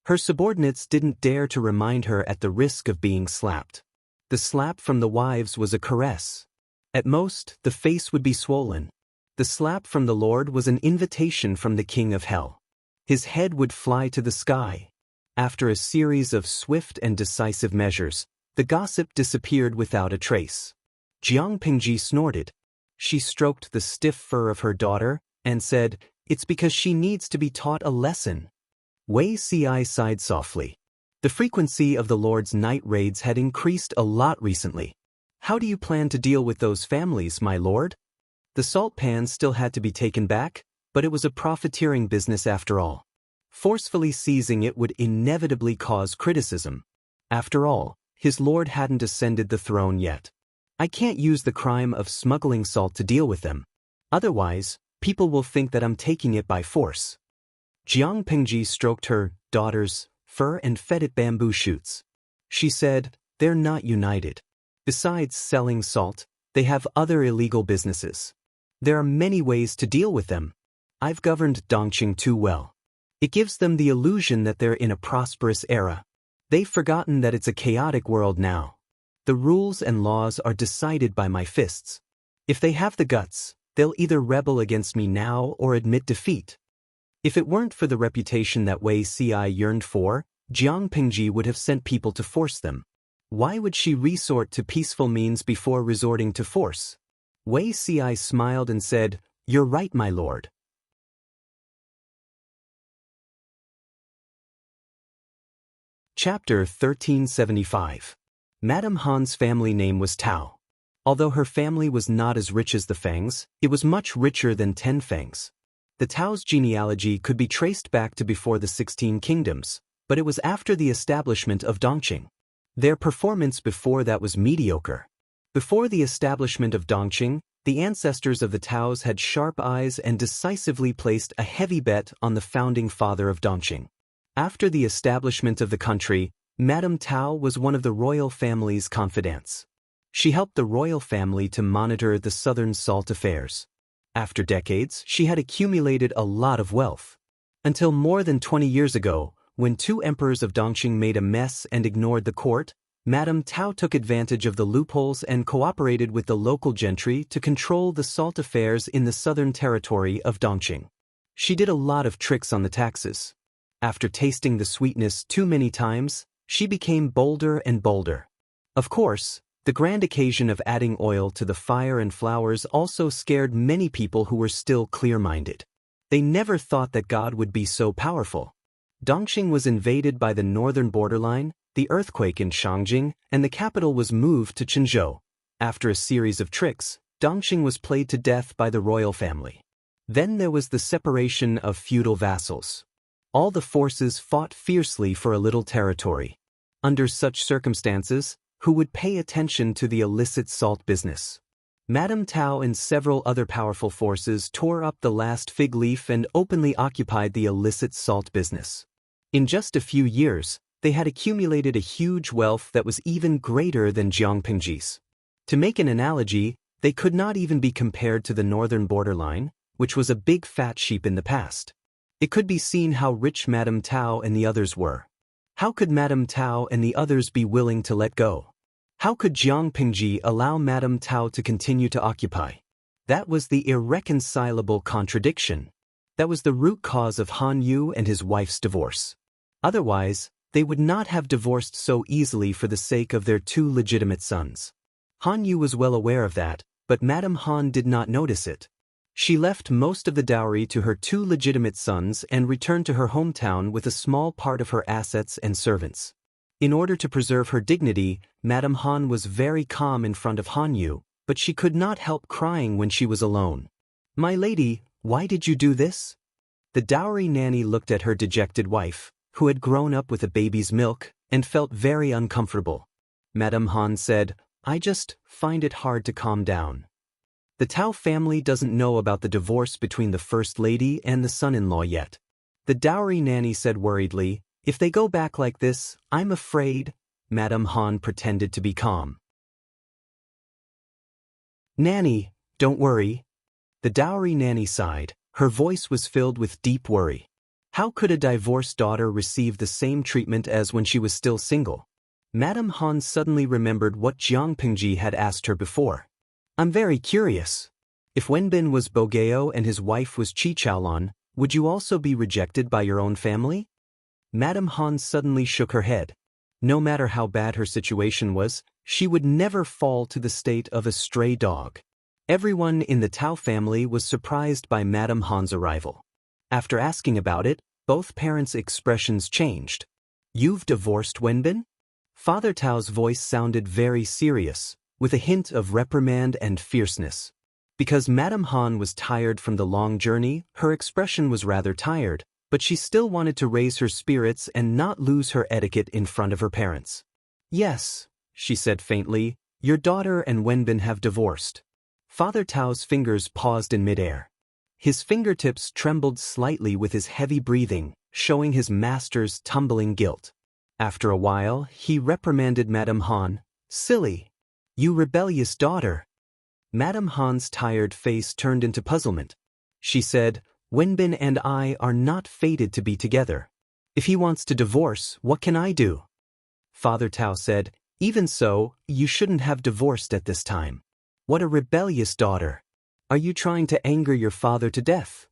Her subordinates didn't dare to remind her at the risk of being slapped. The slap from the wives was a caress. At most, the face would be swollen. The slap from the Lord was an invitation from the king of hell. His head would fly to the sky. After a series of swift and decisive measures, the gossip disappeared without a trace. Jiang Pingji snorted. She stroked the stiff fur of her daughter and said, "It's because she needs to be taught a lesson." Wei Ci sighed softly. The frequency of the Lord's night raids had increased a lot recently. "How do you plan to deal with those families, my lord?" The salt pans still had to be taken back, but it was a profiteering business after all. Forcefully seizing it would inevitably cause criticism. After all, his lord hadn't ascended the throne yet. "I can't use the crime of smuggling salt to deal with them. Otherwise, people will think that I'm taking it by force." Jiang Pingji stroked her daughter's fur and fed it bamboo shoots. She said, "They're not united. Besides selling salt, they have other illegal businesses. There are many ways to deal with them. I've governed Dongqing too well. It gives them the illusion that they're in a prosperous era. They've forgotten that it's a chaotic world now. The rules and laws are decided by my fists. If they have the guts, they'll either rebel against me now or admit defeat." If it weren't for the reputation that Wei Ci yearned for, Jiang Pingji would have sent people to force them. Why would she resort to peaceful means before resorting to force? Wei Ci smiled and said, "You're right, my lord." Chapter 1375. Madame Han's family name was Tao. Although her family was not as rich as the Fangs, it was much richer than 10 Fangs. The Tao's genealogy could be traced back to before the 16 kingdoms, but it was after the establishment of Dongqing. Their performance before that was mediocre. Before the establishment of Dongqing, the ancestors of the Taos had sharp eyes and decisively placed a heavy bet on the founding father of Dongqing. After the establishment of the country, Madame Tao was one of the royal family's confidants. She helped the royal family to monitor the southern salt affairs. After decades, she had accumulated a lot of wealth. Until more than 20 years ago, when 2 emperors of Dongqing made a mess and ignored the court, Madame Tao took advantage of the loopholes and cooperated with the local gentry to control the salt affairs in the southern territory of Dongqing. She did a lot of tricks on the taxes. After tasting the sweetness too many times, she became bolder and bolder. Of course, the grand occasion of adding oil to the fire and flowers also scared many people who were still clear-minded. They never thought that God would be so powerful. Dongqing was invaded by the northern borderline, the earthquake in Shangjing, and the capital was moved to Chenzhou. After a series of tricks, Dongqing was played to death by the royal family. Then there was the separation of feudal vassals. All the forces fought fiercely for a little territory. Under such circumstances, who would pay attention to the illicit salt business? Madame Tao and several other powerful forces tore up the last fig leaf and openly occupied the illicit salt business. In just a few years, they had accumulated a huge wealth that was even greater than Jiang Pingji's. To make an analogy, they could not even be compared to the northern borderline, which was a big fat sheep in the past. It could be seen how rich Madame Tao and the others were. How could Madame Tao and the others be willing to let go? How could Jiang Pingji allow Madame Tao to continue to occupy? That was the irreconcilable contradiction. That was the root cause of Han Yu and his wife's divorce. Otherwise, they would not have divorced so easily for the sake of their 2 legitimate sons. Han Yu was well aware of that, but Madame Han did not notice it. She left most of the dowry to her 2 legitimate sons and returned to her hometown with a small part of her assets and servants. In order to preserve her dignity, Madame Han was very calm in front of Han Yu, but she could not help crying when she was alone. "My lady, why did you do this?" The dowry nanny looked at her dejected wife, who had grown up with a baby's milk, and felt very uncomfortable. Madame Han said, "I just find it hard to calm down. The Tao family doesn't know about the divorce between the First Lady and the son-in-law yet." The dowry nanny said worriedly, "If they go back like this, I'm afraid." Madame Han pretended to be calm. "Nanny, don't worry." The dowry nanny sighed. Her voice was filled with deep worry. How could a divorced daughter receive the same treatment as when she was still single? Madame Han suddenly remembered what Jiang Pingji had asked her before. "I'm very curious. If Wenbin was Bogeo and his wife was Chichaolon, would you also be rejected by your own family? Madame Han suddenly shook her head. No matter how bad her situation was, she would never fall to the state of a stray dog. Everyone in the Tao family was surprised by Madame Han's arrival. After asking about it, both parents' expressions changed. You've divorced Wenbin? Father Tao's voice sounded very serious, with a hint of reprimand and fierceness. Because Madame Han was tired from the long journey, her expression was rather tired, but she still wanted to raise her spirits and not lose her etiquette in front of her parents. Yes, she said faintly, your daughter and Wenbin have divorced. Father Tao's fingers paused in midair. His fingertips trembled slightly with his heavy breathing, showing his master's tumbling guilt. After a while, he reprimanded Madame Han. Silly! You rebellious daughter! Madame Han's tired face turned into puzzlement. She said, Wenbin and I are not fated to be together. If he wants to divorce, what can I do? Father Tao said, even so, you shouldn't have divorced at this time. What a rebellious daughter! Are you trying to anger your father to death?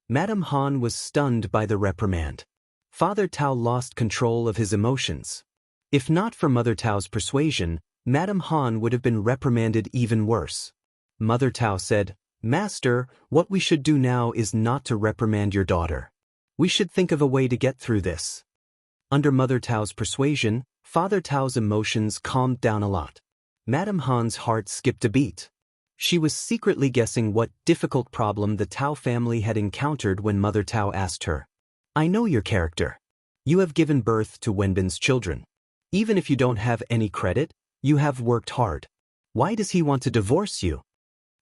Madame Han was stunned by the reprimand. Father Tao lost control of his emotions. If not for Mother Tao's persuasion, Madame Han would have been reprimanded even worse. Mother Tao said, Master, what we should do now is not to reprimand your daughter. We should think of a way to get through this. Under Mother Tao's persuasion, Father Tao's emotions calmed down a lot. Madame Han's heart skipped a beat. She was secretly guessing what difficult problem the Tao family had encountered when Mother Tao asked her. I know your character. You have given birth to Wenbin's children. Even if you don't have any credit, you have worked hard. Why does he want to divorce you?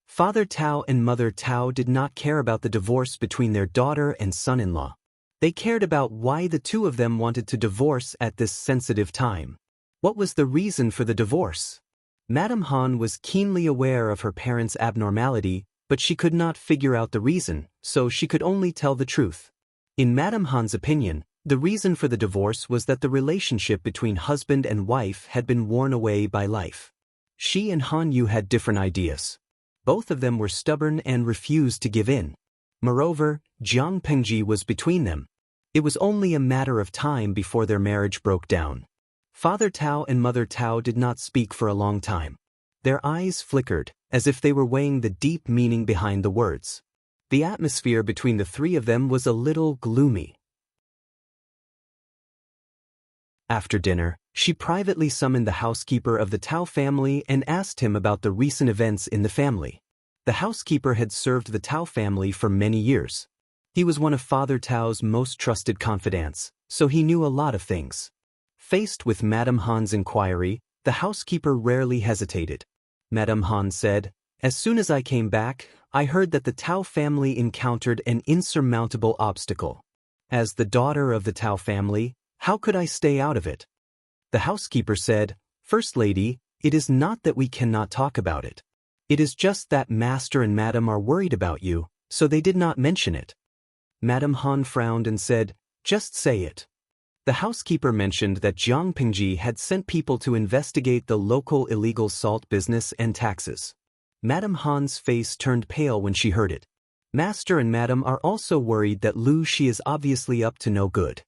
Father Tao and Mother Tao did not care about the divorce between their daughter and son-in-law. They cared about why the two of them wanted to divorce at this sensitive time. What was the reason for the divorce? Madame Han was keenly aware of her parents' abnormality, but she could not figure out the reason, so she could only tell the truth. In Madame Han's opinion, the reason for the divorce was that the relationship between husband and wife had been worn away by life. She and Han Yu had different ideas. Both of them were stubborn and refused to give in. Moreover, Jiang Pengji was between them. It was only a matter of time before their marriage broke down. Father Tao and Mother Tao did not speak for a long time. Their eyes flickered, as if they were weighing the deep meaning behind the words. The atmosphere between the three of them was a little gloomy. After dinner, she privately summoned the housekeeper of the Tao family and asked him about the recent events in the family. The housekeeper had served the Tao family for many years. He was one of Father Tao's most trusted confidants, so he knew a lot of things. Faced with Madame Han's inquiry, the housekeeper rarely hesitated. Madame Han said, As soon as I came back, I heard that the Tao family encountered an insurmountable obstacle. As the daughter of the Tao family, how could I stay out of it? The housekeeper said, First Lady, it is not that we cannot talk about it. It is just that Master and Madam are worried about you, so they did not mention it. Madame Han frowned and said, Just say it. The housekeeper mentioned that Jiang Pengji had sent people to investigate the local illegal salt business and taxes. Madame Han's face turned pale when she heard it. Master and Madam are also worried that Lu Shi is obviously up to no good.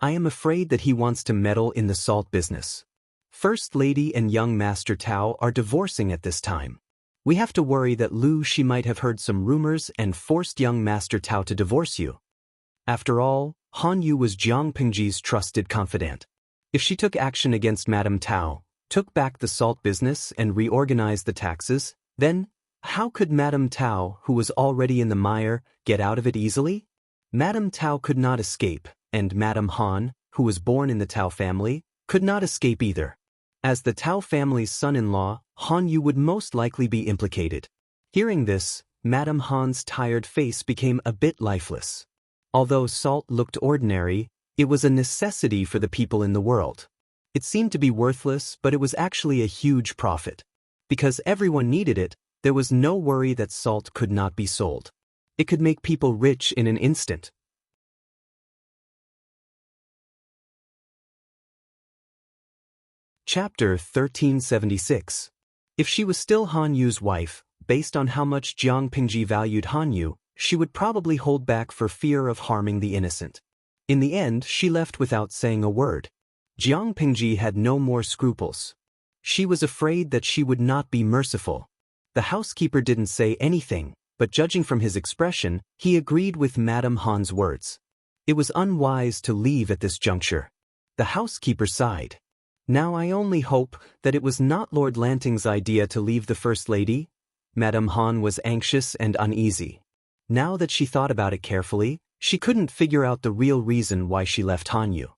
I am afraid that he wants to meddle in the salt business. First Lady and young Master Tao are divorcing at this time. We have to worry that Lu Shi might have heard some rumors and forced young Master Tao to divorce you. After all, Han Yu was Jiang Pengji's trusted confidant. If she took action against Madame Tao, took back the salt business and reorganized the taxes, then, how could Madame Tao, who was already in the mire, get out of it easily? Madame Tao could not escape, and Madame Han, who was born in the Tao family, could not escape either. As the Tao family's son-in-law, Han Yu would most likely be implicated. Hearing this, Madame Han's tired face became a bit lifeless. Although salt looked ordinary, it was a necessity for the people in the world. It seemed to be worthless, but it was actually a huge profit. Because everyone needed it, there was no worry that salt could not be sold. It could make people rich in an instant. Chapter 1376. If she was still Han Yu's wife, based on how much Jiang Pingji valued Han Yu, she would probably hold back for fear of harming the innocent. In the end, she left without saying a word. Jiang Pingji had no more scruples. She was afraid that she would not be merciful. The housekeeper didn't say anything, but judging from his expression, he agreed with Madame Han's words. It was unwise to leave at this juncture. The housekeeper sighed. Now I only hope that it was not Lord Lanting's idea to leave the First Lady. Madame Han was anxious and uneasy. Now that she thought about it carefully, she couldn't figure out the real reason why she left Han Yu.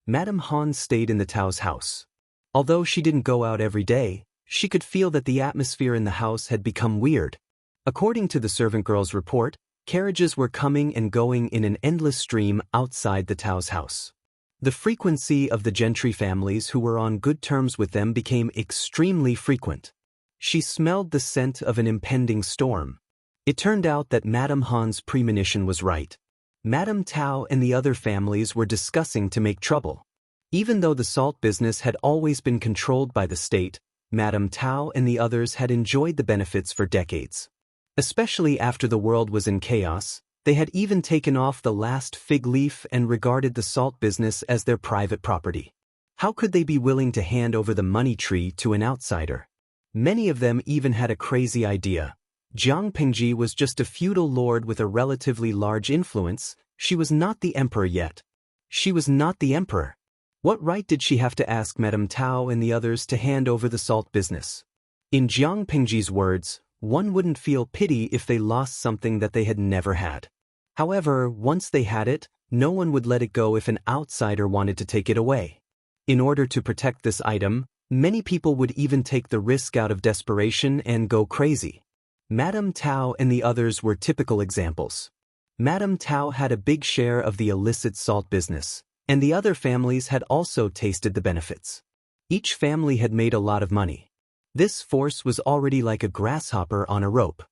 Madame Han stayed in the Tao's house. Although she didn't go out every day, she could feel that the atmosphere in the house had become weird. According to the servant girl's report, carriages were coming and going in an endless stream outside the Tao's house. The frequency of the gentry families who were on good terms with them became extremely frequent. She smelled the scent of an impending storm. It turned out that Madame Han's premonition was right. Madame Tao and the other families were discussing to make trouble. Even though the salt business had always been controlled by the state, Madame Tao and the others had enjoyed the benefits for decades. Especially after the world was in chaos, they had even taken off the last fig leaf and regarded the salt business as their private property. How could they be willing to hand over the money tree to an outsider? Many of them even had a crazy idea. Jiang Pingji was just a feudal lord with a relatively large influence. She was not the emperor yet. She was not the emperor. What right did she have to ask Madame Tao and the others to hand over the salt business? In Jiang Pingji's words, one wouldn't feel pity if they lost something that they had never had. However, once they had it, no one would let it go if an outsider wanted to take it away. In order to protect this item, many people would even take the risk out of desperation and go crazy. Madame Tao and the others were typical examples. Madame Tao had a big share of the illicit salt business, and the other families had also tasted the benefits. Each family had made a lot of money. This force was already like a grasshopper on a rope.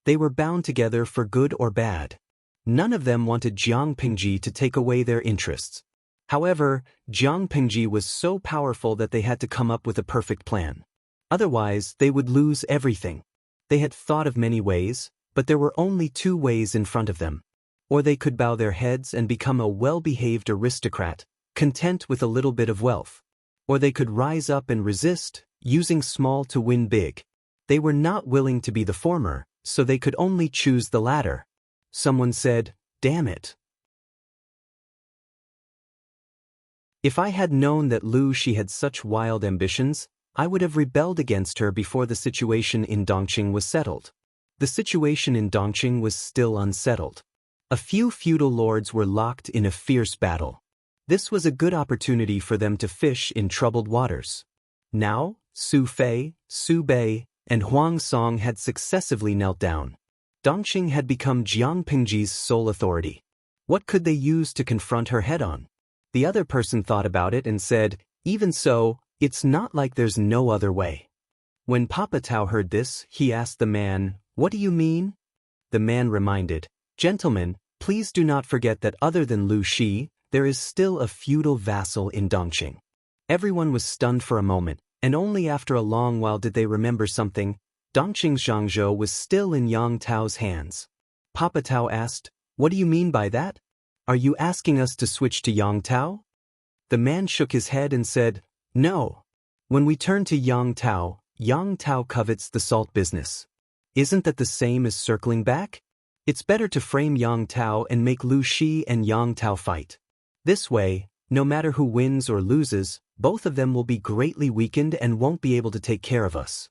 They were bound together for good or bad. None of them wanted Jiang Pingji to take away their interests. However, Jiang Pingji was so powerful that they had to come up with a perfect plan. Otherwise, they would lose everything. They had thought of many ways, but there were only two ways in front of them. Or they could bow their heads and become a well-behaved aristocrat, content with a little bit of wealth. Or they could rise up and resist, using small to win big. They were not willing to be the former, so they could only choose the latter. Someone said, "Damn it. If I had known that Lu Shi had such wild ambitions, I would have rebelled against her before the situation in Dongqing was settled." The situation in Dongqing was still unsettled. A few feudal lords were locked in a fierce battle. This was a good opportunity for them to fish in troubled waters. Now, Su Fei, Su Bei, and Huang Song had successively knelt down. Dongqing had become Jiang Pingji's sole authority. What could they use to confront her head-on? The other person thought about it and said, "Even so, it's not like there's no other way." When Papa Tao heard this, he asked the man, "What do you mean?" The man reminded, "Gentlemen, please do not forget that other than Lu Shi, there is still a feudal vassal in Dongqing." Everyone was stunned for a moment, and only after a long while did they remember something. Dongqing's Zhangzhou was still in Yang Tao's hands. Papa Tao asked, "What do you mean by that? Are you asking us to switch to Yang Tao?" The man shook his head and said, "No. When we turn to Yang Tao covets the salt business. Isn't that the same as circling back? It's better to frame Yang Tao and make Lu Shi and Yang Tao fight. This way, no matter who wins or loses, both of them will be greatly weakened and won't be able to take care of us."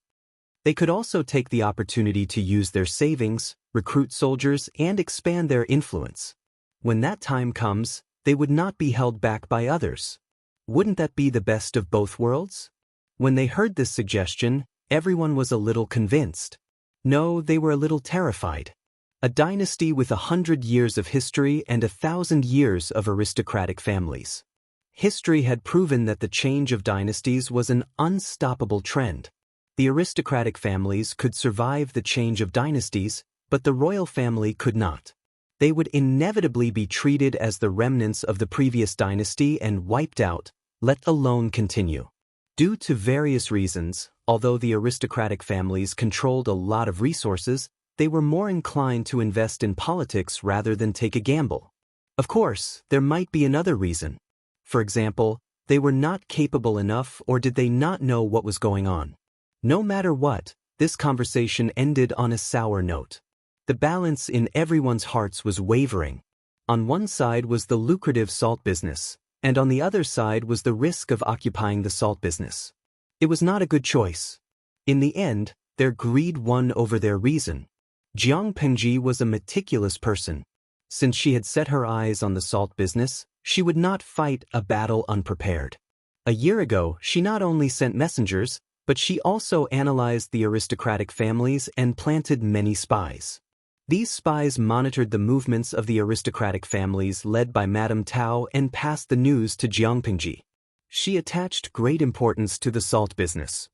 They could also take the opportunity to use their savings, recruit soldiers, and expand their influence. When that time comes, they would not be held back by others. Wouldn't that be the best of both worlds? When they heard this suggestion, everyone was a little convinced. No, they were a little terrified. A dynasty with 100 years of history and 1,000 years of aristocratic families. History had proven that the change of dynasties was an unstoppable trend. The aristocratic families could survive the change of dynasties, but the royal family could not. They would inevitably be treated as the remnants of the previous dynasty and wiped out, let alone continue. Due to various reasons, although the aristocratic families controlled a lot of resources, they were more inclined to invest in politics rather than take a gamble. Of course, there might be another reason. For example, they were not capable enough, or did they not know what was going on? No matter what, this conversation ended on a sour note. The balance in everyone's hearts was wavering. On one side was the lucrative salt business, and on the other side was the risk of occupying the salt business. It was not a good choice. In the end, their greed won over their reason. Jiang Pengji was a meticulous person. Since she had set her eyes on the salt business, she would not fight a battle unprepared. A year ago, she not only sent messengers, but she also analyzed the aristocratic families and planted many spies. These spies monitored the movements of the aristocratic families led by Madame Tao and passed the news to Jiang Pengji. She attached great importance to the salt business.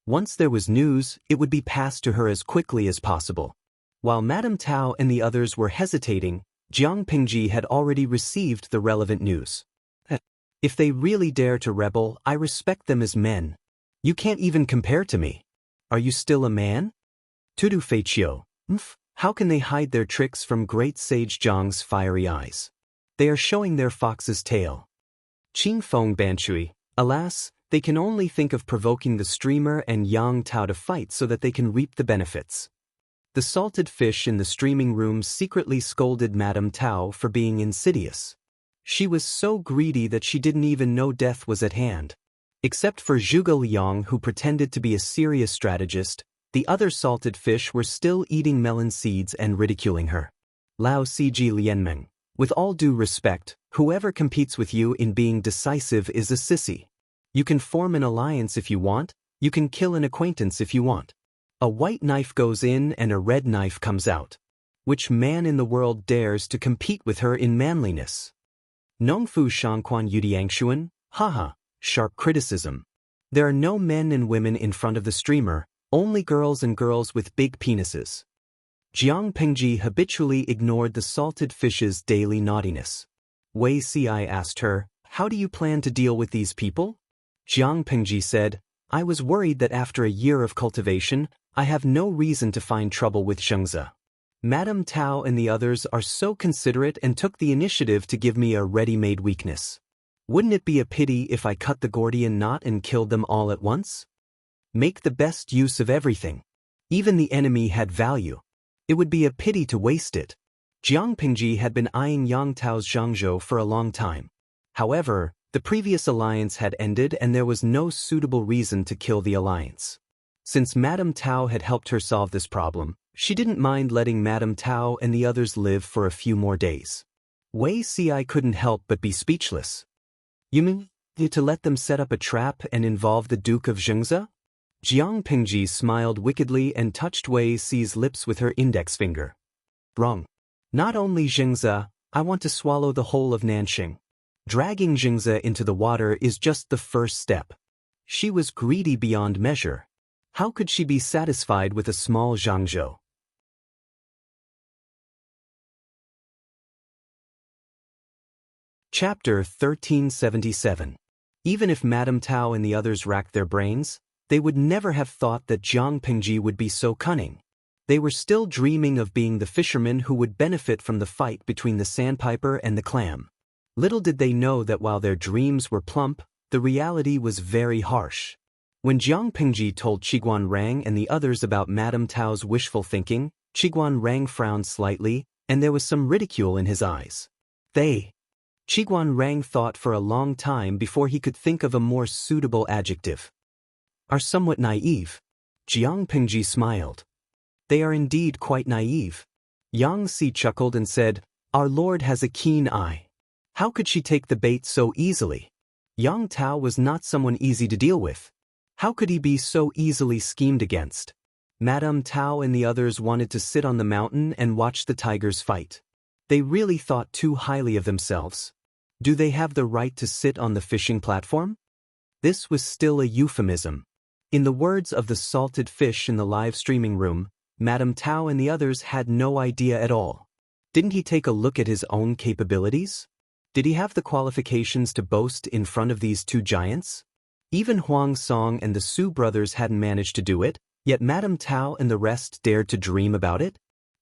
Once there was news, it would be passed to her as quickly as possible. While Madame Tao and the others were hesitating, Jiang Pengji had already received the relevant news. If they really dare to rebel, I respect them as men. You can't even compare to me. Are you still a man? Tudu Feiqiu. How can they hide their tricks from great sage Zhang's fiery eyes? They are showing their fox's tail. Qing Feng Banshui. Alas, they can only think of provoking the streamer and Yang Tao to fight so that they can reap the benefits. The salted fish in the streaming room secretly scolded Madame Tao for being insidious. She was so greedy that she didn't even know death was at hand. Except for Zhuge Liang, who pretended to be a serious strategist, the other salted fish were still eating melon seeds and ridiculing her. Lao Ciji Lianmeng. With all due respect, whoever competes with you in being decisive is a sissy. You can form an alliance if you want, you can kill an acquaintance if you want. A white knife goes in and a red knife comes out. Which man in the world dares to compete with her in manliness? Nongfu Shangquan Yudiangshuan, haha, sharp criticism. There are no men and women in front of the streamer, only girls and girls with big penises. Jiang Pengji habitually ignored the salted fish's daily naughtiness. Wei Ci asked her, how do you plan to deal with these people? Jiang Pengji said, I was worried that after a year of cultivation, I have no reason to find trouble with Xianxia. Madame Tao and the others are so considerate and took the initiative to give me a ready-made weakness. Wouldn't it be a pity if I cut the Gordian knot and killed them all at once? Make the best use of everything. Even the enemy had value. It would be a pity to waste it. Jiang Pengji had been eyeing Yang Tao's Zhangzhou for a long time. However, the previous alliance had ended and there was no suitable reason to kill the alliance. Since Madame Tao had helped her solve this problem, she didn't mind letting Madame Tao and the others live for a few more days. Wei Ci couldn't help but be speechless. You mean to let them set up a trap and involve the Duke of Xianxia? Jiang Pengji smiled wickedly and touched Wei Ci's lips with her index finger. Wrong. Not only Xianxia, I want to swallow the whole of Nanxing. Dragging Xianxia into the water is just the first step. She was greedy beyond measure. How could she be satisfied with a small Zhangzhou? Chapter 1377. Even if Madame Tao and the others racked their brains, they would never have thought that Jiang Pengji would be so cunning. They were still dreaming of being the fishermen who would benefit from the fight between the sandpiper and the clam. Little did they know that while their dreams were plump, the reality was very harsh. When Jiang Pengji told Qiguan Rang and the others about Madame Tao's wishful thinking, Qiguan Rang frowned slightly, and there was some ridicule in his eyes. Qiguan Rang thought for a long time before he could think of a more suitable adjective. Are somewhat naive. Jiang Pengji smiled. They are indeed quite naive. Yang Si chuckled and said, Our Lord has a keen eye. How could she take the bait so easily? Yang Tao was not someone easy to deal with. How could he be so easily schemed against? Madame Tao and the others wanted to sit on the mountain and watch the tigers fight. They really thought too highly of themselves. Do they have the right to sit on the fishing platform? This was still a euphemism. In the words of the salted fish in the live streaming room, Madame Tao and the others had no idea at all. Didn't he take a look at his own capabilities? Did he have the qualifications to boast in front of these two giants? Even Huang Song and the Su brothers hadn't managed to do it, yet Madame Tao and the rest dared to dream about it?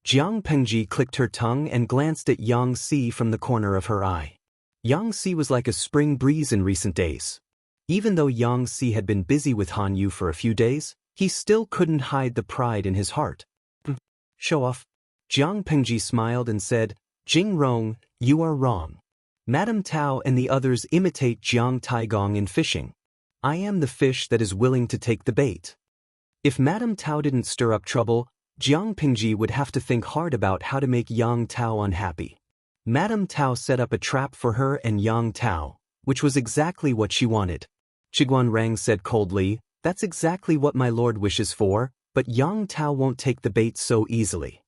Jiang Pengji clicked her tongue and glanced at Yang Si from the corner of her eye. Yang Si was like a spring breeze in recent days. Even though Yang Si had been busy with Han Yu for a few days, he still couldn't hide the pride in his heart. Show off. Jiang Pengji smiled and said, Jing Rong, you are wrong. Madame Tao and the others imitate Jiang Taigong in fishing. I am the fish that is willing to take the bait. If Madame Tao didn't stir up trouble, Jiang Pengji would have to think hard about how to make Yang Tao unhappy. Madame Tao set up a trap for her and Yang Tao, which was exactly what she wanted. Chiguan Rang said coldly, that's exactly what my lord wishes for, but Yang Tao won't take the bait so easily.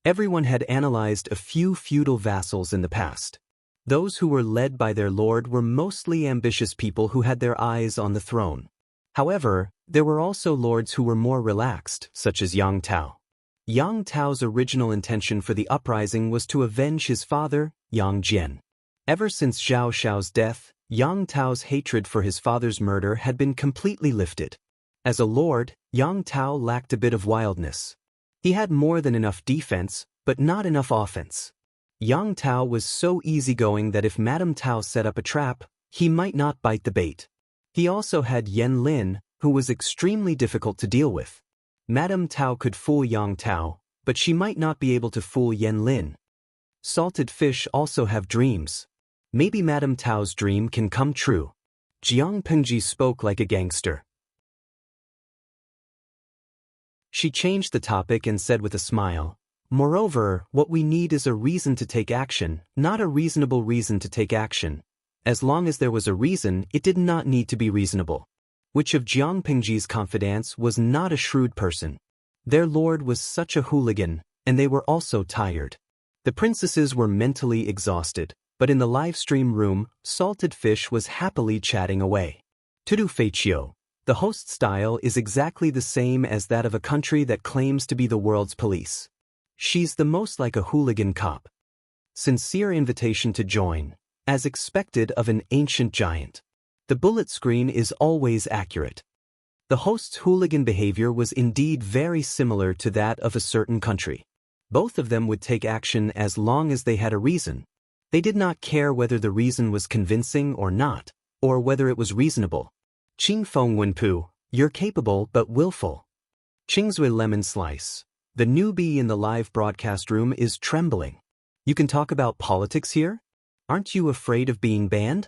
Everyone had analyzed a few feudal vassals in the past. Those who were led by their lord were mostly ambitious people who had their eyes on the throne. However, there were also lords who were more relaxed, such as Yang Tao. Yang Tao's original intention for the uprising was to avenge his father, Yang Jian. Ever since Zhao Xiao's death, Yang Tao's hatred for his father's murder had been completely lifted. As a lord, Yang Tao lacked a bit of wildness. He had more than enough defense, but not enough offense. Yang Tao was so easygoing that if Madame Tao set up a trap, he might not bite the bait. He also had Wang Lin, who was extremely difficult to deal with. Madame Tao could fool Yang Tao, but she might not be able to fool Wang Lin. Salted fish also have dreams. Maybe Madame Tao's dream can come true. Jiang Pengji spoke like a gangster. She changed the topic and said with a smile, moreover, what we need is a reason to take action, not a reasonable reason to take action. As long as there was a reason, it did not need to be reasonable. Which of Jiang Pengji's confidants was not a shrewd person? Their lord was such a hooligan, and they were also tired. The princesses were mentally exhausted, but in the live stream room, Salted Fish was happily chatting away. Tudu Feiqiu, the host style is exactly the same as that of a country that claims to be the world's police. She's the most like a hooligan cop. Sincere invitation to join, as expected of an ancient giant. The bullet screen is always accurate. The host's hooligan behavior was indeed very similar to that of a certain country. Both of them would take action as long as they had a reason. They did not care whether the reason was convincing or not, or whether it was reasonable. Qing Feng Wenpu, you're capable but willful. Qingzui Lemon Slice. The newbie in the live broadcast room is trembling. You can talk about politics here? Aren't you afraid of being banned?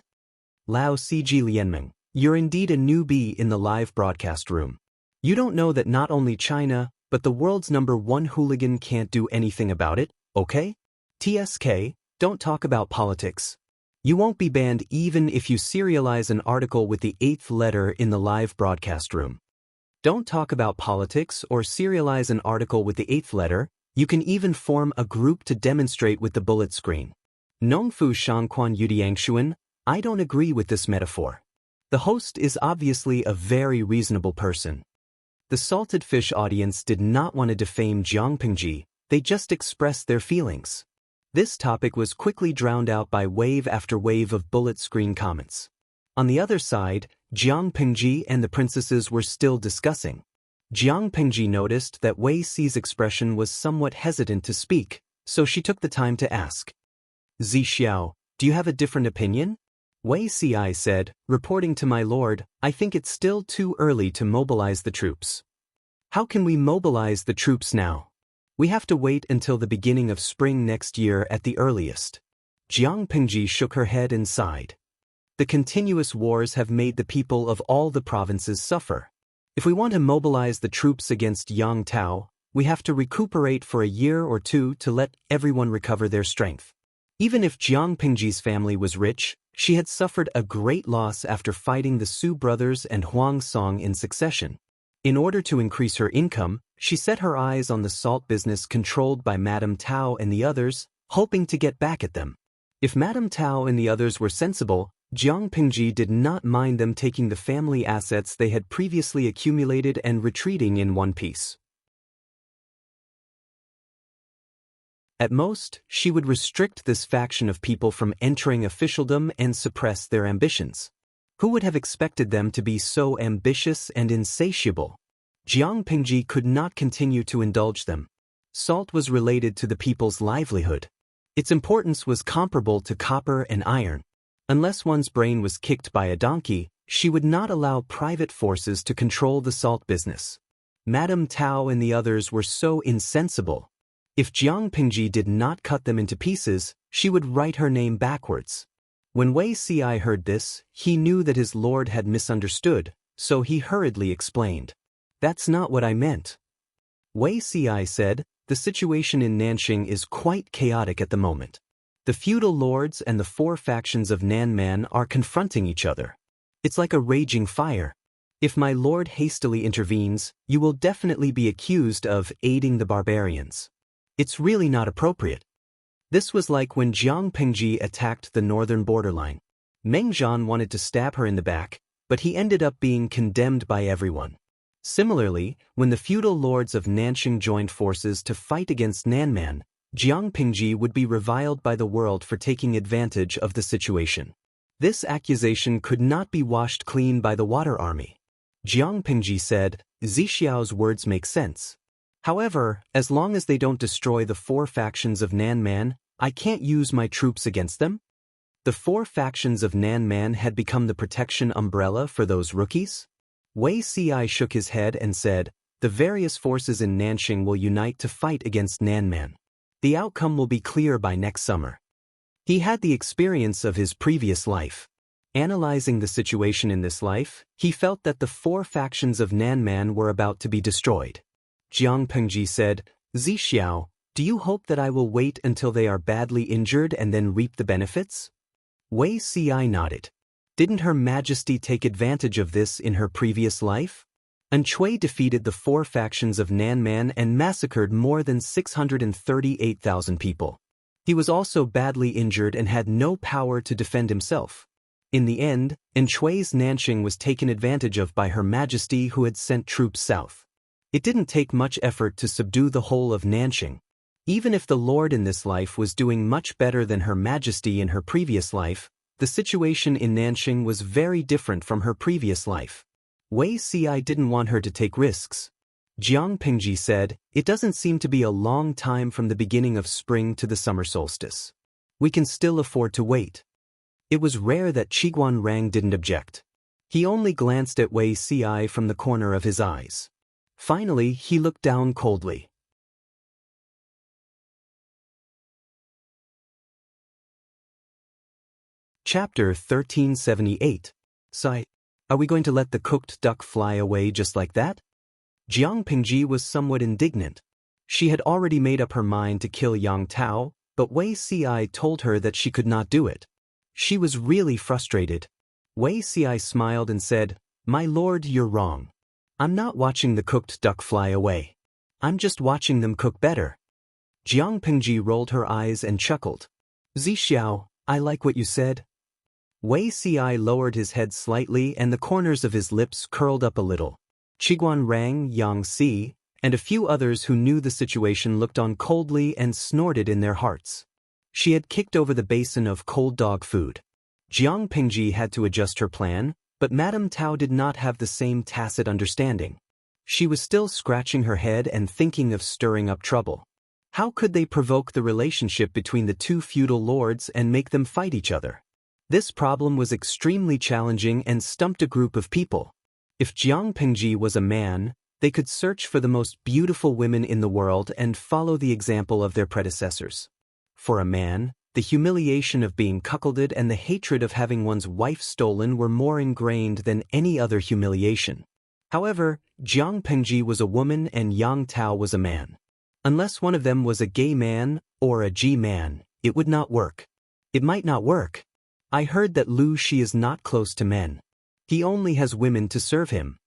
Lao Cg Lianmeng, you're indeed a newbie in the live broadcast room. You don't know that not only China, but the world's #1 hooligan can't do anything about it, okay? TSK, don't talk about politics. You won't be banned even if you serialize an article with the 8th letter in the live broadcast room. Don't talk about politics or serialize an article with the 8th letter. You can even form a group to demonstrate with the bullet screen. Nongfu Shangquan Yudiangshuan, I don't agree with this metaphor. The host is obviously a very reasonable person. The Salted Fish audience did not want to defame Jiang Pengji, they just expressed their feelings. This topic was quickly drowned out by wave after wave of bullet screen comments. On the other side, Jiang Pengji and the princesses were still discussing. Jiang Pengji noticed that Wei Si's expression was somewhat hesitant to speak, so she took the time to ask. Zi Xiao, do you have a different opinion? Wei Si said, reporting to my lord, I think it's still too early to mobilize the troops. How can we mobilize the troops now? We have to wait until the beginning of spring next year at the earliest. Jiang Pengji shook her head and sighed. The continuous wars have made the people of all the provinces suffer. If we want to mobilize the troops against Yang Tao, we have to recuperate for a year or two to let everyone recover their strength. Even if Jiang Pengji's family was rich, she had suffered a great loss after fighting the Su brothers and Huang Song in succession. In order to increase her income, she set her eyes on the salt business controlled by Madame Tao and the others, hoping to get back at them. If Madame Tao and the others were sensible, Jiang Pengji did not mind them taking the family assets they had previously accumulated and retreating in one piece. At most, she would restrict this faction of people from entering officialdom and suppress their ambitions. Who would have expected them to be so ambitious and insatiable? Jiang Pingji could not continue to indulge them. Salt was related to the people's livelihood. Its importance was comparable to copper and iron. Unless one's brain was kicked by a donkey, she would not allow private forces to control the salt business. Madame Tao and the others were so insensible. If Jiang Pingji did not cut them into pieces, she would write her name backwards. When Wei Ci heard this, he knew that his lord had misunderstood, so he hurriedly explained. "That's not what I meant." Wei Ci said, "The situation in Nanxing is quite chaotic at the moment. The feudal lords and the four factions of Nanman are confronting each other. It's like a raging fire. If my lord hastily intervenes, you will definitely be accused of aiding the barbarians. It's really not appropriate." This was like when Jiang Pingji attacked the northern borderline. Meng Zhan wanted to stab her in the back, but he ended up being condemned by everyone. Similarly, when the feudal lords of Nanxing joined forces to fight against Nanman, Jiang Pingji would be reviled by the world for taking advantage of the situation. This accusation could not be washed clean by the water army. Jiang Pingji said, "Zixiao's words make sense. However, as long as they don't destroy the four factions of Nanman, I can't use my troops against them." The four factions of Nanman had become the protection umbrella for those rookies? Wei Ci shook his head and said, "The various forces in Nanxing will unite to fight against Nanman. The outcome will be clear by next summer." He had the experience of his previous life. Analyzing the situation in this life, he felt that the four factions of Nanman were about to be destroyed. Jiang Pingji said, "Zixiao, do you hope that I will wait until they are badly injured and then reap the benefits?" Wei Ci nodded. Didn't Her Majesty take advantage of this in her previous life? Chui defeated the four factions of Nanman and massacred more than 638,000 people. He was also badly injured and had no power to defend himself. In the end, Chui's Nanxing was taken advantage of by Her Majesty, who had sent troops south. It didn't take much effort to subdue the whole of Nanxing. Even if the lord in this life was doing much better than Her Majesty in her previous life, the situation in Nanxing was very different from her previous life. Wei Ci didn't want her to take risks. Jiang Pingji said, "It doesn't seem to be a long time from the beginning of spring to the summer solstice. We can still afford to wait." It was rare that Qiguan Rang didn't object. He only glanced at Wei Ci from the corner of his eyes. Finally, he looked down coldly. Chapter 1378. Sigh. Are we going to let the cooked duck fly away just like that? Jiang Pingji was somewhat indignant. She had already made up her mind to kill Yang Tao, but Wei Ci told her that she could not do it. She was really frustrated. Wei Ci smiled and said, "My lord, you're wrong. I'm not watching the cooked duck fly away. I'm just watching them cook better." Jiang Pingji rolled her eyes and chuckled. "Zixiao, I like what you said." Wei Ci lowered his head slightly and the corners of his lips curled up a little. Qiguan Rang, Yang Si, and a few others who knew the situation looked on coldly and snorted in their hearts. She had kicked over the basin of cold dog food. Jiang Pingji had to adjust her plan, but Madame Tao did not have the same tacit understanding. She was still scratching her head and thinking of stirring up trouble. How could they provoke the relationship between the two feudal lords and make them fight each other? This problem was extremely challenging and stumped a group of people. If Jiang Pingji was a man, they could search for the most beautiful women in the world and follow the example of their predecessors. For a man, the humiliation of being cuckolded and the hatred of having one's wife stolen were more ingrained than any other humiliation. However, Jiang Pingji was a woman and Yang Tao was a man. Unless one of them was a gay man or a G-man, it would not work. It might not work. I heard that Lu Shi is not close to men. He only has women to serve him.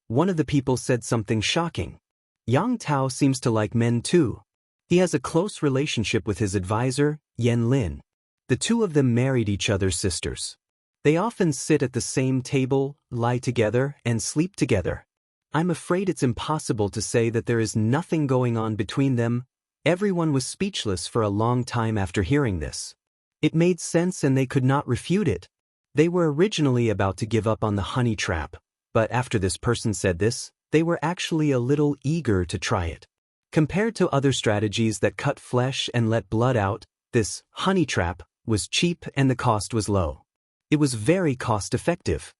One of the people said something shocking. Yang Tao seems to like men too. He has a close relationship with his advisor, Wang Lin. The two of them married each other's sisters. They often sit at the same table, lie together, and sleep together. I'm afraid it's impossible to say that there is nothing going on between them, Everyone was speechless for a long time after hearing this. It made sense and they could not refute it. They were originally about to give up on the honey trap, but after this person said this, they were actually a little eager to try it. Compared to other strategies that cut flesh and let blood out, this honey trap was cheap and the cost was low. It was very cost-effective.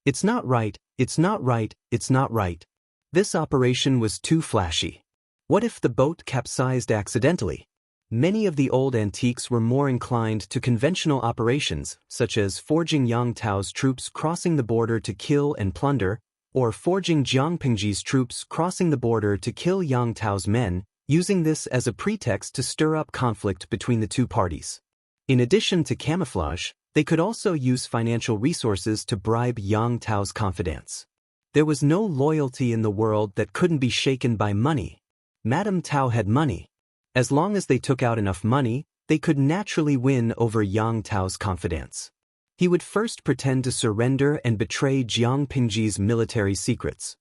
It's not right, it's not right, it's not right. This operation was too flashy. What if the boat capsized accidentally? Many of the old antiques were more inclined to conventional operations, such as forging Yang Tao's troops crossing the border to kill and plunder, or forging Jiang Pingji's troops crossing the border to kill Yang Tao's men, using this as a pretext to stir up conflict between the two parties. In addition to camouflage, they could also use financial resources to bribe Yang Tao's confidants. There was no loyalty in the world that couldn't be shaken by money. Madame Tao had money. As long as they took out enough money, they could naturally win over Yang Tao's confidants. He would first pretend to surrender and betray Jiang Pingji's military secrets.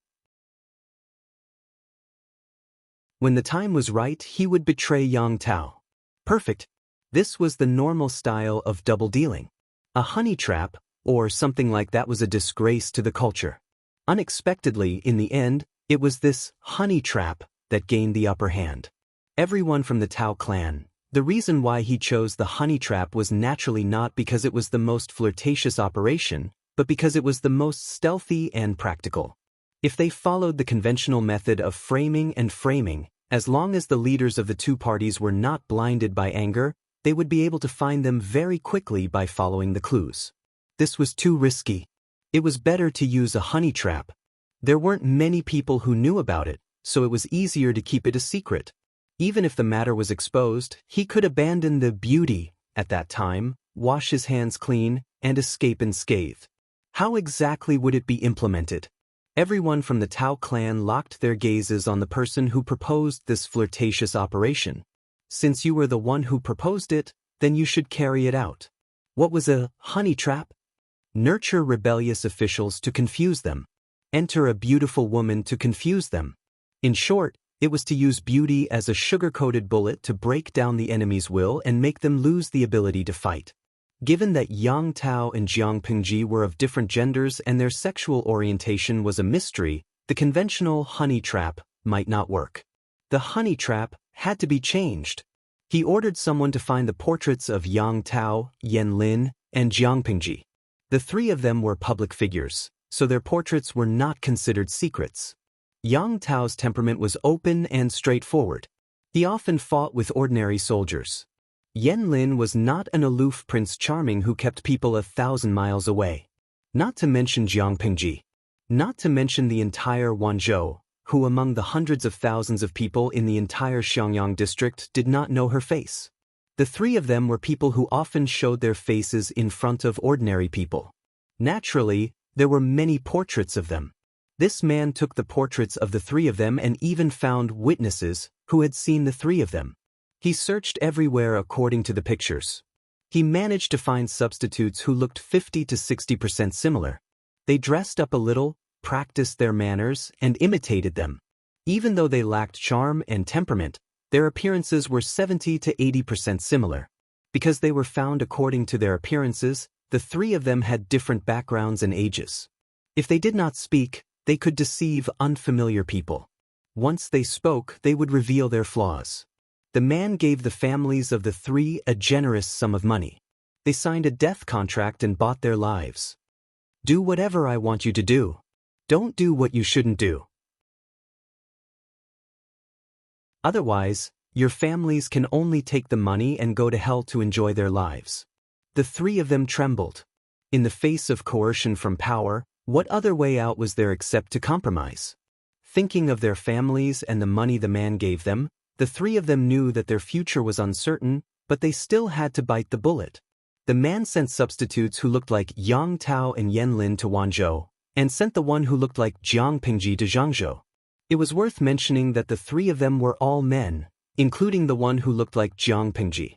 When the time was right, he would betray Yang Tao. Perfect. This was the normal style of double dealing. A honey trap, or something like that, was a disgrace to the culture. Unexpectedly, in the end, it was this honey trap that gained the upper hand. Everyone from the Tao clan. The reason why he chose the honey trap was naturally not because it was the most flirtatious operation, but because it was the most stealthy and practical. If they followed the conventional method of framing, as long as the leaders of the two parties were not blinded by anger, they would be able to find them very quickly by following the clues. This was too risky. It was better to use a honey trap. There weren't many people who knew about it, so it was easier to keep it a secret. Even if the matter was exposed, he could abandon the beauty at that time, wash his hands clean, and escape unscathed. How exactly would it be implemented? Everyone from the Tao clan locked their gazes on the person who proposed this flirtatious operation. Since you were the one who proposed it, then you should carry it out. What was a honey trap? Nurture rebellious officials to confuse them. Enter a beautiful woman to confuse them. In short, it was to use beauty as a sugar-coated bullet to break down the enemy's will and make them lose the ability to fight. Given that Yang Tao and Jiang Pingji were of different genders and their sexual orientation was a mystery, the conventional honey trap might not work. The honey trap had to be changed. He ordered someone to find the portraits of Yang Tao, Wang Lin, and Jiang Pingji. The three of them were public figures, so their portraits were not considered secrets. Yang Tao's temperament was open and straightforward. He often fought with ordinary soldiers. Wang Lin was not an aloof Prince Charming who kept people 1,000 miles away. Not to mention Jiang Pingji. Not to mention the entire Wanzhou, who among the hundreds of thousands of people in the entire Xiangyang district did not know her face. The three of them were people who often showed their faces in front of ordinary people. Naturally, there were many portraits of them. This man took the portraits of the three of them and even found witnesses who had seen the three of them. He searched everywhere according to the pictures. He managed to find substitutes who looked 50 to 60% similar. They dressed up a little, practiced their manners, and imitated them. Even though they lacked charm and temperament, their appearances were 70 to 80% similar. Because they were found according to their appearances, the three of them had different backgrounds and ages. If they did not speak, they could deceive unfamiliar people. Once they spoke, they would reveal their flaws. The man gave the families of the three a generous sum of money. They signed a death contract and bought their lives. Do whatever I want you to do. Don't do what you shouldn't do. Otherwise, your families can only take the money and go to hell to enjoy their lives. The three of them trembled. In the face of coercion from power, what other way out was there except to compromise? Thinking of their families and the money the man gave them, the three of them knew that their future was uncertain, but they still had to bite the bullet. The man sent substitutes who looked like Yang Tao and Wang Lin to Wanzhou, and sent the one who looked like Jiang Pingji to Zhangzhou. It was worth mentioning that the three of them were all men, including the one who looked like Jiang Pingji.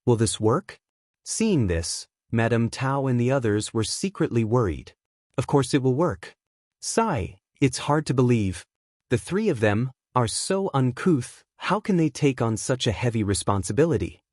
Will this work? Seeing this, Madame Tao and the others were secretly worried. Of course it will work. Sigh, it's hard to believe. The three of them are so uncouth, how can they take on such a heavy responsibility?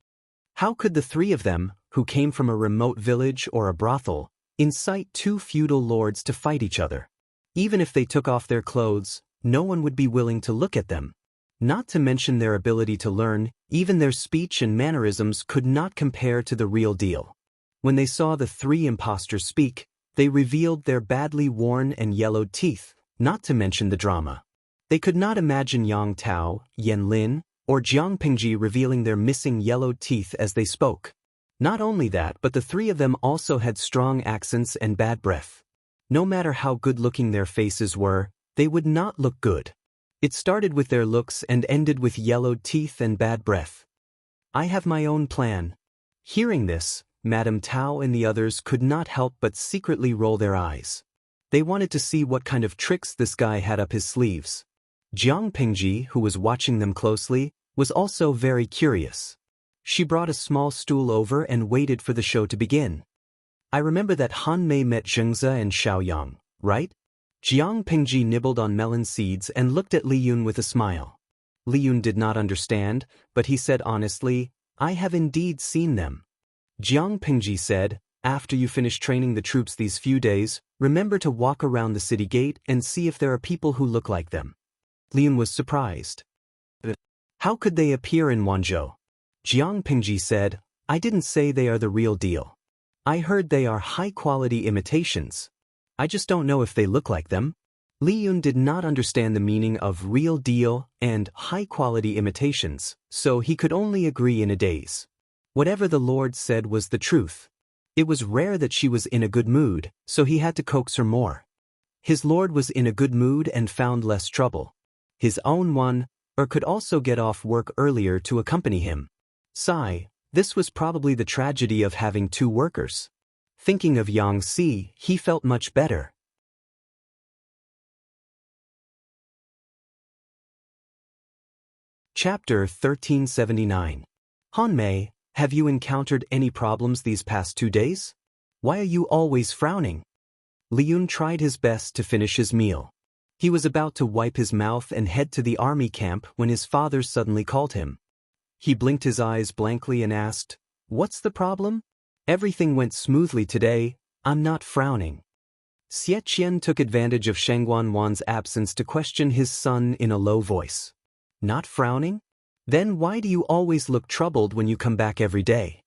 How could the three of them, who came from a remote village or a brothel, incite two feudal lords to fight each other? Even if they took off their clothes, no one would be willing to look at them. Not to mention their ability to learn, even their speech and mannerisms could not compare to the real deal. When they saw the three impostors speak, they revealed their badly worn and yellowed teeth, not to mention the drama. They could not imagine Yang Tao, Yan Lin, or Jiang Pingji revealing their missing yellowed teeth as they spoke. Not only that, but the three of them also had strong accents and bad breath. No matter how good-looking their faces were, they would not look good. It started with their looks and ended with yellowed teeth and bad breath. I have my own plan. Hearing this, Madame Tao and the others could not help but secretly roll their eyes. They wanted to see what kind of tricks this guy had up his sleeves. Jiang Pingji, who was watching them closely, was also very curious. She brought a small stool over and waited for the show to begin. I remember that Han Mei met Xianxia and Xiaoyang, right? Jiang Pingji nibbled on melon seeds and looked at Li Yun with a smile. Li Yun did not understand, but he said honestly, I have indeed seen them. Jiang Pingji said, after you finish training the troops these few days, remember to walk around the city gate and see if there are people who look like them. Li Yun was surprised. How could they appear in Wanzhou? Jiang Pingji said, I didn't say they are the real deal. I heard they are high-quality imitations. I just don't know if they look like them. Li Yun did not understand the meaning of real deal and high-quality imitations, so he could only agree in a daze. Whatever the Lord said was the truth. It was rare that she was in a good mood, so he had to coax her more. His Lord was in a good mood and found less trouble. His own one, or could also get off work earlier to accompany him. Sigh, this was probably the tragedy of having two workers. Thinking of Yang Si, he felt much better. Chapter 1379. Han Mei, have you encountered any problems these past 2 days? Why are you always frowning? Li Yun tried his best to finish his meal. He was about to wipe his mouth and head to the army camp when his father suddenly called him. He blinked his eyes blankly and asked, What's the problem? Everything went smoothly today, I'm not frowning. Xie Qian took advantage of Shangguan Wan's absence to question his son in a low voice. Not frowning? Then why do you always look troubled when you come back every day?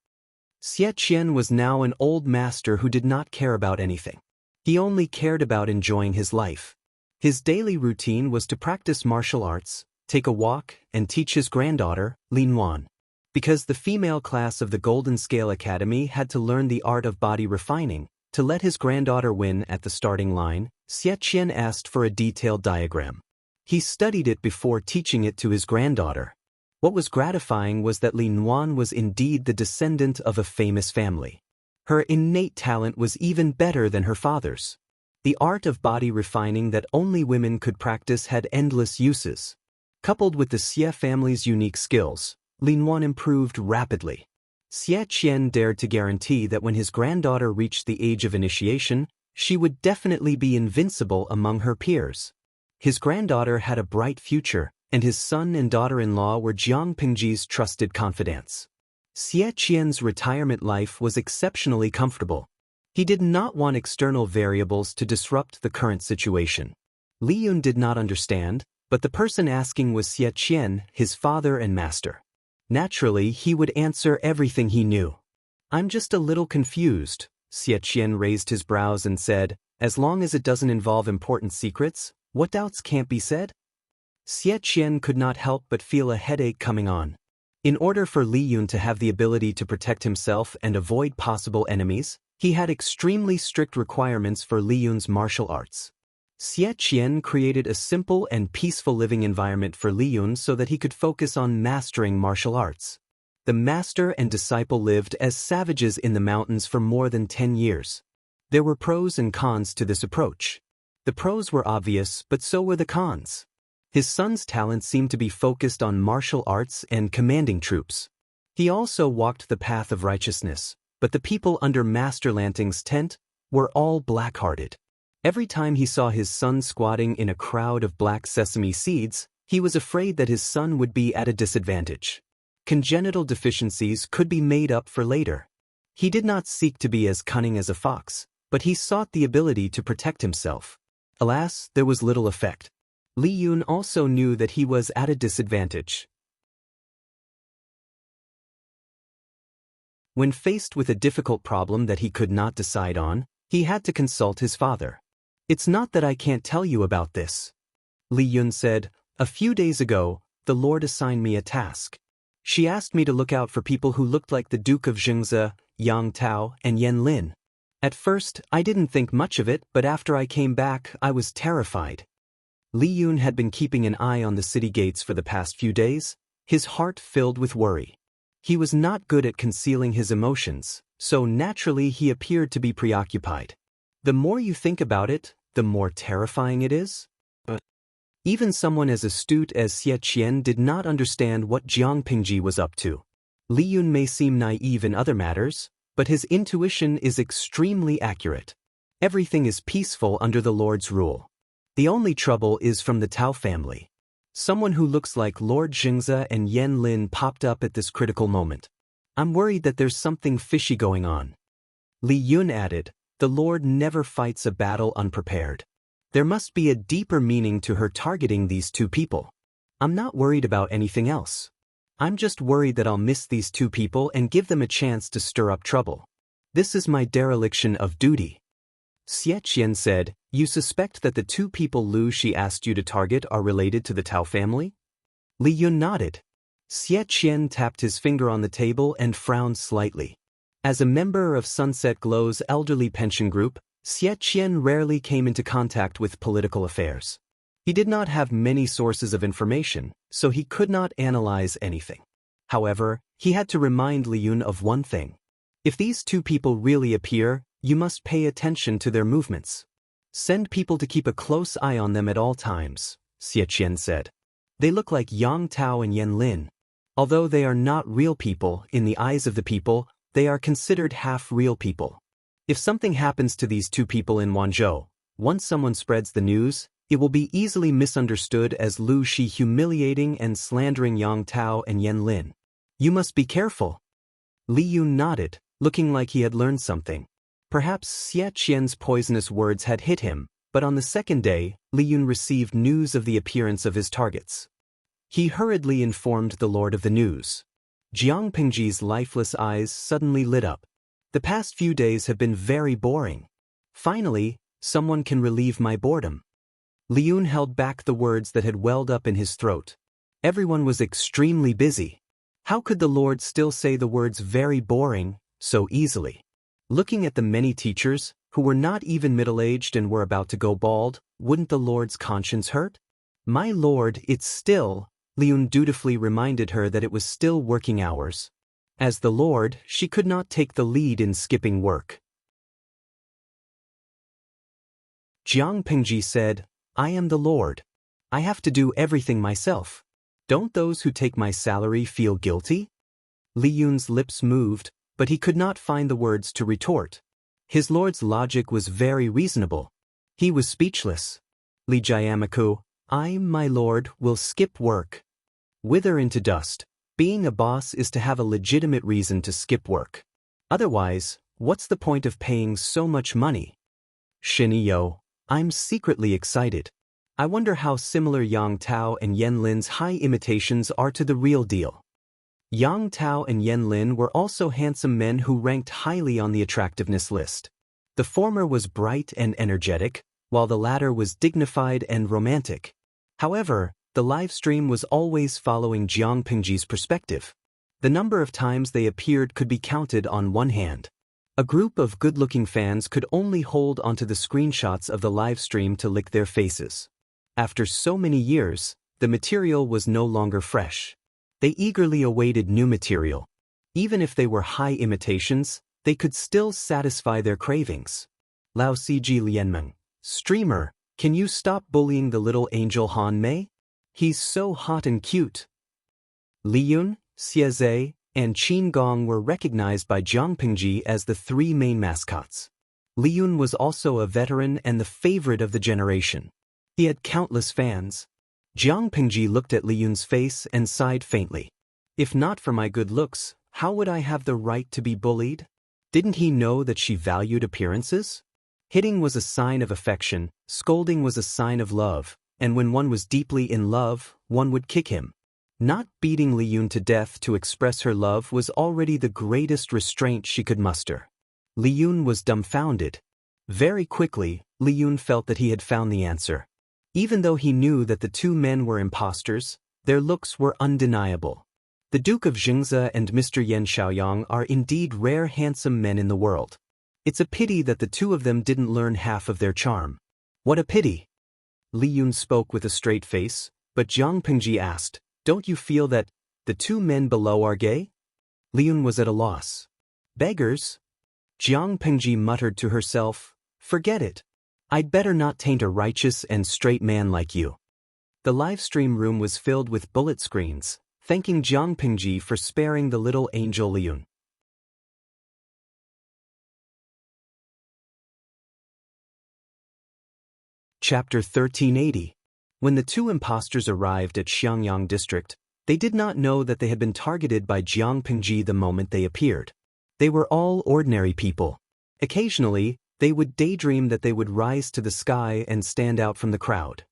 Xie Qian was now an old master who did not care about anything. He only cared about enjoying his life. His daily routine was to practice martial arts, take a walk, and teach his granddaughter, Lin Wan. Because the female class of the Golden Scale Academy had to learn the art of body refining, to let his granddaughter win at the starting line, Xie Qian asked for a detailed diagram. He studied it before teaching it to his granddaughter. What was gratifying was that Lin Wan was indeed the descendant of a famous family. Her innate talent was even better than her father's. The art of body refining that only women could practice had endless uses. Coupled with the Xie family's unique skills, Lin Wan improved rapidly. Xie Qian dared to guarantee that when his granddaughter reached the age of initiation, she would definitely be invincible among her peers. His granddaughter had a bright future, and his son and daughter-in-law were Jiang Pingji's trusted confidants. Xie Qian's retirement life was exceptionally comfortable. He did not want external variables to disrupt the current situation. Li Yun did not understand, but the person asking was Xie Qian, his father and master. Naturally, he would answer everything he knew. I'm just a little confused, Xie Qian raised his brows and said, as long as it doesn't involve important secrets, what doubts can't be said? Xie Qian could not help but feel a headache coming on. In order for Li Yun to have the ability to protect himself and avoid possible enemies, he had extremely strict requirements for Li Yun's martial arts. Xie Qian created a simple and peaceful living environment for Li Yun so that he could focus on mastering martial arts. The master and disciple lived as savages in the mountains for more than 10 years. There were pros and cons to this approach. The pros were obvious, but so were the cons. His son's talent seemed to be focused on martial arts and commanding troops. He also walked the path of righteousness, but the people under Master Lanting's tent were all black-hearted. Every time he saw his son squatting in a crowd of black sesame seeds, He was afraid that his son would be at a disadvantage. Congenital deficiencies could be made up for later. He did not seek to be as cunning as a fox, but he sought the ability to protect himself. Alas, there was little effect. Li Yun also knew that he was at a disadvantage. When faced with a difficult problem that he could not decide on, he had to consult his father. "It's not that I can't tell you about this," Li Yun said. "A few days ago, the Lord assigned me a task. She asked me to look out for people who looked like the Duke of Xianxia, Yang Tao, and Yen Lin. At first, I didn't think much of it, but after I came back, I was terrified." Li Yun had been keeping an eye on the city gates for the past few days, his heart filled with worry. He was not good at concealing his emotions, so naturally he appeared to be preoccupied. The more you think about it, the more terrifying it is. Even someone as astute as Xie Qian did not understand what Jiang Pingji was up to. Li Yun may seem naive in other matters, but his intuition is extremely accurate. Everything is peaceful under the Lord's rule. The only trouble is from the Tao family. Someone who looks like Lord Xianxia and Yen Lin popped up at this critical moment. I'm worried that there's something fishy going on. Li Yun added, "The Lord never fights a battle unprepared. There must be a deeper meaning to her targeting these two people. I'm not worried about anything else. I'm just worried that I'll miss these two people and give them a chance to stir up trouble. This is my dereliction of duty." Xie Qian said, "You suspect that the two people Lu Shi asked you to target are related to the Tao family?" Li Yun nodded. Xie Qian tapped his finger on the table and frowned slightly. As a member of Sunset Glow's elderly pension group, Xie Qian rarely came into contact with political affairs. He did not have many sources of information, so he could not analyze anything. However, he had to remind Li Yun of one thing. If these two people really appear, you must pay attention to their movements. Send people to keep a close eye on them at all times, Xie Qian said. They look like Yang Tao and Yen Lin. Although they are not real people, in the eyes of the people, they are considered half-real people. If something happens to these two people in Wanzhou, once someone spreads the news, it will be easily misunderstood as Lu Shi humiliating and slandering Yang Tao and Yen Lin. You must be careful. Li Yun nodded, looking like he had learned something. Perhaps Xie Qian's poisonous words had hit him, but on the second day, Li Yun received news of the appearance of his targets. He hurriedly informed the Lord of the news. Jiang Pingji's lifeless eyes suddenly lit up. The past few days have been very boring. Finally, someone can relieve my boredom. Li Yun held back the words that had welled up in his throat. Everyone was extremely busy. How could the Lord still say the words very boring so easily? Looking at the many teachers, who were not even middle-aged and were about to go bald, wouldn't the Lord's conscience hurt? My Lord, it's still, Li Yun dutifully reminded her that it was still working hours. As the Lord, she could not take the lead in skipping work. Jiang Pingji said, I am the Lord. I have to do everything myself. Don't those who take my salary feel guilty? Li Yun's lips moved, but he could not find the words to retort. His lord's logic was very reasonable. He was speechless. Li Jiamaku, I, my lord, will skip work. Wither into dust. Being a boss is to have a legitimate reason to skip work. Otherwise, what's the point of paying so much money? Shiniyo, I'm secretly excited. I wonder how similar Yang Tao and Yen Lin's high imitations are to the real deal. Yang Tao and Yen Lin were also handsome men who ranked highly on the attractiveness list. The former was bright and energetic, while the latter was dignified and romantic. However, the live stream was always following Jiang Pingji's perspective. The number of times they appeared could be counted on one hand. A group of good-looking fans could only hold onto the screenshots of the live stream to lick their faces. After so many years, the material was no longer fresh. They eagerly awaited new material. Even if they were high imitations, they could still satisfy their cravings. Lao Ciji Lianmeng, streamer, can you stop bullying the little angel Han Mei? He's so hot and cute. Li Yun, Xie Zhe, and Qin Gong were recognized by Jiang Pingji as the three main mascots. Li Yun was also a veteran and the favorite of the generation. He had countless fans. Jiang Pingji looked at Li Yun's face and sighed faintly. If not for my good looks, how would I have the right to be bullied? Didn't he know that she valued appearances? Hitting was a sign of affection, scolding was a sign of love, and when one was deeply in love, one would kick him. Not beating Li Yun to death to express her love was already the greatest restraint she could muster. Li Yun was dumbfounded. Very quickly, Li Yun felt that he had found the answer. Even though he knew that the two men were impostors, their looks were undeniable. The Duke of Xianxia and Mr. Yan Xiaoyang are indeed rare handsome men in the world. It's a pity that the two of them didn't learn half of their charm. What a pity! Li Yun spoke with a straight face, but Jiang Pingji asked, "Don't you feel that the two men below are gay?" Li Yun was at a loss. Beggars? Jiang Pingji muttered to herself, "Forget it. I'd better not taint a righteous and straight man like you." The livestream room was filled with bullet screens, thanking Jiang Pingji for sparing the little angel Li Yun. Chapter 1380. When the two impostors arrived at Xiangyang district, they did not know that they had been targeted by Jiang Pingji the moment they appeared. They were all ordinary people. Occasionally, they would daydream that they would rise to the sky and stand out from the crowd.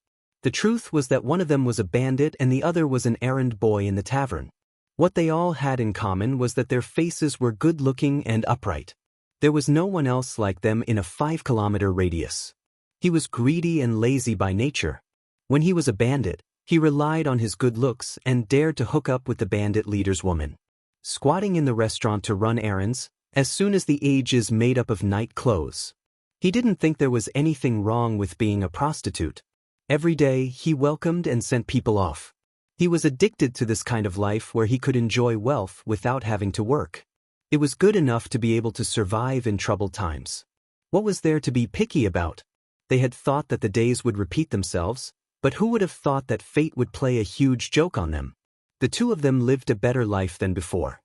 The truth was that one of them was a bandit and the other was an errand boy in the tavern. What they all had in common was that their faces were good-looking and upright. There was no one else like them in a 5-kilometer radius. He was greedy and lazy by nature. When he was a bandit, he relied on his good looks and dared to hook up with the bandit leader's woman. Squatting in the restaurant to run errands, as soon as the age is made up of night clothes. He didn't think there was anything wrong with being a prostitute. Every day, he welcomed and sent people off. He was addicted to this kind of life where he could enjoy wealth without having to work. It was good enough to be able to survive in troubled times. What was there to be picky about? They had thought that the days would repeat themselves, but who would have thought that fate would play a huge joke on them? The two of them lived a better life than before.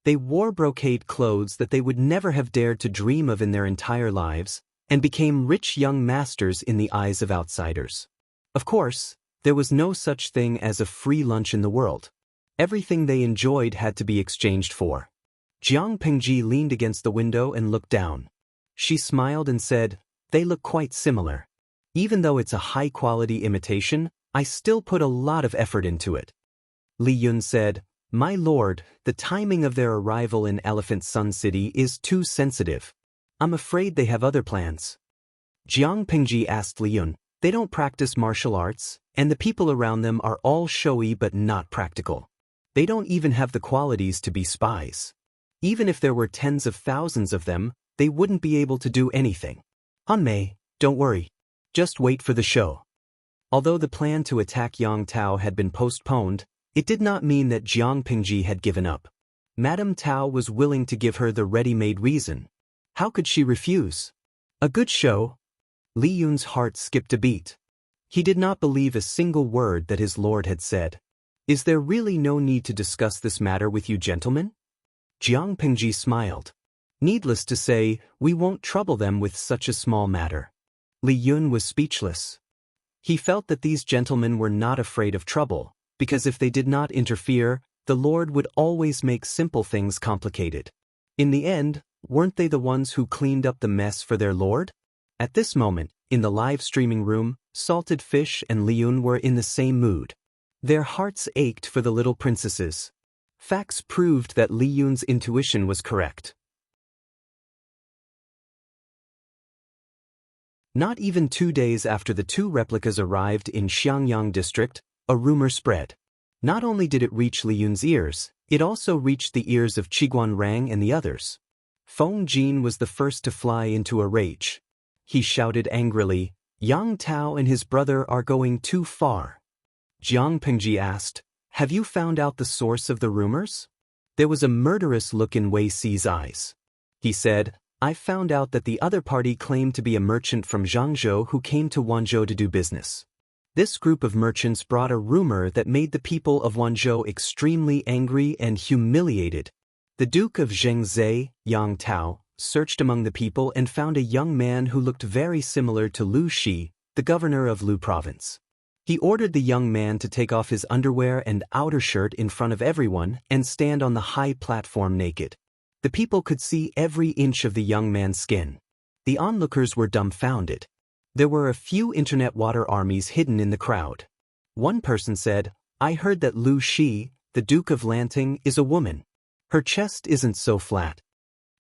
They wore brocade clothes that they would never have dared to dream of in their entire lives, and became rich young masters in the eyes of outsiders. Of course, there was no such thing as a free lunch in the world. Everything they enjoyed had to be exchanged for. Jiang Pingji leaned against the window and looked down. She smiled and said, "They look quite similar. Even though it's a high-quality imitation, I still put a lot of effort into it." Li Yun said, "My lord, the timing of their arrival in Elephant Sun City is too sensitive. I'm afraid they have other plans." Jiang Pingji asked Li Yun, "They don't practice martial arts, and the people around them are all showy but not practical. They don't even have the qualities to be spies. Even if there were tens of thousands of them, they wouldn't be able to do anything. Hanmei, don't worry. Just wait for the show." Although the plan to attack Yang Tao had been postponed, it did not mean that Jiang Pingji had given up. Madame Tao was willing to give her the ready-made reason. How could she refuse? A good show? Li Yun's heart skipped a beat. He did not believe a single word that his lord had said. "Is there really no need to discuss this matter with you gentlemen?" Jiang Pingji smiled. "Needless to say, we won't trouble them with such a small matter." Li Yun was speechless. He felt that these gentlemen were not afraid of trouble, because if they did not interfere, the Lord would always make simple things complicated. In the end, weren't they the ones who cleaned up the mess for their Lord? At this moment, in the live streaming room, Salted Fish and Li Yun were in the same mood. Their hearts ached for the little princesses. Facts proved that Li Yun's intuition was correct. Not even 2 days after the two replicas arrived in Xiangyang district, a rumor spread. Not only did it reach Li Yun's ears, it also reached the ears of Qiguan Rang and the others. Feng Jin was the first to fly into a rage. He shouted angrily, "Yang Tao and his brother are going too far." Jiang Pingji asked, "Have you found out the source of the rumors?" There was a murderous look in Wei Si's eyes. He said, "I found out that the other party claimed to be a merchant from Zhangzhou who came to Wanzhou to do business. This group of merchants brought a rumor that made the people of Wanzhou extremely angry and humiliated. The Duke of Xianxia, Yang Tao, searched among the people and found a young man who looked very similar to Lu Shi, the governor of Lu province. He ordered the young man to take off his underwear and outer shirt in front of everyone and stand on the high platform naked. The people could see every inch of the young man's skin. The onlookers were dumbfounded. There were a few internet water armies hidden in the crowd. One person said, "I heard that Lu Shi, the Duke of Lanting, is a woman. Her chest isn't so flat."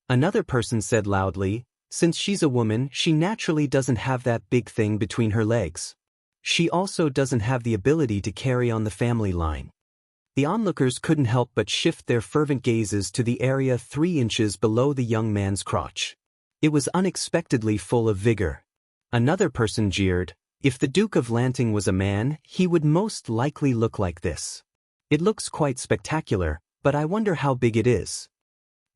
Another person said loudly, "Since she's a woman, she naturally doesn't have that big thing between her legs. She also doesn't have the ability to carry on the family line." The onlookers couldn't help but shift their fervent gazes to the area 3 inches below the young man's crotch. It was unexpectedly full of vigor. Another person jeered, "If the Duke of Lanting was a man, he would most likely look like this. It looks quite spectacular, but I wonder how big it is."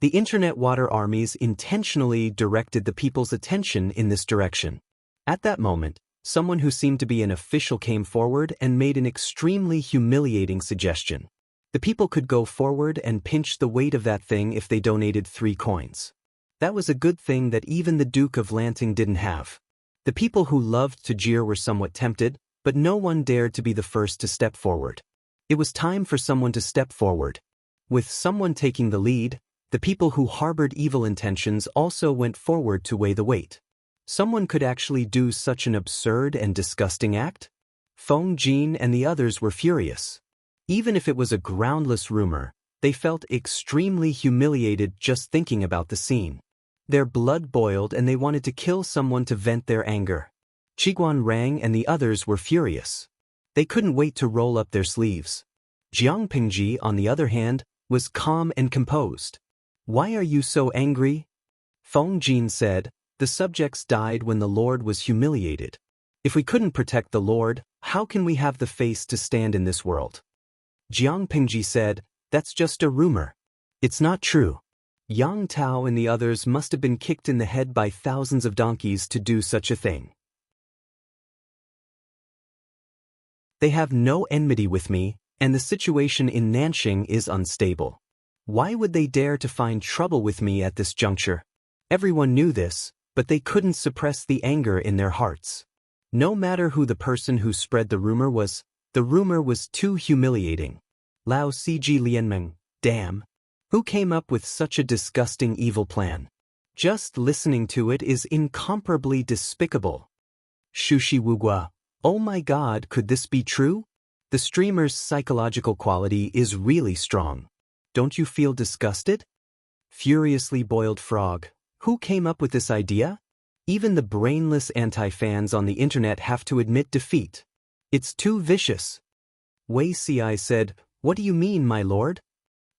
The internet water armies intentionally directed the people's attention in this direction. At that moment, someone who seemed to be an official came forward and made an extremely humiliating suggestion. The people could go forward and pinch the weight of that thing if they donated 3 coins. That was a good thing that even the Duke of Lanting didn't have. The people who loved to jeer were somewhat tempted, but no one dared to be the first to step forward. It was time for someone to step forward. With someone taking the lead, the people who harbored evil intentions also went forward to weigh the weight. Someone could actually do such an absurd and disgusting act? Feng Jin and the others were furious. Even if it was a groundless rumor, they felt extremely humiliated just thinking about the scene. Their blood boiled and they wanted to kill someone to vent their anger. Qiguan Rang and the others were furious. They couldn't wait to roll up their sleeves. Jiang Pingji, on the other hand, was calm and composed. "Why are you so angry?" Feng Jin said, "The subjects died when the Lord was humiliated. If we couldn't protect the Lord, how can we have the face to stand in this world?" Jiang Pingji said, "That's just a rumor. It's not true. Yang Tao and the others must have been kicked in the head by thousands of donkeys to do such a thing. They have no enmity with me, and the situation in Nanxing is unstable. Why would they dare to find trouble with me at this juncture?" Everyone knew this, but they couldn't suppress the anger in their hearts. No matter who the person who spread the rumor was too humiliating. Lao Cg Lianmeng, damn. Who came up with such a disgusting evil plan? Just listening to it is incomparably despicable. Shushi Wugua, oh my god, could this be true? The streamer's psychological quality is really strong. Don't you feel disgusted? Furiously boiled frog. Who came up with this idea? Even the brainless anti-fans on the internet have to admit defeat. It's too vicious. Wei Ci said, "What do you mean, my lord?"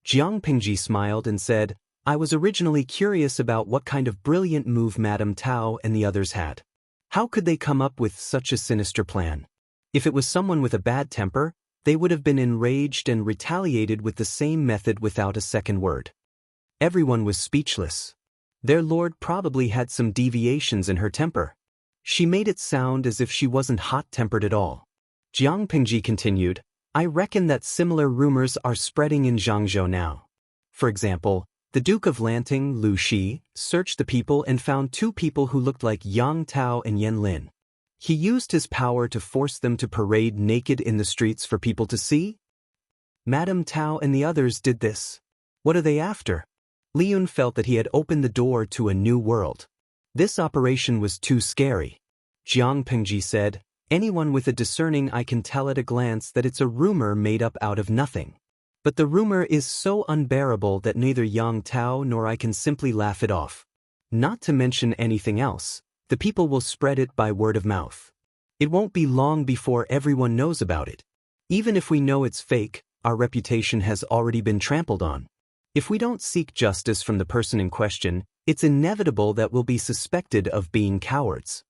Jiang Pingji smiled and said, "I was originally curious about what kind of brilliant move Madame Tao and the others had. How could they come up with such a sinister plan? If it was someone with a bad temper, they would have been enraged and retaliated with the same method without a second word." Everyone was speechless. Their lord probably had some deviations in her temper. She made it sound as if she wasn't hot-tempered at all. Jiang Pingji continued, "I reckon that similar rumors are spreading in Zhangzhou now. For example, the Duke of Lanting, Lu Shi, searched the people and found 2 people who looked like Yang Tao and Wang Lin. He used his power to force them to parade naked in the streets for people to see? Madame Tao and the others did this. What are they after?" Liun felt that he had opened the door to a new world. This operation was too scary. Jiang Pingji said, "Anyone with a discerning eye can tell at a glance that it's a rumor made up out of nothing. But the rumor is so unbearable that neither Yang Tao nor I can simply laugh it off. Not to mention anything else, the people will spread it by word of mouth. It won't be long before everyone knows about it. Even if we know it's fake, our reputation has already been trampled on. If we don't seek justice from the person in question, it's inevitable that we'll be suspected of being cowards."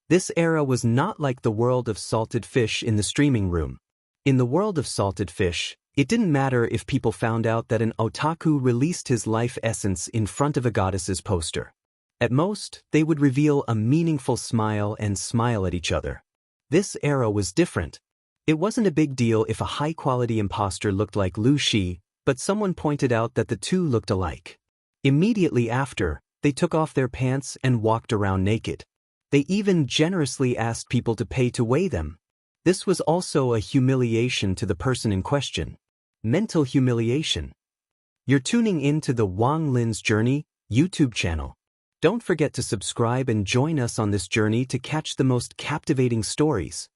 This era was not like the world of salted fish in the streaming room. In the world of salted fish, it didn't matter if people found out that an otaku released his life essence in front of a goddess's poster. At most, they would reveal a meaningful smile and smile at each other. This era was different. It wasn't a big deal if a high-quality imposter looked like Lu Shi, but someone pointed out that the 2 looked alike. Immediately after, they took off their pants and walked around naked. They even generously asked people to pay to weigh them. This was also a humiliation to the person in question. Mental humiliation. You're tuning in to the Wang Lin's Journey YouTube channel. Don't forget to subscribe and join us on this journey to catch the most captivating stories.